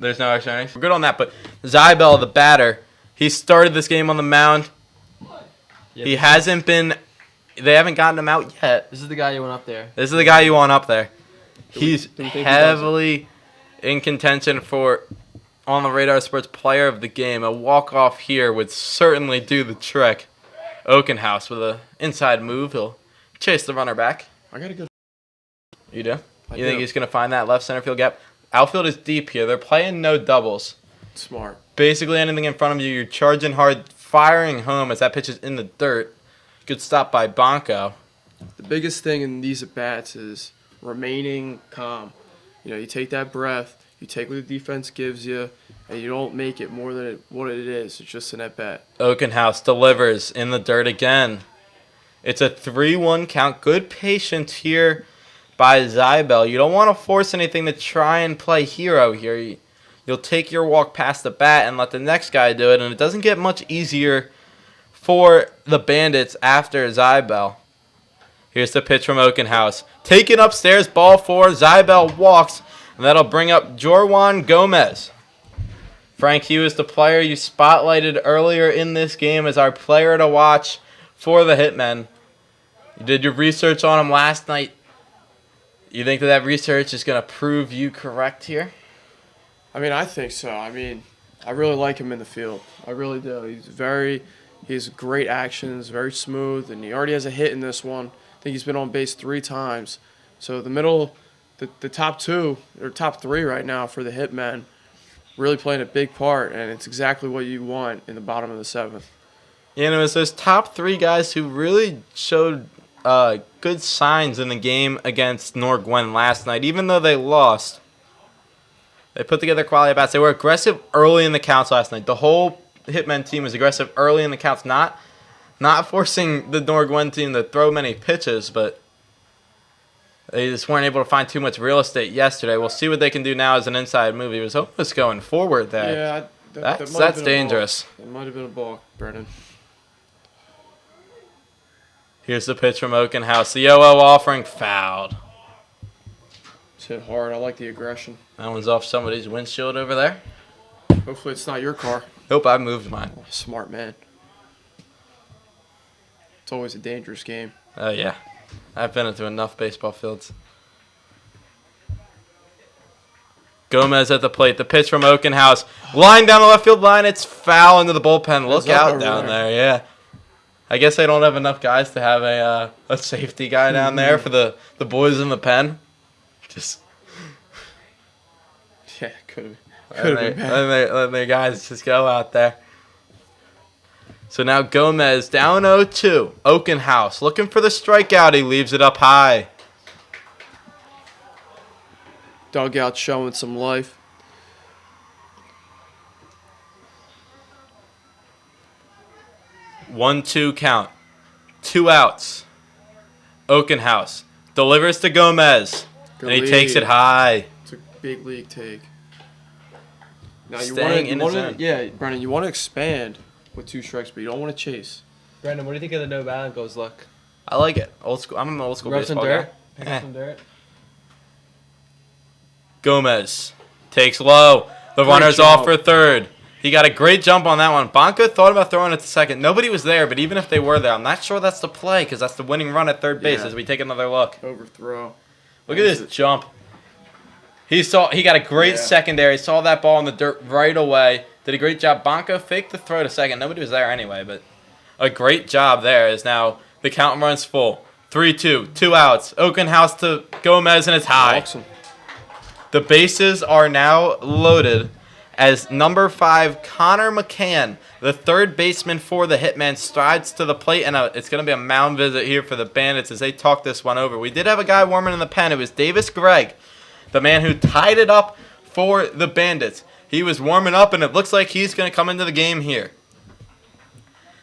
extra innings. We're good on that, but Zybal, the batter, he started this game on the mound. He hasn't been They haven't gotten him out yet. This is the guy you went up there. This is the guy you want up there. He's do we think he does it? heavily in contention for On the Radar Sports Player of the Game. A walk-off here would certainly do the trick. Oakenhouse with an inside move. He'll chase the runner back. I got a good. You do? I You think do. he's going to find that left center field gap? Outfield is deep here. They're playing no doubles. Smart. Basically anything in front of you, you're charging hard, firing home as that pitch is in the dirt. Good stop by Bonko. The biggest thing in these at-bats is remaining calm. You take that breath, you take what the defense gives you, and you don't make it more than what it is. It's just an at-bat. Oakenhouse delivers in the dirt again. It's a 3-1 count. Good patience here by Zybel. You don't want to force anything to try and play hero here. You'll take your walk past the bat and let the next guy do it, and it doesn't get much easier for the Bandits after Zybel. Here's the pitch from Oakenhouse. Taken upstairs, ball 4. Zybel walks, and that'll bring up Jorwan Gomez. Frank Hughes, the player you spotlighted earlier in this game, as our player to watch for the Hitmen. You did your research on him last night. You think that research is going to prove you correct here? I think so. I really like him in the field. I really do. He has great actions, very smooth, and he already has a hit in this one. I think he's been on base 3 times. So the top 2 or top 3 right now for the Hitmen, really playing a big part, and it's exactly what you want in the bottom of the 7th. Yeah, and it was those top 3 guys who really showed good signs in the game against Norgwen last night. Even though they lost, they put together quality bats. They were aggressive early in the counts last night. The whole Hitmen team was aggressive early in the counts, not forcing the Norgwen team to throw many pitches, but they just weren't able to find too much real estate yesterday. We'll see what they can do now as an inside move. He was almost going forward there. Yeah, that might have That's been dangerous. It might have been a balk, Brennan. Here's the pitch from Oakenhouse. The 0-0 offering fouled. It's hit hard. I like the aggression. That one's off somebody's windshield over there. Hopefully it's not your car. Nope, I moved mine. Smart man. It's always a dangerous game. Oh, yeah. I've been into enough baseball fields. Gomez at the plate. The pitch from Oakenhouse. Line down the left field line. It's foul into the bullpen. Look It's up out over down there. there. Yeah. I guess they don't have enough guys to have a safety guy down there for the boys in the pen. Just Yeah, could have letting been bad. their guys just go out there. So now Gomez down 0-2. Oakenhouse looking for the strikeout. He leaves it up high. Dugout showing some life. One-two count. 2 outs. Oakenhouse delivers to Gomez. Good And he lead. takes it high. It's a big league take. Now Staying in his want zone. to, yeah, Brennan, you want to expand with 2 strikes, but you don't want to chase. Brandon, what do you think of the no balance goes look? I like it. Old school. I'm an old school Rub some baseball dirt. guy. Pick Eh. up some dirt. Gomez takes low. The Great runner's job. off for third. He got a great jump on that one. Bonko thought about throwing it to second. Nobody was there, but even if they were there, I'm not sure that's the play because that's the winning run at third base Yeah. as we take another look. Overthrow. Look at this jump. He got a great Yeah. secondary. Saw that ball in the dirt right away. Did a great job. Bonko faked the throw to second. Nobody was there anyway, but a great job there as now the count runs full. 3-2, 2 outs. Oakenhouse to Gomez, and it's high. Awesome. The bases are now loaded as number 5, Connor McCann, the third baseman for the Hitmen, strides to the plate, and it's going to be a mound visit here for the Bandits as they talk this one over. We did have a guy warming in the pen. It was Davis Gregg, the man who tied it up for the Bandits. He was warming up, and it looks like he's going to come into the game here.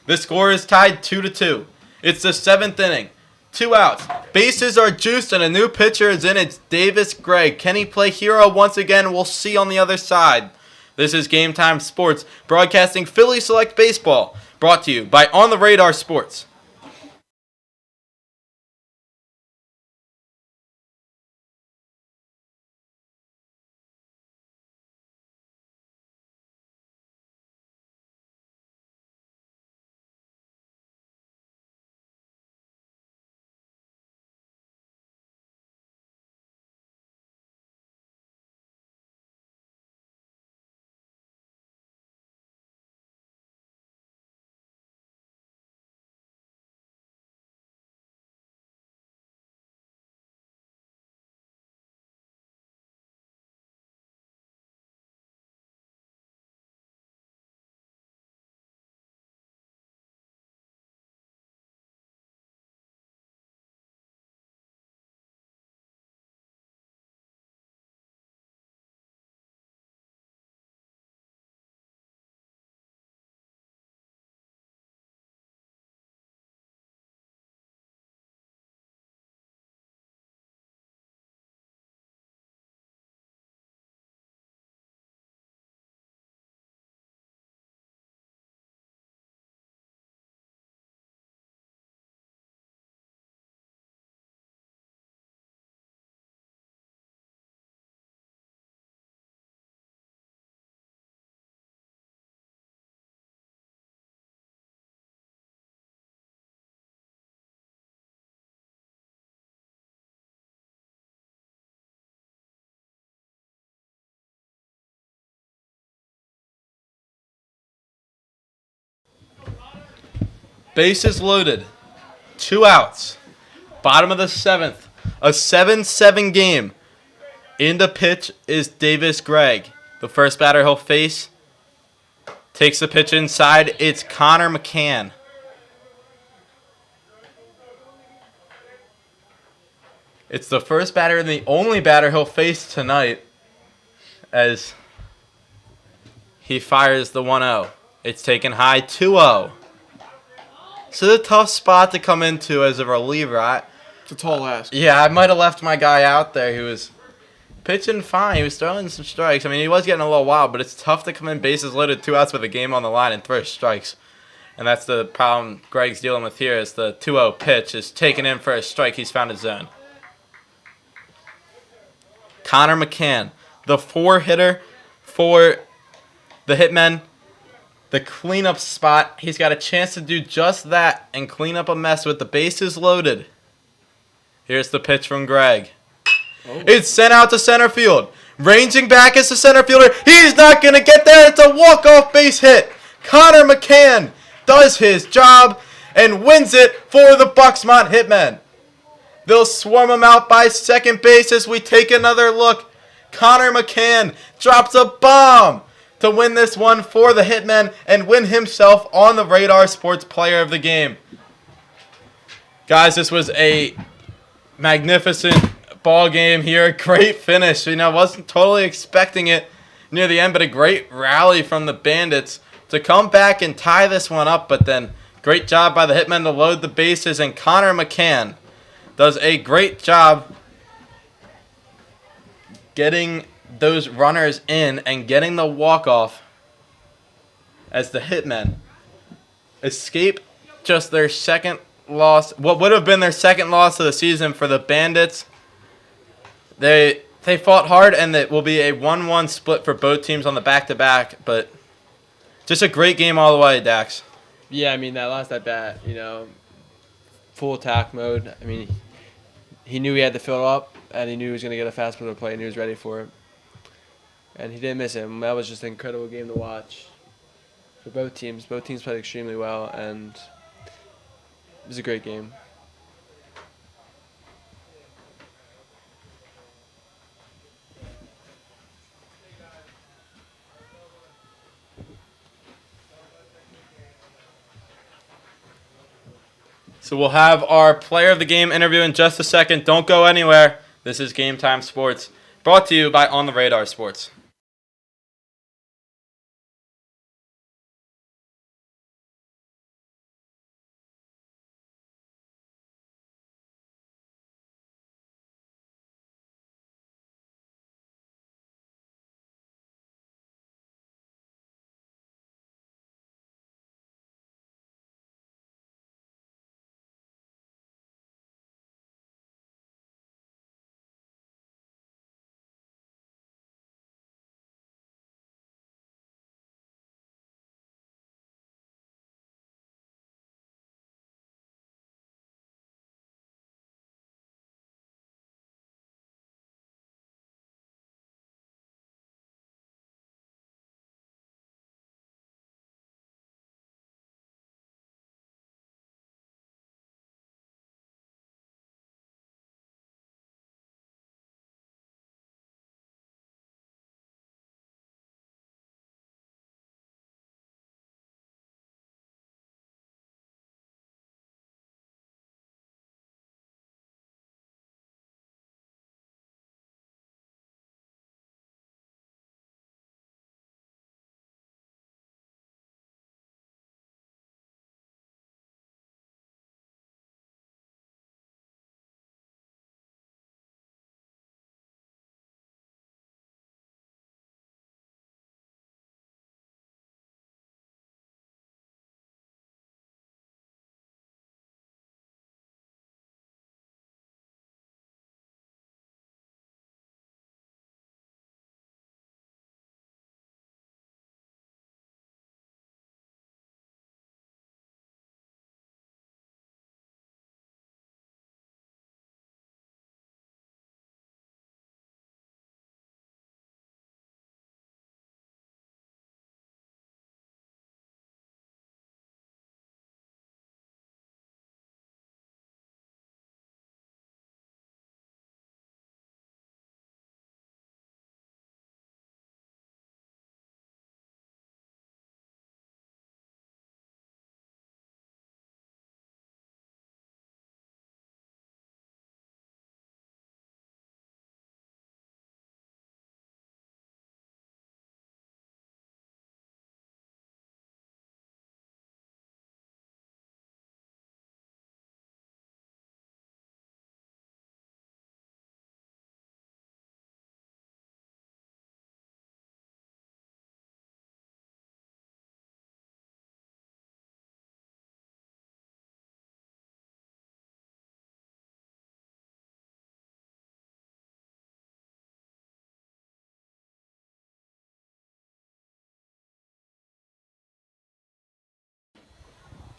The score is tied 2-2. It's the 7th inning. 2 outs. Bases are juiced, and a new pitcher is in. It's Davis Gregg. Can he play hero once again? We'll see on the other side. This is Game Time Sports, broadcasting Philly Select Baseball, brought to you by On the Radar Sports. Bases loaded. 2 outs. Bottom of the 7th. A 7-7 game. In the pitch is Davis Gregg. The first batter he'll face takes the pitch inside. It's Connor McCann. It's the first batter and the only batter he'll face tonight as he fires the 1-0. It's taken high 2-0. So it's a tough spot to come into as a reliever. It's a tall ask. Yeah, I might have left my guy out there who was pitching fine. He was throwing some strikes. I mean, he was getting a little wild, but it's tough to come in bases loaded, 2 outs with a game on the line and throw strikes. And that's the problem Greg's dealing with here is the 2-0 pitch is taken in for a strike. He's found his zone. Connor McCann, the 4-hitter for the Hitmen. The cleanup spot. He's got a chance to do just that and clean up a mess with the bases loaded. Here's the pitch from Greg. Oh. It's sent out to center field. Ranging back is the center fielder. He's not going to get there. It's a walk-off base hit. Connor McCann does his job and wins it for the Buxmont Hitmen. They'll swarm him out by second base as we take another look. Connor McCann drops a bomb to win this one for the Hitmen and win himself on the Radar Sports Player of the Game. Guys, this was a magnificent ball game here. Great finish. Wasn't totally expecting it near the end, but a great rally from the Bandits to come back and tie this one up. But then great job by the Hitmen to load the bases, and Connor McCann does a great job getting those runners in and getting the walk-off as the Hitmen escape just their second loss, what would have been their second loss of the season for the Bandits. They fought hard, and it will be a 1-1 split for both teams on the back-to-back, but just a great game all the way, Dax. Yeah, I mean, that last at-bat, full attack mode. I mean, he knew he had to fill it up, and he knew he was going to get a fastball to play, and he was ready for it. And he didn't miss him. That was just an incredible game to watch for both teams. Both teams played extremely well, and it was a great game. So we'll have our player of the game interview in just a second. Don't go anywhere. This is Game Time Sports, brought to you by On the Radar Sports.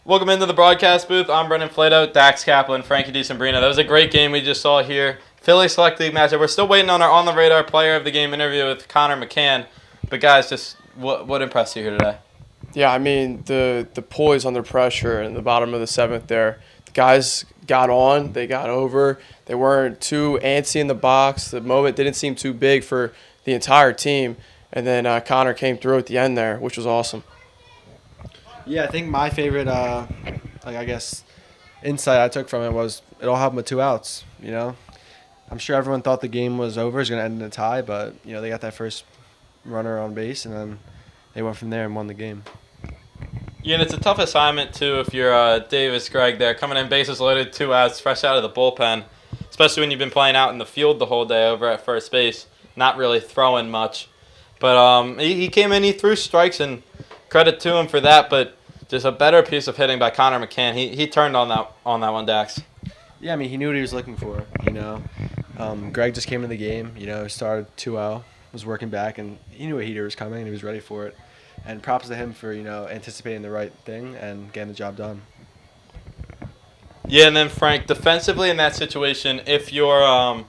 Welcome into the broadcast booth. I'm Brendan Flato, Dax Kaplan, Frankie DeSimbrino. That was a great game we just saw here. Philly Select League matchup. We're still waiting on our on-the-radar player of the game interview with Connor McCann. But, guys, just what impressed you here today? Yeah, I mean, the poise under pressure in the bottom of the seventh there. The guys got on. They got over. They weren't too antsy in the box. The moment didn't seem too big for the entire team. And then Connor came through at the end there, which was awesome. Yeah, I think my favorite, insight I took from it was it all happened with 2 outs. You know, I'm sure everyone thought the game was over, it was going to end in a tie, but they got that first runner on base, and then they went from there and won the game. Yeah, and it's a tough assignment too if you're Davis Gregg there, coming in bases loaded, 2 outs, fresh out of the bullpen, especially when you've been playing out in the field the whole day over at first base, not really throwing much. But he came in, he threw strikes, and credit to him for that, but just a better piece of hitting by Connor McCann. He turned on that one, Dax. Yeah, I mean, he knew what he was looking for, Greg just came in the game, started 2-0, was working back, and he knew a heater was coming, and he was ready for it. And props to him for, anticipating the right thing and getting the job done. Yeah, and then, Frank, defensively in that situation, if you're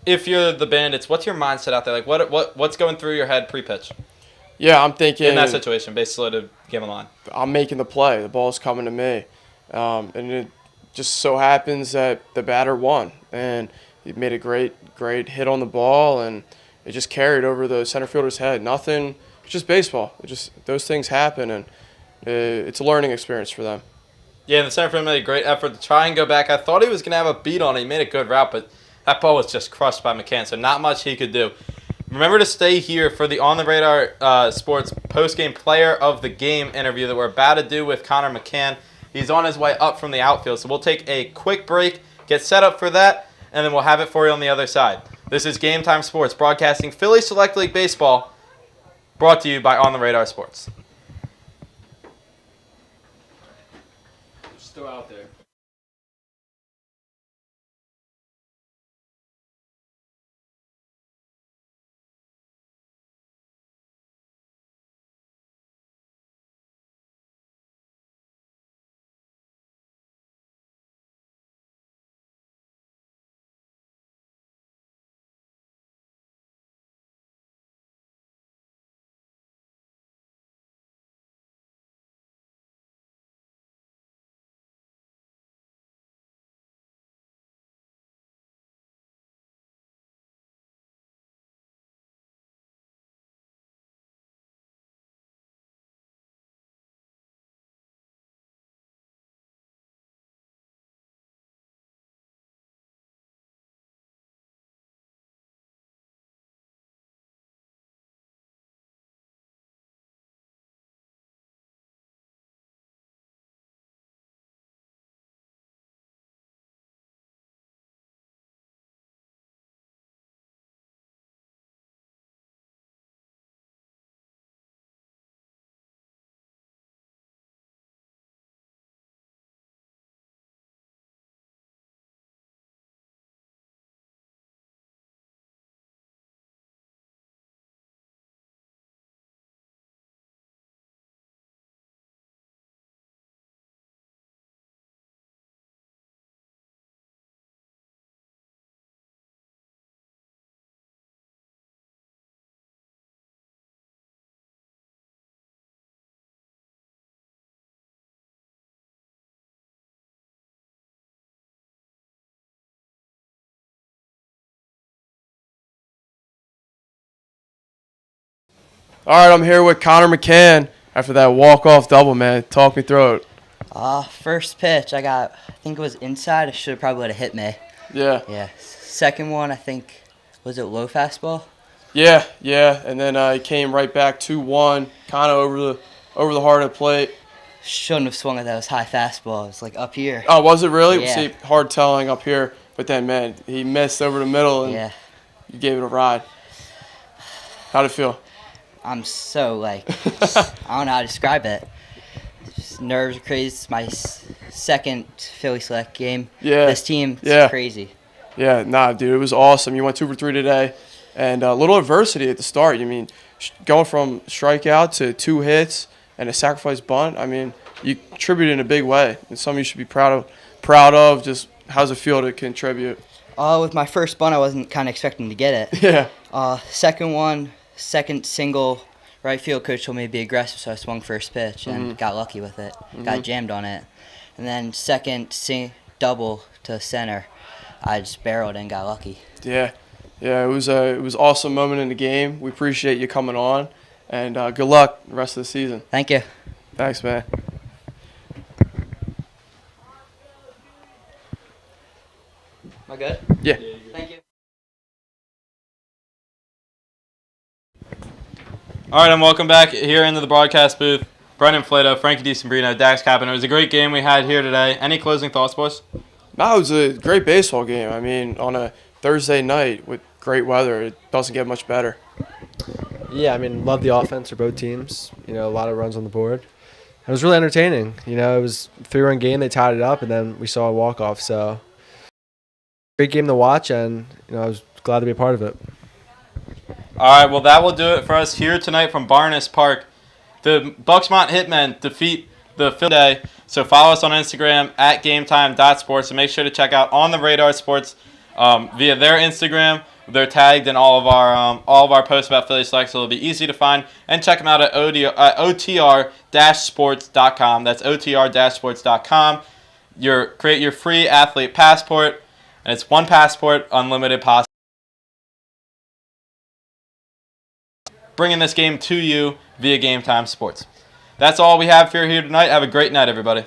the Bandits, what's your mindset out there? Like, what's going through your head pre-pitch? Yeah, I'm thinking. In that situation, basically to give a line. I'm making the play. The ball's coming to me. And it just so happens that the batter won. And he made a great hit on the ball, and it just carried over the center fielder's head. Nothing, it's just baseball. Those things happen, and it's a learning experience for them. Yeah, and the center fielder made a great effort to try and go back. I thought he was going to have a beat on it. He made a good route, but that ball was just crushed by McCann, so not much he could do. Remember to stay here for the On the Radar Sports post-game player of the game interview that we're about to do with Connor McCann. He's on his way up from the outfield, so we'll take a quick break, get set up for that, and then we'll have it for you on the other side. This is Game Time Sports, broadcasting Philly Select League Baseball, brought to you by On the Radar Sports. Just throw out there. All right, I'm here with Connor McCann after that walk-off double, man. Talk me through it. First pitch, I think it was inside. I should have probably let it hit me. Yeah. Yeah. Second one, I think, was it low fastball? Yeah. And then he came right back 2-1, kind of over the heart of the plate. Shouldn't have swung at that. It was high fastball. It was like up here. Oh, was it really? Yeah. See, hard telling up here. But then, man, he missed over the middle, and Yeah. you gave it a ride. How'd it feel? I'm so, I don't know how to describe it. Just nerves are crazy. It's my second Philly Select game. Yeah. This team, it's crazy. Yeah, nah, dude, it was awesome. You went 2 for 3 today, and a little adversity at the start. You mean, going from strikeout to 2 hits and a sacrifice bunt. I mean, you contributed in a big way. It's something you should be proud of. Just how's it feel to contribute? With my first bunt, I wasn't kind of expecting to get it. Yeah. Second single, right field coach told me to be aggressive, so I swung first pitch and got lucky with it. Got jammed on it. And then second double to center, I just barreled and got lucky. Yeah. Yeah, it was an awesome moment in the game. We appreciate you coming on, and good luck the rest of the season. Thank you. Thanks, man. Am I good? Yeah. Thank you. All right, and welcome back here into the broadcast booth. Brendan Flato, Frankie DeSimbrino, Dax Kaplan. It was a great game we had here today. Any closing thoughts, boys? No, it was a great baseball game. I mean, on a Thursday night with great weather, it doesn't get much better. Yeah, I mean, love the offense for both teams. You know, a lot of runs on the board. It was really entertaining. You know, it was a 3-run game. They tied it up, and then we saw a walk-off. So, great game to watch, and, you know, I was glad to be a part of it. All right, well, that will do it for us here tonight from Barnes Park. The Buxmont Hitmen defeat the Philly today. So follow us on Instagram at gametime.sports, and make sure to check out On the Radar Sports via their Instagram. They're tagged in all of our posts about Philly Select, so it'll be easy to find. And check them out at otr-sports.com. That's otr-sports.com. Create your free athlete passport, and it's one passport, unlimited possible. Bringing this game to you via Game Time Sports. That's all we have for you here tonight. Have a great night, everybody.